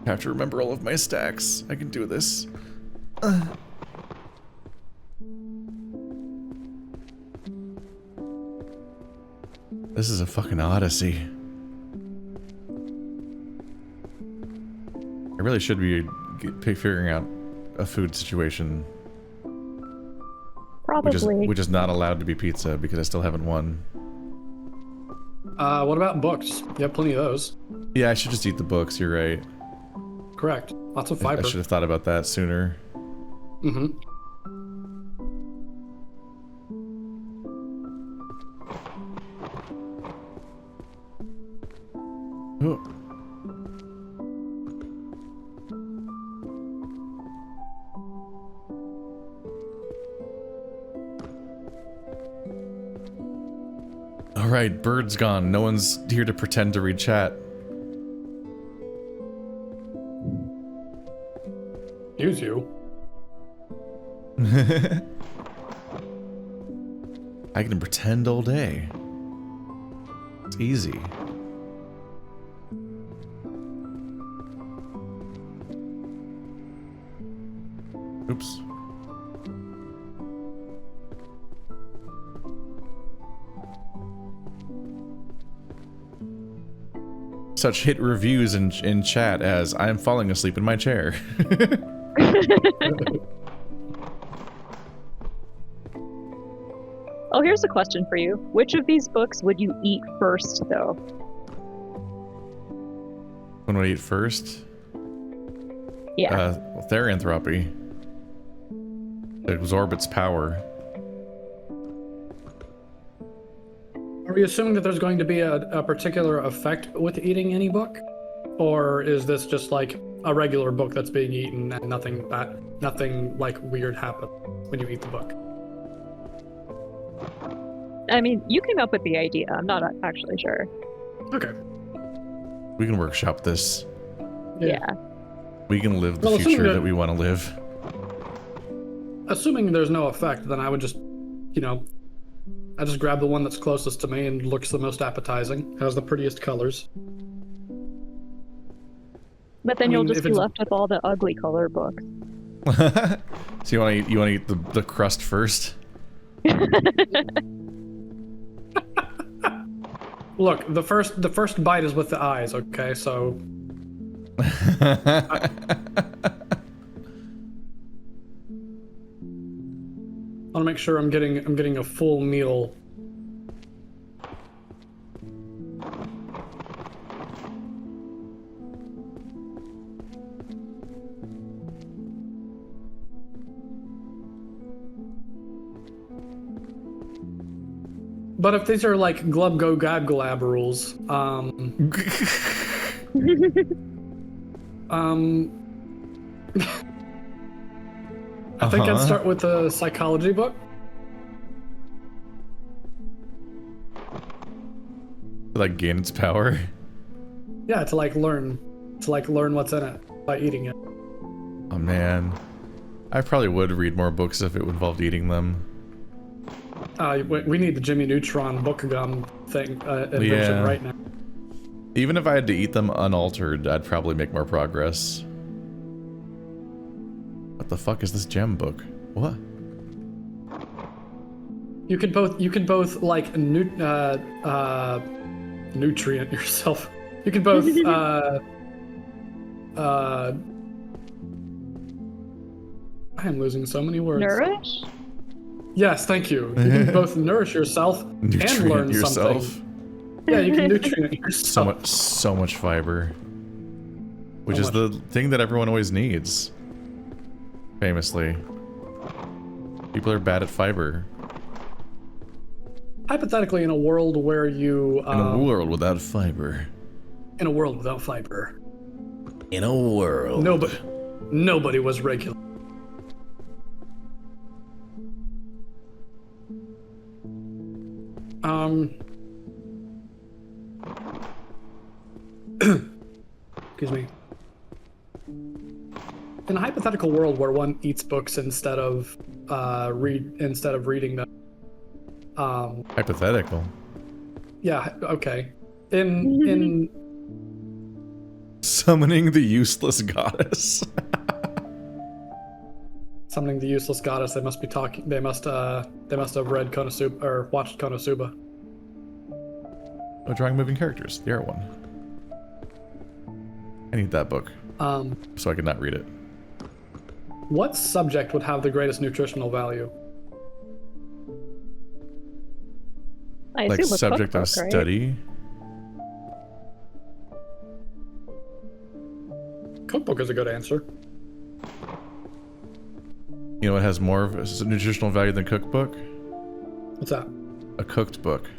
I have to remember all of my stacks. I can do this. This is a fucking odyssey. I really should be figuring out a food situation. Probably. Which is not allowed to be pizza because I still haven't won. What about books? You have plenty of those. Yeah, I should just eat the books, you're right. Correct. Lots of I fiber. should have thought about that sooner. Mm-hmm. Oh. Alright, bird's gone. No one's here to pretend to read chat. Use you. I can pretend all day. It's easy. Oops. Such hit reviews in chat as I'm falling asleep in my chair. Oh, here's a question for you. Which of these books would you eat first, though? When would I eat first? Yeah. Therianthropy. It absorbs its power. Are we assuming that there's going to be a particular effect with eating any book? Or is this just like a regular book that's being eaten and nothing like weird happens when you eat the book? I mean, you came up with the idea. I'm not actually sure. Okay. We can workshop this. Yeah. We can live the Well, future that we want to live. Assuming there's no effect, then I would just, I just grab the one that's closest to me and looks the most appetizing, has the prettiest colors. But then I you'll mean, just be left with all the ugly color books. So you want to eat the crust first? Look, the first bite is with the eyes, okay? So I want to make sure I'm getting a full meal. But if these are like glub go gab glab rules, I think I'd start with the psychology book. Like gain its power. Yeah, to learn what's in it by eating it. Oh man, I probably would read more books if it involved eating them. We need the Jimmy Neutron book gum thing invention right now. Even if I had to eat them unaltered, I'd probably make more progress. What the fuck is this gem book? What? You can both like nutrient yourself. You can both I am losing so many words. Nourish? Yes, thank you. You can both nourish yourself and learn something. Yeah, you can nutrient yourself. So much fiber. Which is the thing that everyone always needs. Famously. People are bad at fiber. Hypothetically, in a world where you... in a world without fiber. In a world without fiber. In a world. Nobody was regular. Excuse me. In a hypothetical world where one eats books instead of reading them. Hypothetical. Yeah. Okay. In summoning the useless goddess. Summoning the useless goddess. They must be talking. They must have read Konosuba or watched Konosuba. Oh, drawing moving characters. The art one. I need that book. So I could not read it. What subject would have the greatest nutritional value? I Like assume a subject of cookbook, right? study. Cookbook is a good answer. You know what has more of a nutritional value than cookbook? What's that? A cooked book.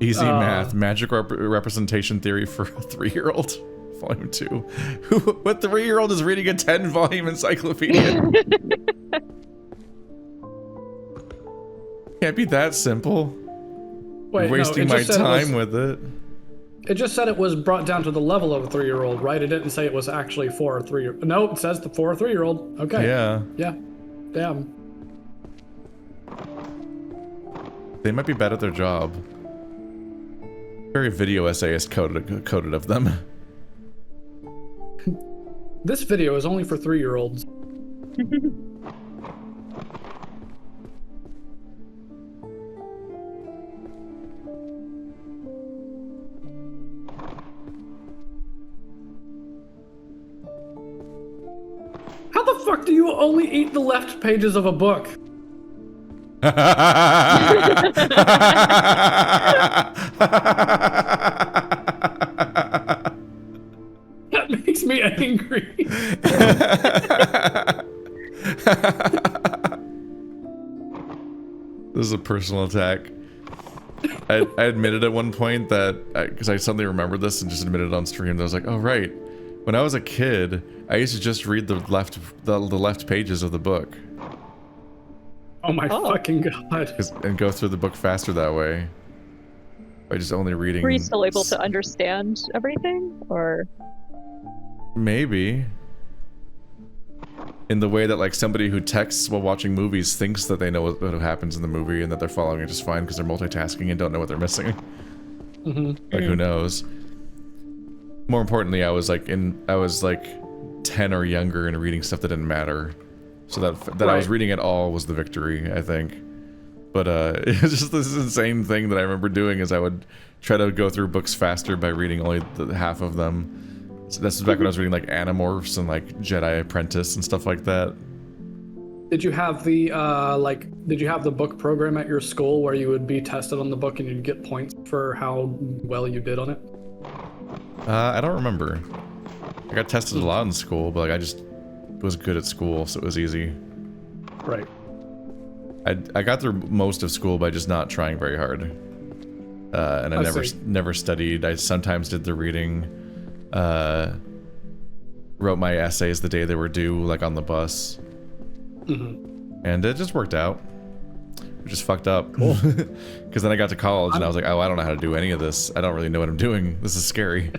Easy math. Magic representation theory for a 3-year-old. Volume 2. What 3-year-old is reading a 10-volume encyclopedia? Can't be that simple. Wait, Wasting my time with it. It just said it was brought down to the level of a 3-year-old, right? It didn't say it was actually for a 3-year-old. No, it says for a 3-year-old. Okay. Yeah. Yeah. Damn. They might be bad at their job. Very video essayist coded of them. This video is only for 3-year-olds. How the fuck do you only eat the left pages of a book? That makes me angry. This is a personal attack. I admitted at one point that, because I suddenly remembered this and just admitted it on stream, that I was like, oh right, when I was a kid, I used to just read the left pages of the book. Oh my fucking god. And go through the book faster that way. By just only reading... Were you still able to understand everything? Or... Maybe. In the way that like somebody who texts while watching movies thinks that they know what happens in the movie and that they're following it just fine because they're multitasking and don't know what they're missing. Like who knows? More importantly, I was like 10 or younger and reading stuff that didn't matter. So that I was reading it all was the victory, I think. But it was just this insane thing that I remember doing is I would try to go through books faster by reading only half of them. So this was back when I was reading like Animorphs and like Jedi Apprentice and stuff like that. Did you have the did you have the book program at your school where you would be tested on the book and you'd get points for how well you did on it? I don't remember. I got tested a lot in school, but like I just was good at school, so it was easy. Right. I got through most of school by just not trying very hard. And I never studied. I sometimes did the reading. Wrote my essays the day they were due, like on the bus. And it just worked out. It just fucked up. Cool. Because then I got to college and I was like, oh, I don't know how to do any of this. I don't really know what I'm doing. This is scary.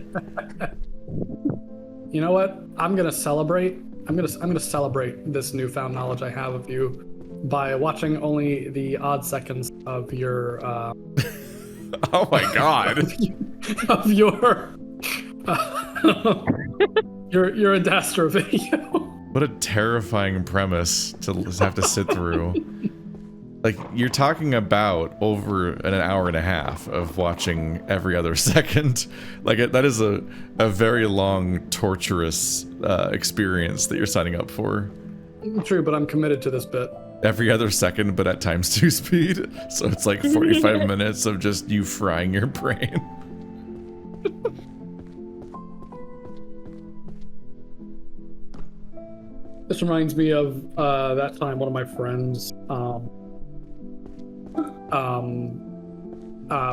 You know what? I'm gonna celebrate. I'm gonna celebrate this newfound knowledge I have of you by watching only the odd seconds of your oh my god. of your your Adastra video. What a terrifying premise to have to sit through. Like, you're talking about over an hour and a half of watching every other second. Like, that is a very long, torturous experience that you're signing up for. True, but I'm committed to this bit. every other second, but at times 2 speed. So it's like 45 minutes of just you frying your brain. This reminds me of that time one of my friends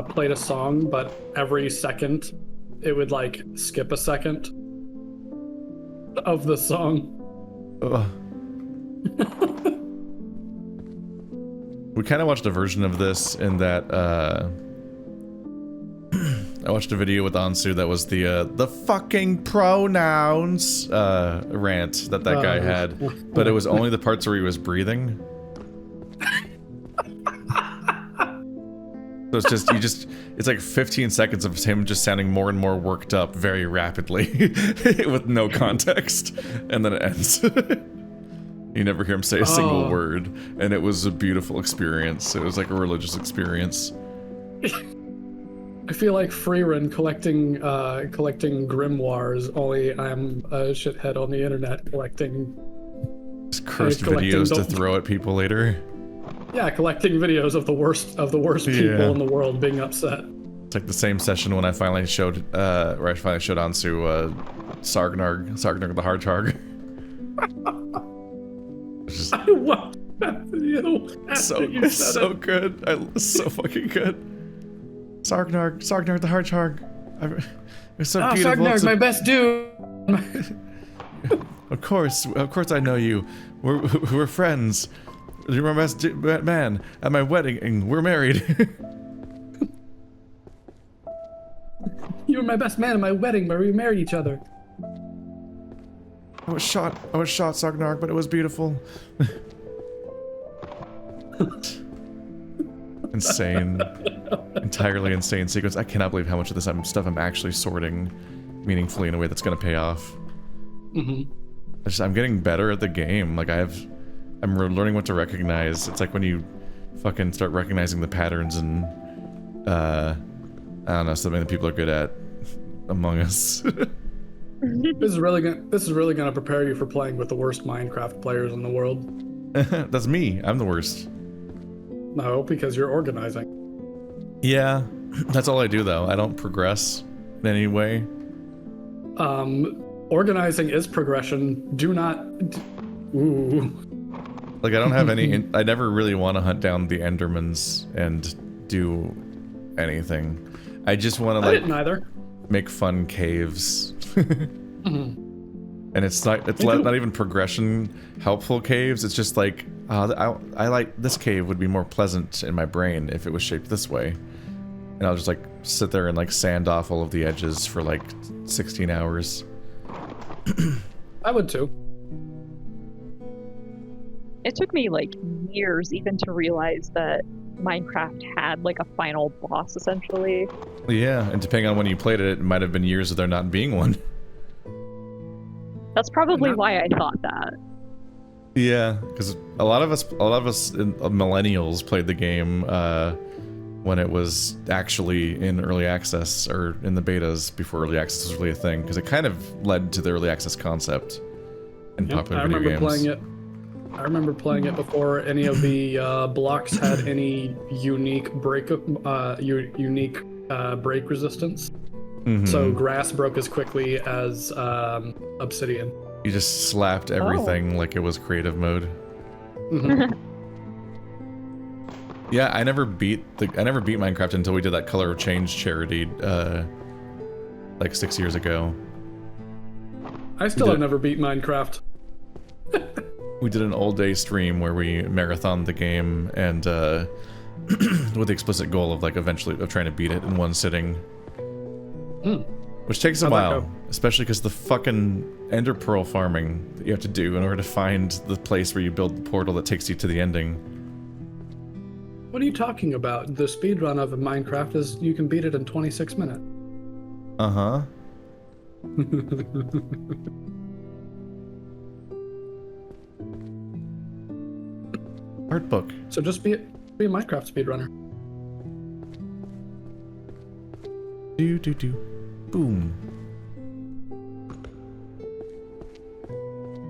played a song, but every second it would like skip a second of the song. Ugh. We kind of watched a version of this in that I watched a video with Ansu that was the fucking pronouns rant that guy had, but it was only the parts where he was breathing. So it's it's like 15 seconds of him just sounding more and more worked up very rapidly with no context, and then it ends. You never hear him say a single word, and it was a beautiful experience. It was like a religious experience. I feel like Freeran collecting grimoires, only I'm a shithead on the internet collecting Just cursed videos to throw at people later. Yeah, collecting videos of the worst people in the world being upset. It's like the same session when I finally showed Ansu Sargnarg the Hardtarg. Just I watched that video. So good. So fucking good. Sargnarg the Hardtarg. It's so beautiful. Sargnarg, my best dude. Of course I know you. We're friends. You're my best man. At my wedding, we're married. You were my best man at my wedding, where we married each other. I was shot, Sargnarg, but it was beautiful. Insane. Entirely insane sequence. I cannot believe how much of this stuff I'm actually sorting meaningfully in a way that's gonna pay off. Mm-hmm. I'm getting better at the game. Like I'm learning what to recognize. It's like when you fucking start recognizing the patterns and I don't know, something that people are good at Among Us. This is really gonna prepare you for playing with the worst Minecraft players in the world. That's me. I'm the worst. No, because you're organizing. Yeah, that's all I do though. I don't progress in any way. Organizing is progression. Do not. Ooh. Like I don't have any. I never really want to hunt down the Endermans and do anything. I just want to I didn't either. Make fun caves. Mm-hmm. And it's not even progression helpful caves. It's just like I like this cave would be more pleasant in my brain if it was shaped this way. And I'll just like sit there and like sand off all of the edges for like 16 hours. I would too. It took me like years even to realize that Minecraft had like a final boss essentially. Yeah, and depending on when you played it, it might have been years of there not being one. That's probably why I thought that. Yeah, because a lot of us millennials played the game when it was actually in early access or in the betas before early access was really a thing, because it kind of led to the early access concept in popular video games. I remember playing it before any of the blocks had any unique break resistance. Mm-hmm. So grass broke as quickly as obsidian. You just slapped everything like it was creative mode. Mm-hmm. Yeah, I never beat Minecraft until we did that color change charity like 6 years ago. I still have never beat Minecraft. We did an all-day stream where we marathoned the game and with the explicit goal of like eventually trying to beat it in one sitting. Which takes a while, especially because the fucking ender pearl farming that you have to do in order to find the place where you build the portal that takes you to the ending. What are you talking about? The speedrun of Minecraft is you can beat it in 26 minutes. Uh-huh. Art book. So just be a Minecraft speedrunner. Do. Boom.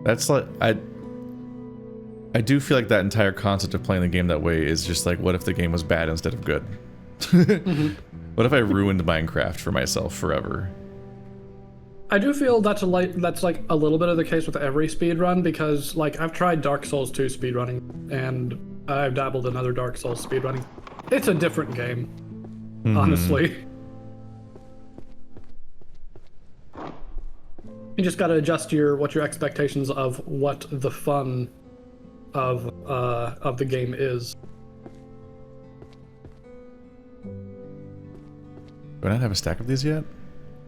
That's like I I do feel like that entire concept of playing the game that way is just like, what if the game was bad instead of good? What if I ruined Minecraft for myself forever? I do feel that's like a little bit of the case with every speedrun, because like I've tried Dark Souls 2 speedrunning, and I've dabbled in other Dark Souls speedrunning. It's a different game, honestly. You just gotta adjust what your expectations of what the fun of the game is. Do I not have a stack of these yet?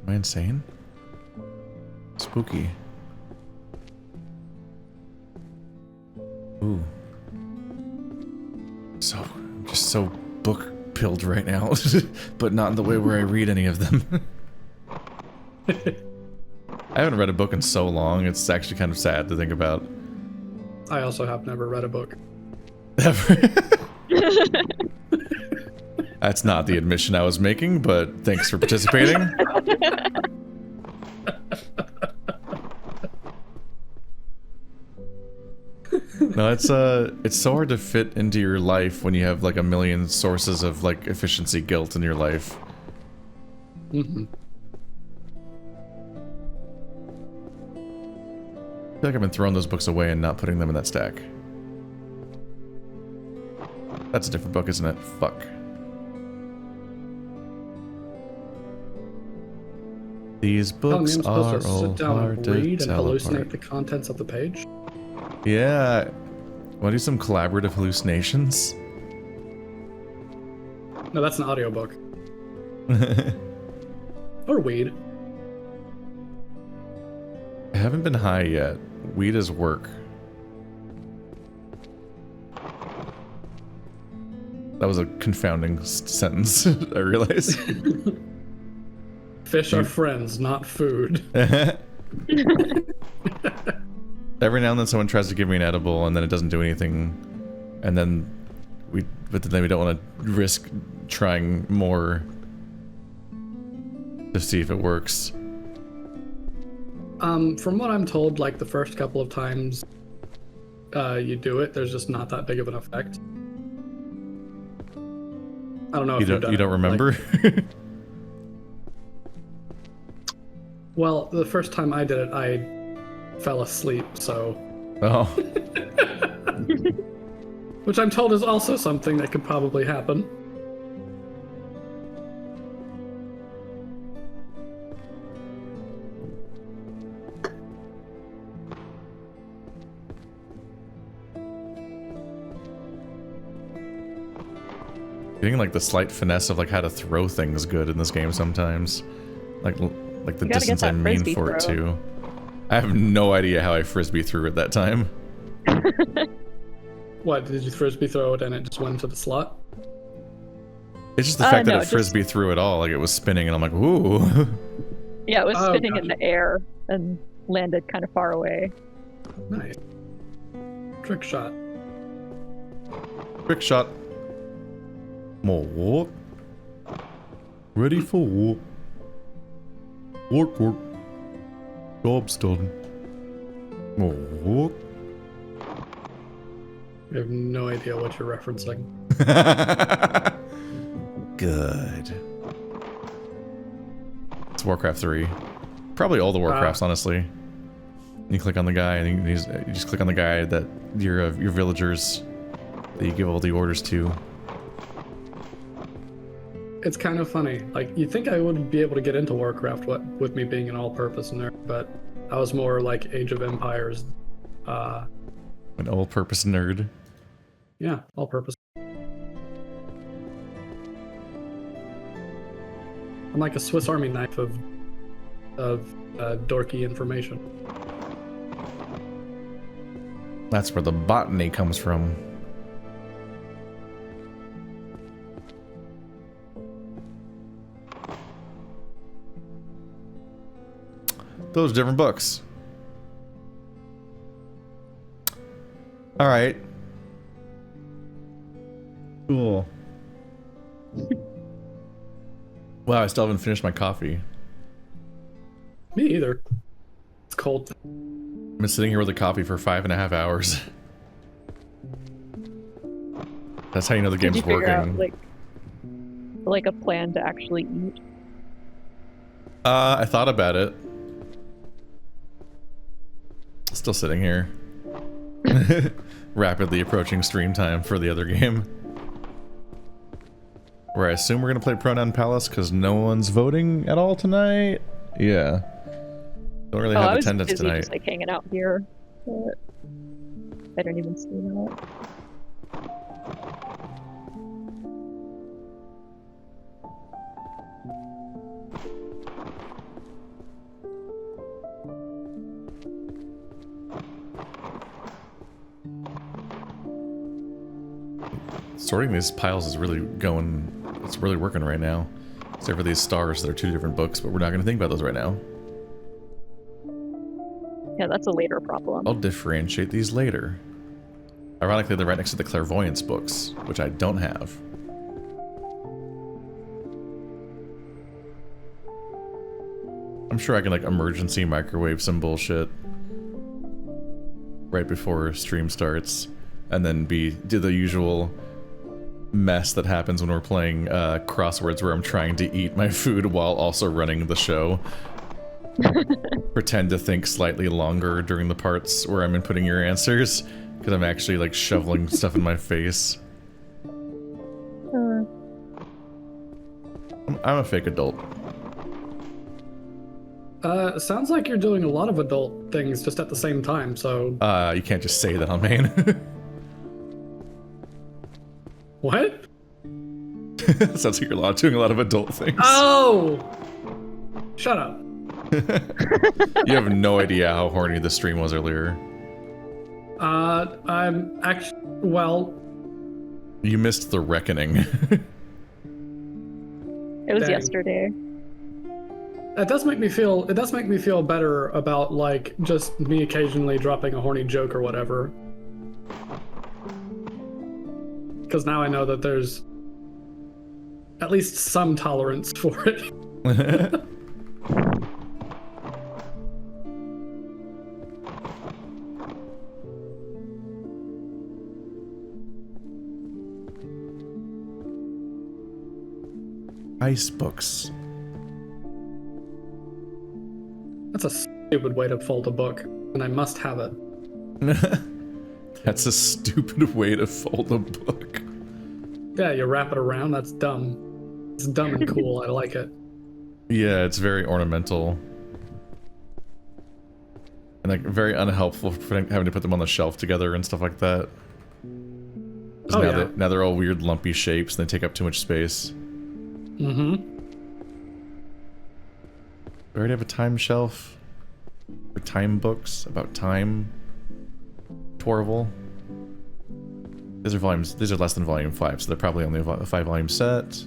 Am I insane? Spooky. Ooh. I'm just so book-pilled right now, but not in the way where I read any of them. I haven't read a book in so long, it's actually kind of sad to think about. I also have never read a book. That's not the admission I was making, but thanks for participating. No, it's so hard to fit into your life when you have like a million sources of like efficiency guilt in your life. Mm-hmm. I feel like I've been throwing those books away and not putting them in that stack. That's a different book, isn't it? Fuck. These books I'm supposed to are all sit down hard and to read and tell hallucinate apart. the contents of the page. Yeah. Want to do some collaborative hallucinations? No, that's an audiobook. Or weed. I haven't been high yet. Weed is work. That was a confounding sentence, I realize. Fish are friends, not food. Every now and then someone tries to give me an edible and then it doesn't do anything. And then we don't want to risk trying more to see if it works. From what I'm told, like the first couple of times you do it, there's just not that big of an effect. I don't know if you don't remember? Like, well, the first time I did it, I fell asleep, so... Oh. Which I'm told is also something that could probably happen. Getting like the slight finesse of like how to throw things good in this game sometimes. Like the You gotta distance get that I mean frisbee for it throw. too. I have no idea how I frisbee threw it that time. What, did you frisbee throw it and it just went into the slot? It's just the fact that no, it just- frisbee threw it all, like it was spinning and I'm like, ooh. Yeah, it was Oh, spinning gotcha. in the air and landed kind of far away. Nice. Trick shot. Quick shot. More walk. Ready for walk. Work, work. Job's done. More walk. I have no idea what you're referencing. Good. It's Warcraft 3. Probably all the Warcrafts, honestly. You click on the guy, and you just click on the guy that your villagers that you give all the orders to. It's kind of funny. Like, you'd think I would be able to get into Warcraft with me being an all-purpose nerd, but I was more like Age of Empires. An all-purpose nerd. Yeah, all-purpose. I'm like a Swiss Army knife of dorky information. That's where the botany comes from. Those are different books. All right. Cool. Wow, I still haven't finished my coffee. Me either. It's cold. I've been sitting here with a coffee for 5.5 hours. That's how you know the Did game's you figure out working. like a plan to actually eat? I thought about it. Still sitting here. Rapidly approaching stream time for the other game. Where I assume we're gonna play Pronoun Palace because no one's voting at all tonight. Yeah. Don't really have I was attendance busy tonight. just like hanging out here, but I didn't even see that. Sorting these piles is really going, it's really working right now. Except for these stars that are 2 different books, but we're not going to think about those right now. Yeah, that's a later problem. I'll differentiate these later. Ironically, they're right next to the clairvoyance books, which I don't have. I'm sure I can like emergency microwave some bullshit right before stream starts, and then do the usual mess that happens when we're playing crosswords where I'm trying to eat my food while also running the show. Pretend to think slightly longer during the parts where I'm inputting your answers, because I'm actually like shoveling stuff in my face. I'm a fake adult. Sounds like you're doing a lot of adult things just at the same time, so... You can't just say that on main. What? Sounds like you're doing a lot of adult things. Oh! Shut up. You have no idea how horny the stream was earlier. I'm actually... Well... You missed the reckoning. It was Dang. yesterday. It does make me feel better about, like, just me occasionally dropping a horny joke or whatever. Because now I know that there's at least some tolerance for it. Ice books. That's a stupid way to fold a book, and I must have it. That's a stupid way to fold a book. Yeah, you wrap it around, that's dumb. It's dumb and cool, I like it. Yeah, it's very ornamental. And like very unhelpful for having to put them on the shelf together and stuff like that. 'Cause Oh, now, yeah. now they're all weird lumpy shapes and they take up too much space. Mm-hmm. We already have a time shelf for time books about time. Torval. These are volumes. These are less than volume 5, so they're probably only a 5-volume set.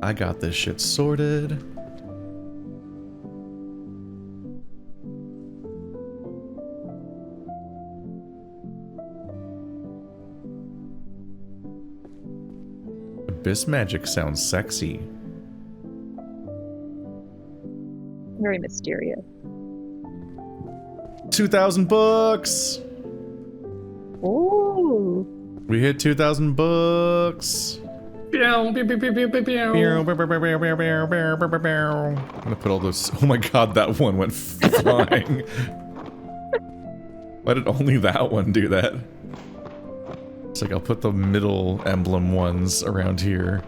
I got this shit sorted. Abyss magic sounds sexy. Very mysterious. 2,000 books! Ooh. We hit 2,000 books! I'm gonna put all those. Oh my god, that one went flying. Why did only that one do that? It's like I'll put the middle emblem ones around here.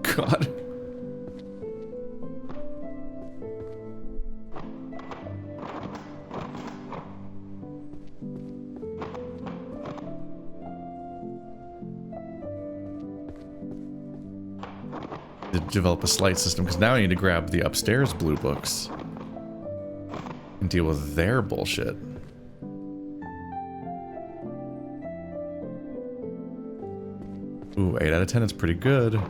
God. To develop a slight system, because now I need to grab the upstairs blue books and deal with their bullshit. Ooh, 8 out of 10 is pretty good.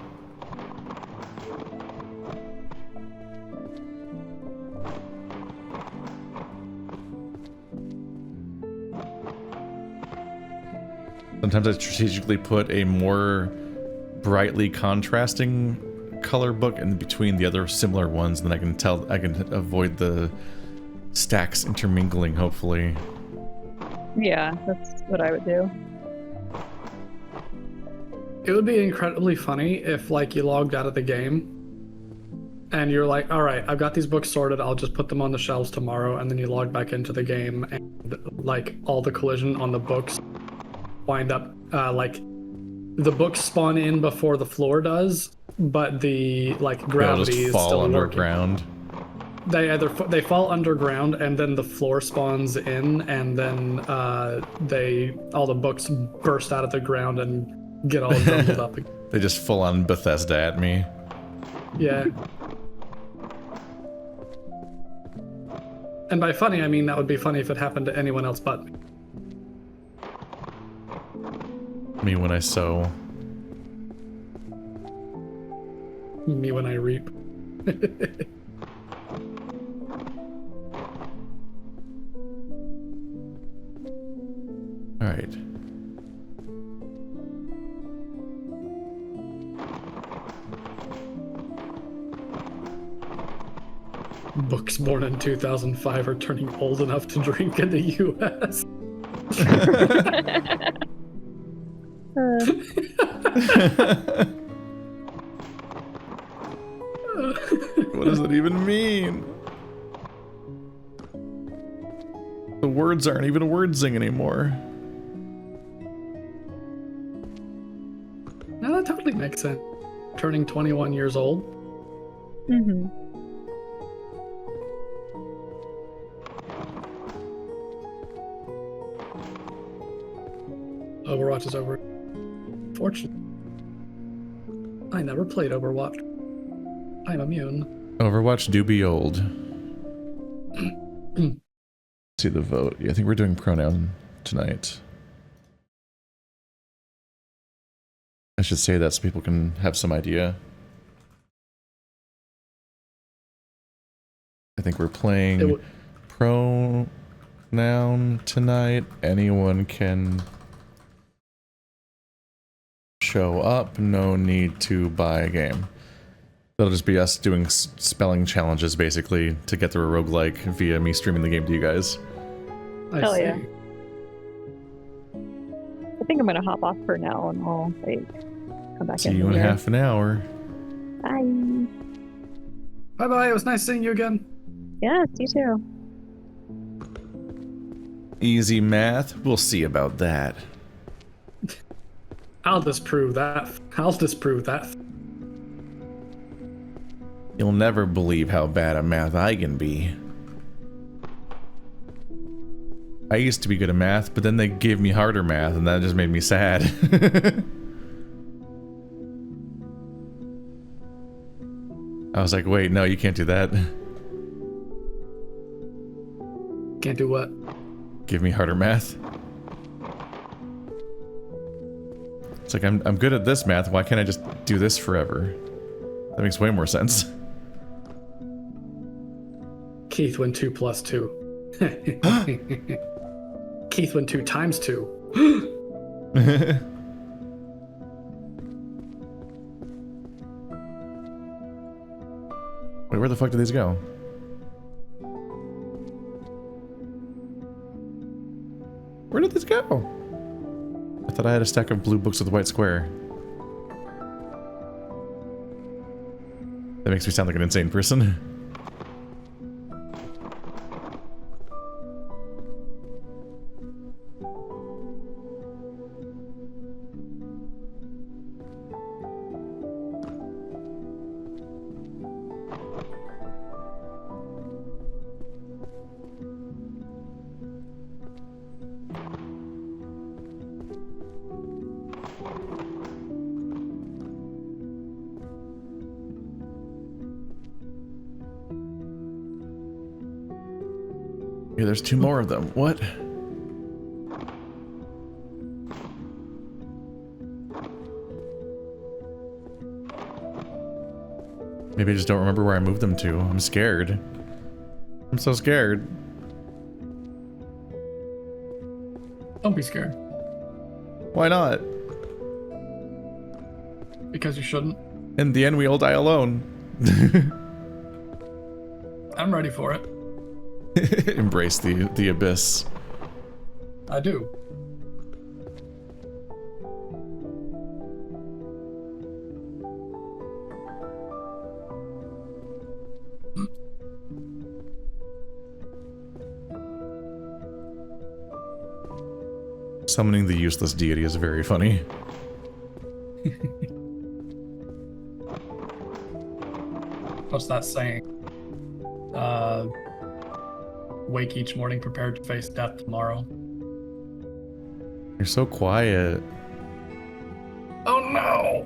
Sometimes I strategically put a more brightly contrasting color book in between the other similar ones, then I can avoid the stacks intermingling, hopefully. Yeah, that's what I would do. It would be incredibly funny if, like, you logged out of the game and you're like, all right, I've got these books sorted, I'll just put them on the shelves tomorrow, and then you log back into the game and, like, all the collision on the books wind up, like, the books spawn in before the floor does, but the, like, gravity is still underground. Working. They fall underground, and then the floor spawns in, and then all the books burst out of the ground and get all jumbled up. They just full on Bethesda at me. Yeah. And by funny, I mean that would be funny if it happened to anyone else but me. Me when I sow. Me when I reap. All right. Books born in 2005 are turning old enough to drink in the U.S. What does it even mean? The words aren't even wordsing anymore. No, that totally makes sense. Turning 21 years old. Mm-hmm. Overwatch is over. Fortunately, I never played Overwatch. I'm immune. Overwatch do be old. See the vote. Yeah, I think we're doing pronoun tonight. I should say that so people can have some idea. I think we're playing pronoun tonight. Anyone can show up. No need to buy a game. That'll just be us doing spelling challenges, basically, to get through a roguelike via me streaming the game to you guys. Hell yeah. I think I'm gonna hop off for now and I'll come back in. See you in half an hour. Bye. Bye bye. It was nice seeing you again. Yeah, you too. Easy math. We'll see about that. I'll disprove that. I'll disprove that. You'll never believe how bad at math I can be. I used to be good at math, but then they gave me harder math, and that just made me sad. I was like, wait, no, you can't do that. Can't do what? Give me harder math. It's like, I'm good at this math, why can't I just do this forever? That makes way more sense. Keith went 2 plus 2. Keith went 2 times 2. Wait, where the fuck did these go? Where did this go? I thought I had a stack of blue books with a white square. That makes me sound like an insane person. Yeah, there's 2 more of them. What? Maybe I just don't remember where I moved them to. I'm scared. I'm so scared. Don't be scared. Why not? Because you shouldn't. In the end, we all die alone. I'm ready for it. Embrace the abyss. I do. Summoning the useless deity is very funny. What's that saying? Wake each morning prepared to face death tomorrow. You're so quiet. Oh no!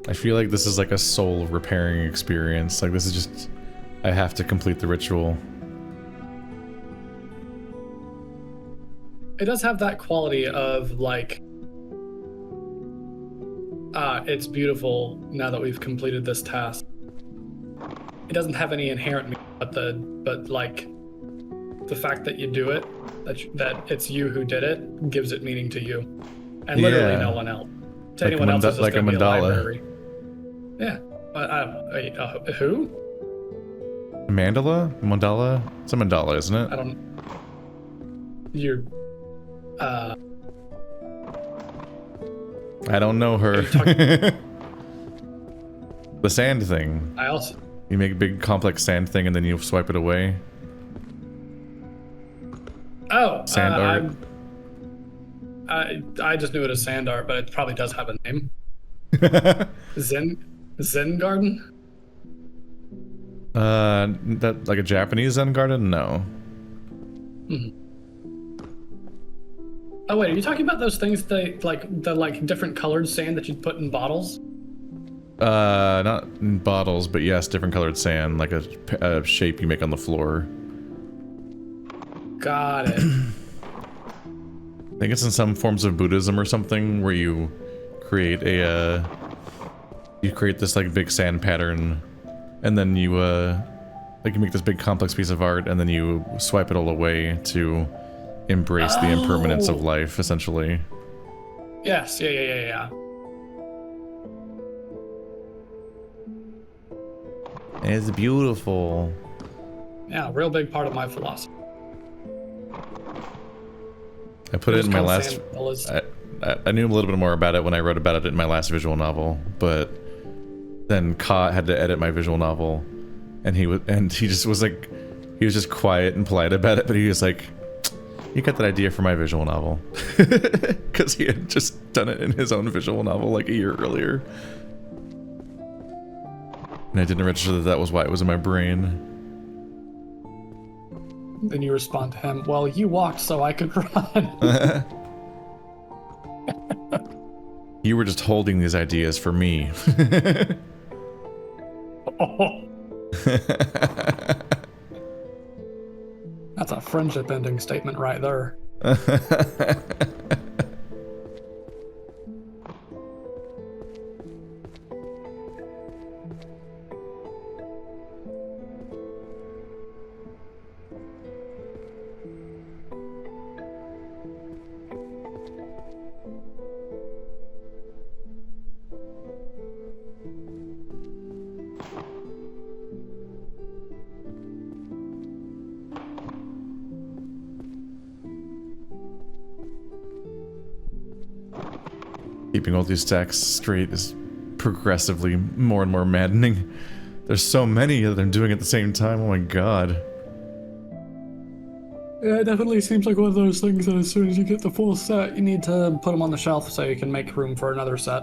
I feel like this is like a soul repairing experience. Like this is just, I have to complete the ritual. It does have that quality of like, it's beautiful now that we've completed this task. It doesn't have any inherent meaning, but like the fact that you do it, that it's you who did it, gives it meaning to you, and literally no one else. To Like anyone else, it's just like a gonna be a mandala. library. Yeah. Who? Mandala? Mandala? It's a mandala, isn't it? I don't. You're. I don't know her. Are you talking- The sand thing. I also. You make a big complex sand thing and then you swipe it away. Oh. Sand art. I just knew it as sand art, but it probably does have a name. Zen garden. That like a Japanese Zen garden? No. Mm-hmm. Oh wait, are you talking about those things that like different colored sand that you'd put in bottles? Not in bottles, but yes, different colored sand, like a shape you make on the floor. Got it. I think it's in some forms of Buddhism or something where you create a you create this like big sand pattern, and then you like you make this big complex piece of art, and then you swipe it all away to embrace the impermanence of life, essentially. Yes, yeah. It's beautiful. Yeah, a real big part of my philosophy. I put it in my last. I knew a little bit more about it when I wrote about it in my last visual novel, but then Ka had to edit my visual novel, and he just was like, he was just quiet and polite about it, but he was like, "You got that idea for my visual novel," because he had just done it in his own visual novel like a year earlier, and I didn't register that was why it was in my brain. Then you respond to him, "Well, you walked so I could run." You were just holding these ideas for me. That's a friendship ending statement right there. Keeping all these stacks straight is progressively more and more maddening. There's so many that I'm doing at the same time, oh my god. Yeah, it definitely seems like one of those things that as soon as you get the full set, you need to put them on the shelf so you can make room for another set.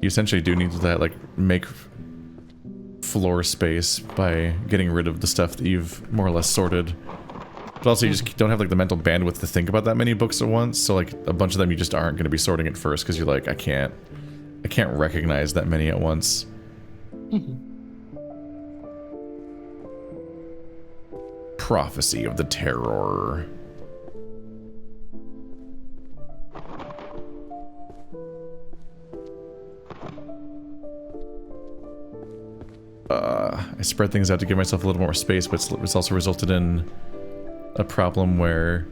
You essentially do need to like make floor space by getting rid of the stuff that you've more or less sorted. But also you just don't have like the mental bandwidth to think about that many books at once, so like a bunch of them you just aren't going to be sorting at first because you're like, I can't I can't recognize that many at once. Prophecy of the Terror. I spread things out to give myself a little more space, but it's also resulted in a problem where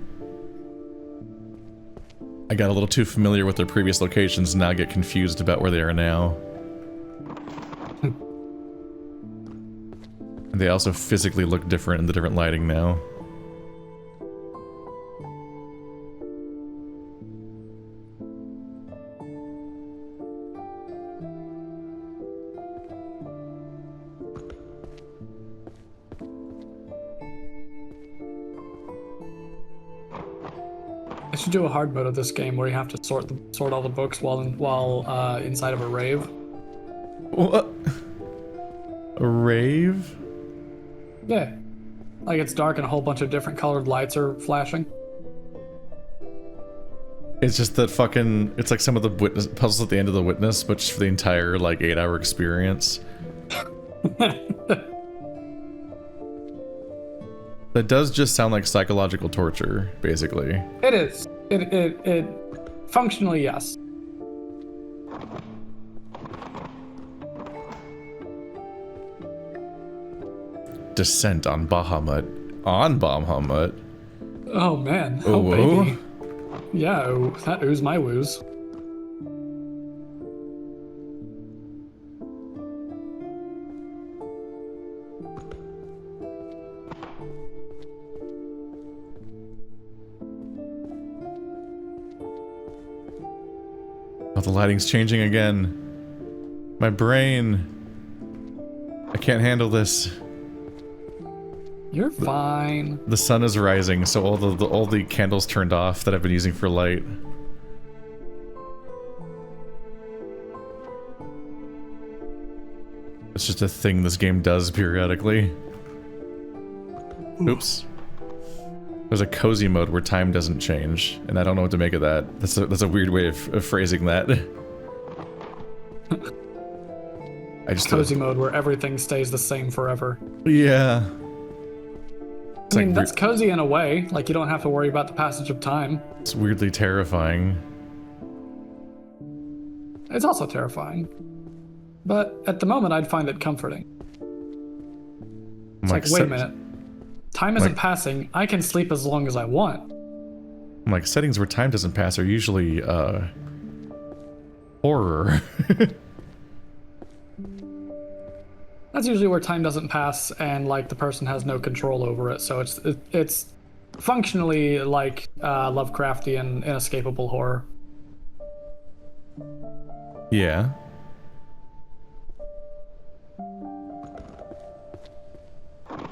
I got a little too familiar with their previous locations and now get confused about where they are now. And they also physically look different in the different lighting now. I should do a hard mode of this game where you have to sort all the books while inside of a rave. What? A rave? Yeah. Like it's dark and a whole bunch of different colored lights are flashing. It's just that fucking... It's like some of the witness puzzles at the end of the Witness, but just for the entire, like, 8-hour experience. That does just sound like psychological torture, basically. It is. It functionally, yes. Descent on Bahamut. On Bahamut? Oh man. Oh, Oh baby. Yeah, that ooze my woos. Oh, the lighting's changing again. My brain. I can't handle this. You're fine. The sun is rising, so all the candles turned off that I've been using for light. It's just a thing this game does periodically. Oops. There's a cozy mode where time doesn't change, and I don't know what to make of that. That's a weird way of phrasing that. I just Cozy mode where everything stays the same forever. Yeah. I mean, that's cozy in a way. Like, you don't have to worry about the passage of time. It's weirdly terrifying. It's also terrifying. But at the moment, I'd find it comforting. It's like, wait a minute. Time isn't passing. I can sleep as long as I want. Like, settings where time doesn't pass are usually, horror. That's usually where time doesn't pass and, like, the person has no control over it. So it's functionally like Lovecraftian, inescapable horror. Yeah.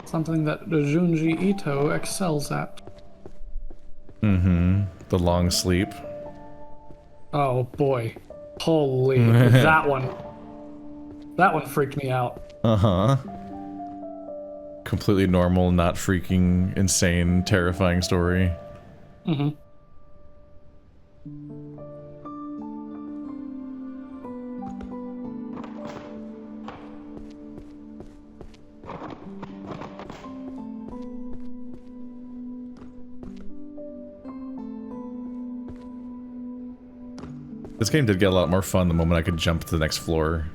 Something that Junji Ito excels at. Mm-hmm. The long sleep. Oh boy. Holy, that one. That one freaked me out. Uh-huh. Completely normal, not freaking insane, terrifying story. Mm-hmm. This game did get a lot more fun the moment I could jump to the next floor.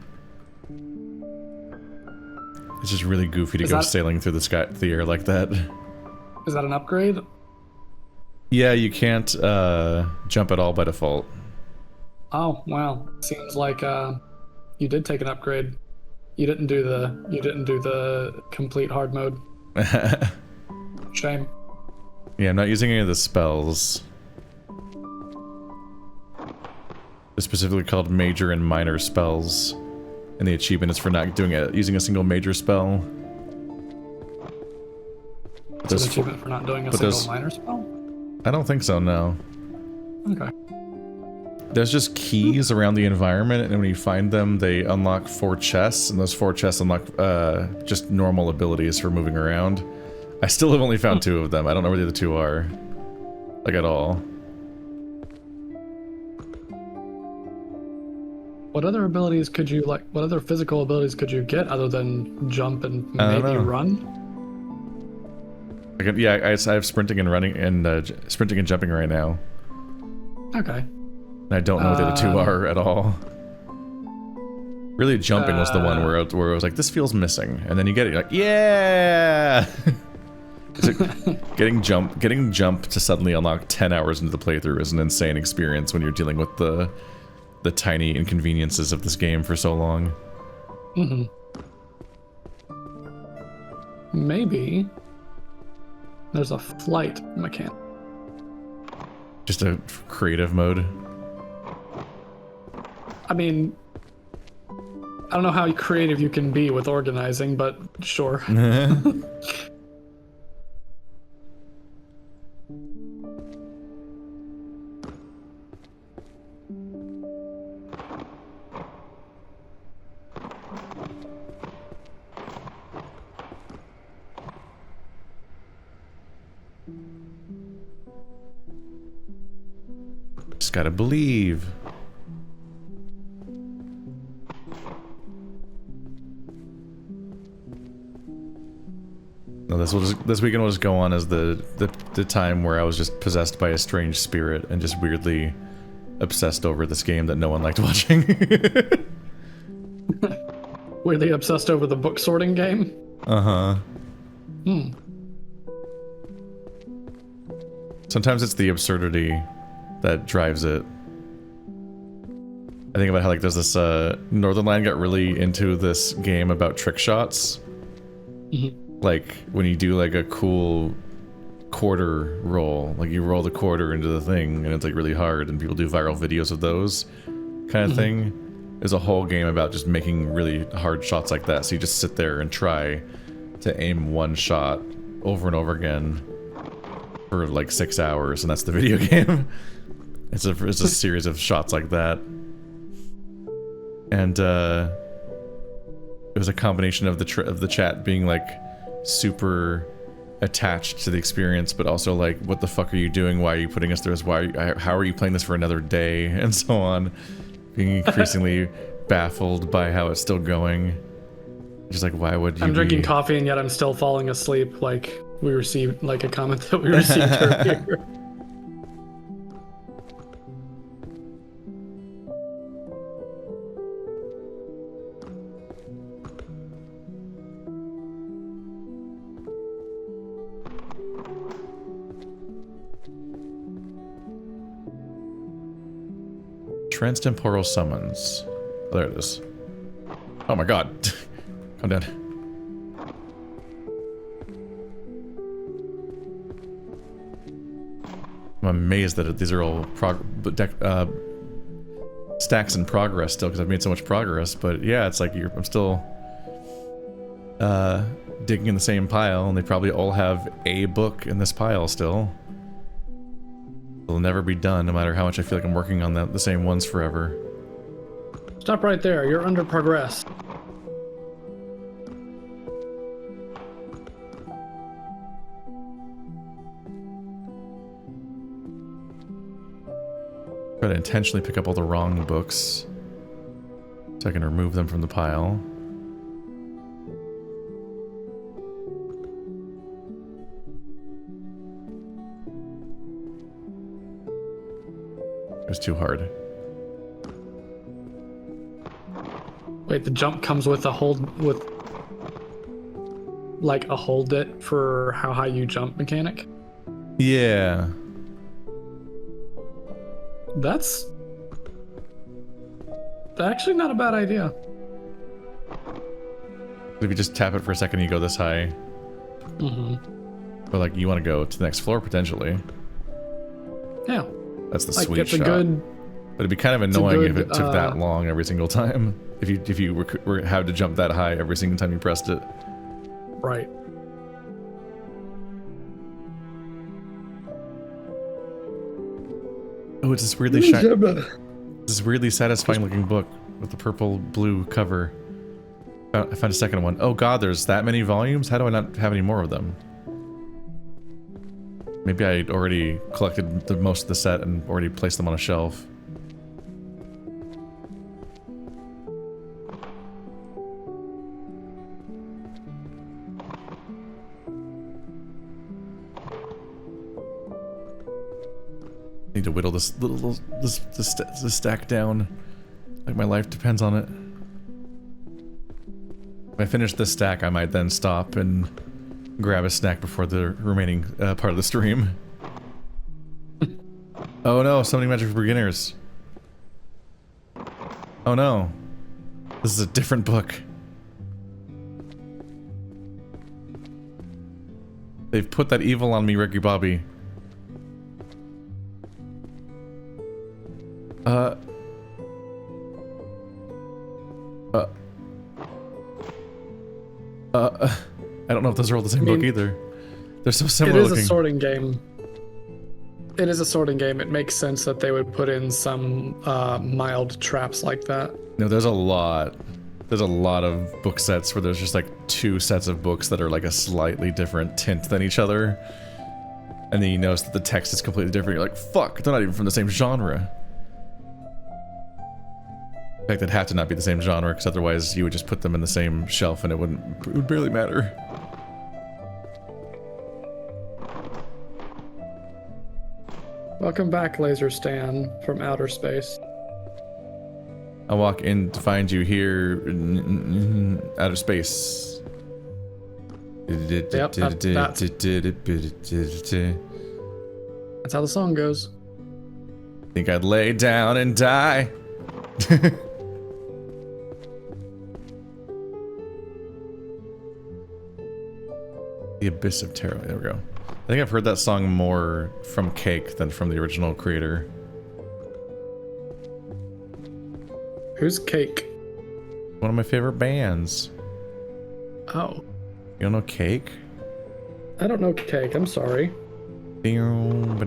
It's just really goofy to go sailing through the air like that. Is that an upgrade? Yeah, you can't jump at all by default. Oh, wow. Seems like you did take an upgrade. You didn't do the complete hard mode. Shame. Yeah, I'm not using any of the spells. They're specifically called major and minor spells. And the achievement is for not using a single major spell. It's an achievement for not doing a single minor spell? I don't think so, no. Okay. There's just keys around the environment, and when you find them, they unlock 4 chests, and those 4 chests unlock just normal abilities for moving around. I still have only found 2 of them. I don't know where the other 2 are. Like, at all. What other abilities could you like? What other physical abilities could you get other than jump and I don't maybe know. run? I have sprinting and running and sprinting and jumping right now. Okay. And I don't know what the other two are at all. Really, jumping was the one where I was like, this feels missing, and then you get it, you're like, yeah. Getting jump to suddenly unlock 10 hours into the playthrough is an insane experience when you're dealing with the tiny inconveniences of this game for so long. Mm-hmm. Maybe there's a flight mechanic. Just a creative mode. I mean, I don't know how creative you can be with organizing, but sure. Just gotta believe. No, this weekend will just go on as the time where I was just possessed by a strange spirit and just weirdly obsessed over this game that no one liked watching. Weirdly obsessed over the book sorting game? Uh-huh. Hmm. Sometimes it's the absurdity that drives it. I think about how, like, there's this, Northernlion got really into this game about trick shots. Mm-hmm. Like, when you do, like, a cool quarter roll, like, you roll the quarter into the thing, and it's, like, really hard, and people do viral videos of those kind of thing. There's a whole game about just making really hard shots like that, so you just sit there and try to aim one shot over and over again for, like, 6 hours, and that's the video game. It's a series of shots like that. And, it was a combination of the chat being, like, super attached to the experience, but also like, what the fuck are you doing? Why are you putting us through this? How are you playing this for another day? And so on. Being increasingly baffled by how it's still going. Just like, why would you I'm drinking coffee and yet I'm still falling asleep, like we received, like a comment that we received earlier. Transtemporal summons. Oh, there it is. Oh my god. Calm down. I'm amazed that these are all stacks in progress still, because I've made so much progress, but yeah, it's like I'm still digging in the same pile, and they probably all have a book in this pile still. It'll never be done, no matter how much I feel like I'm working on the same ones forever. Stop right there, you're under progress. Try to intentionally pick up all the wrong books so I can remove them from the pile. It was too hard. Wait, the jump comes with a hold, with like a hold it for how high you jump mechanic? Yeah. That's actually not a bad idea. If you just tap it for a second, you go this high. Mm-hmm. But like, you want to go to the next floor potentially. Yeah. That's the Like, sweet it's a shot. good, But it'd be kind of annoying if good, it took that long every single time. If you were had to jump that high every single time you pressed it. right. Oh, it's this weirdly this weirdly satisfying looking book with the purple blue cover. I found a second one. Oh god, there's that many volumes? How do I not have any more of them? Maybe I already collected most of the set and already placed them on a shelf. Need to whittle this stack down. Like my life depends on it. If I finish this stack, I might then stop and grab a snack before the remaining part of the stream. Oh no, Summoning Magic for Beginners. Oh no. This is a different book. They've put that evil on me, Ricky Bobby. I don't know if those are all the same book either. They're so similar looking. It is a sorting game. It is a sorting game. It makes sense that they would put in some mild traps like that. No, there's a lot. There's a lot of book sets where there's just like 2 sets of books that are like a slightly different tint than each other. And then you notice that the text is completely different. You're like, fuck, they're not even from the same genre. In fact, they'd have to not be the same genre, because otherwise you would just put them in the same shelf and it would barely matter. Welcome back, Laser Stan from outer space. I walk in to find you here in outer space. Yep, that's how the song goes. Think I'd lay down and die. The Abyss of Terror. There we go. I think I've heard that song more from Cake than from the original creator. Who's Cake? One of my favorite bands. Oh. You don't know Cake? I don't know Cake, I'm sorry. Nope,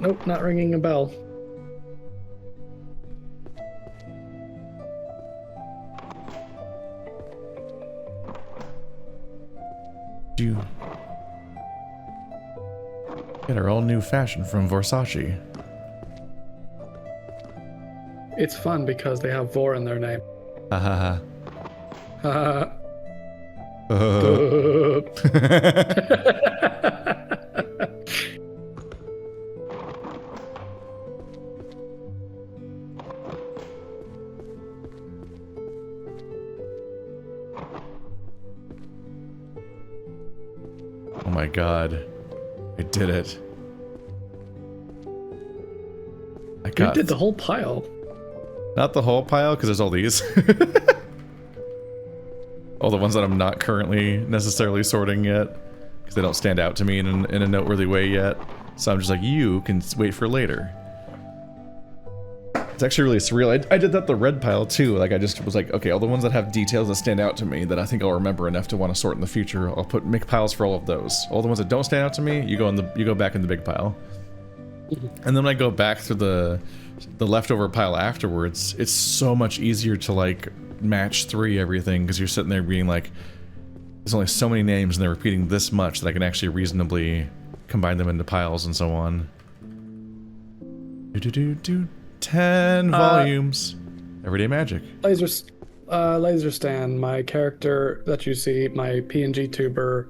Nope, not ringing a bell. You get our all new fashion from Versace. It's fun because they have Vor in their name. Ha ha Ha Oh my god. I did it. I You got did the whole pile. Not the whole pile, because there's all these. All the ones that I'm not currently necessarily sorting yet, because they don't stand out to me in a noteworthy way yet. So I'm just like, you can wait for later. It's actually really surreal. I did that the red pile too. Like I just was like, okay, all the ones that have details that stand out to me that I think I'll remember enough to want to sort in the future, I'll make piles for all of those. All the ones that don't stand out to me, you go back in the big pile. And then when I go back through the leftover pile afterwards, it's so much easier to like match 3 everything, because you're sitting there being like, there's only so many names and they're repeating this much that I can actually reasonably combine them into piles and so on. 10 volumes. Everyday magic. Laser Stan, my character that you see, my PNG tuber,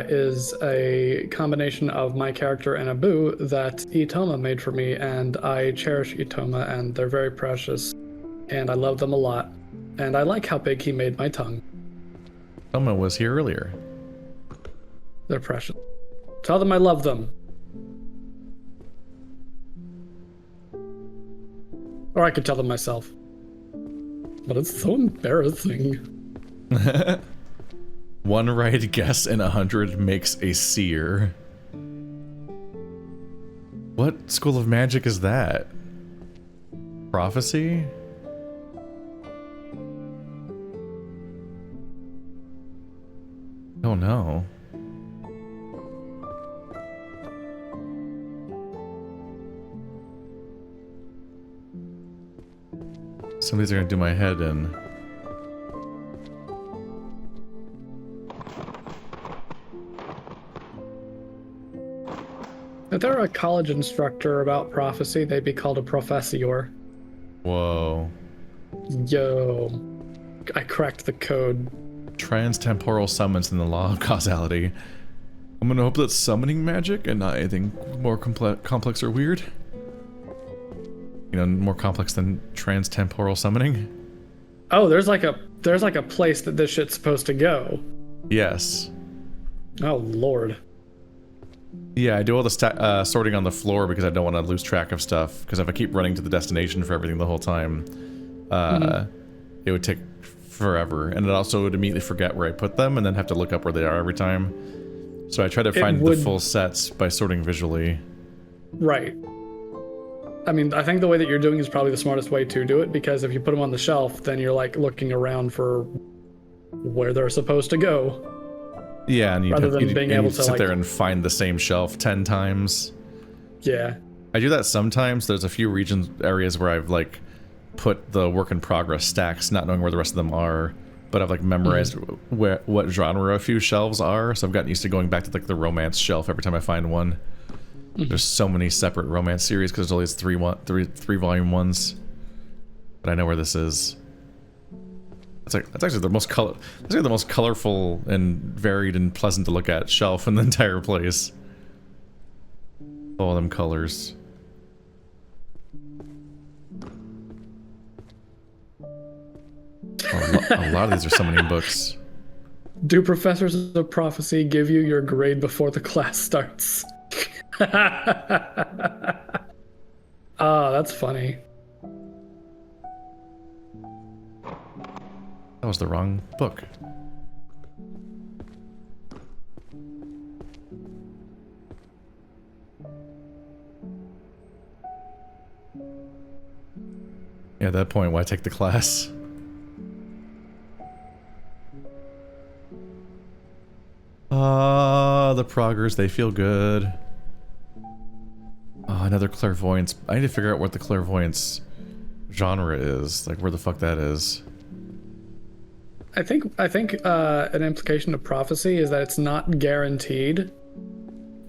is a combination of my character and a boo that Itoma made for me, and I cherish Itoma, and they're very precious, and I love them a lot, and I like how big he made my tongue. Itoma was here earlier. They're precious. Tell them I love them. Or I could tell them myself. But it's so embarrassing. One right guess in 100 makes a seer. What school of magic is that? Prophecy? Oh no. Some of these are gonna do my head in. If they're a college instructor about prophecy, they'd be called a professor. Whoa. Yo. I cracked the code. Transtemporal summons in the law of causality. I'm gonna hope that's summoning magic and not anything more complex or weird. You know, more complex than trans-temporal summoning. Oh, there's like a place that this shit's supposed to go. Yes. Oh lord. Yeah, I do all the sorting on the floor because I don't want to lose track of stuff. Because if I keep running to the destination for everything the whole time, it would take forever. And it also would immediately forget where I put them and then have to look up where they are every time. So I try to find the full sets by sorting visually. Right. I mean, I think the way that you're doing is probably the smartest way to do it, because if you put them on the shelf, then you're like looking around for where they're supposed to go. Yeah, and you'd sit like, there and find the same shelf 10 times. Yeah. I do that sometimes. There's a few areas where I've like put the work in progress stacks, not knowing where the rest of them are, but I've like memorized what genre a few shelves are, so I've gotten used to going back to like the romance shelf every time I find one. There's so many separate romance series because there's always three volume ones, but I know where this is. That's actually the most colorful and varied and pleasant to look at shelf in the entire place. All them colors. A lot of these are summoning books. Do professors of prophecy give you your grade before the class starts? Ah, that's funny. That was the wrong book. Yeah, at that point, why take the class? The proggers, they feel good. Oh, another clairvoyance. I need to figure out what the clairvoyance genre is. Like, where the fuck that is. I think an implication of prophecy is that it's not guaranteed.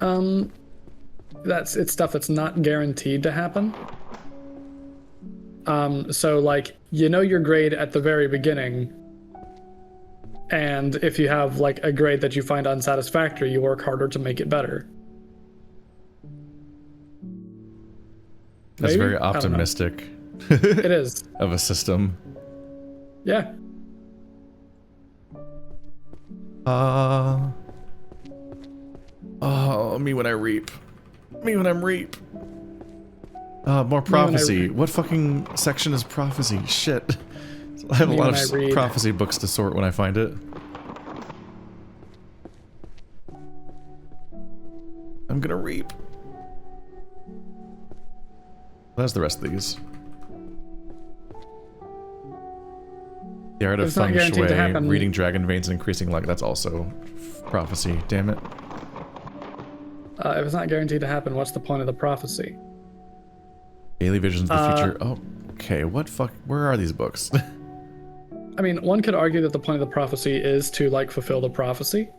It's stuff that's not guaranteed to happen. So like, you know your grade at the very beginning, and if you have like a grade that you find unsatisfactory, you work harder to make it better. That's Maybe? very optimistic. It is. Of a system. Yeah. Oh, me when I reap. Me when I'm reap. More prophecy. What fucking section is prophecy? Shit. I have a lot of prophecy books to sort when I find it. I'm gonna reap. That's the rest of these. The art of feng shui, reading dragon veins and increasing luck. That's also prophecy. Damn it. If it's not guaranteed to happen, what's the point of the prophecy? Daily visions of the future. Oh, okay. What fuck? Where are these books? I mean, one could argue that the point of the prophecy is to like fulfill the prophecy.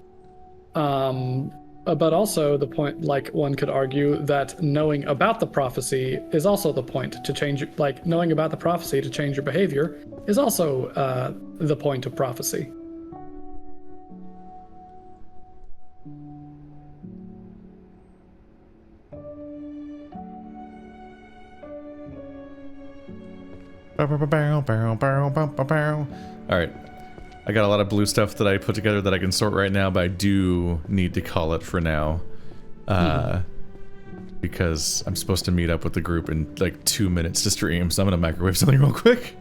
But also the point, like one could argue that knowing about the prophecy is also the point to change, like knowing about the prophecy to change your behavior is also the point of prophecy. Alright. I got a lot of blue stuff that I put together that I can sort right now, but I do need to call it for now. Because I'm supposed to meet up with the group in like 2 minutes to stream, so I'm gonna microwave something real quick.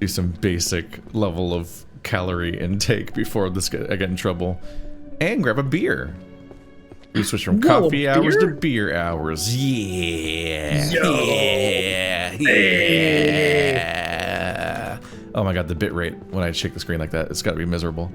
Do some basic level of calorie intake before I get in trouble. And grab a beer. We switch from coffee hours to beer hours. Yeah. Yeah. Oh my god, the bit rate when I shake the screen like that, it's gotta be miserable.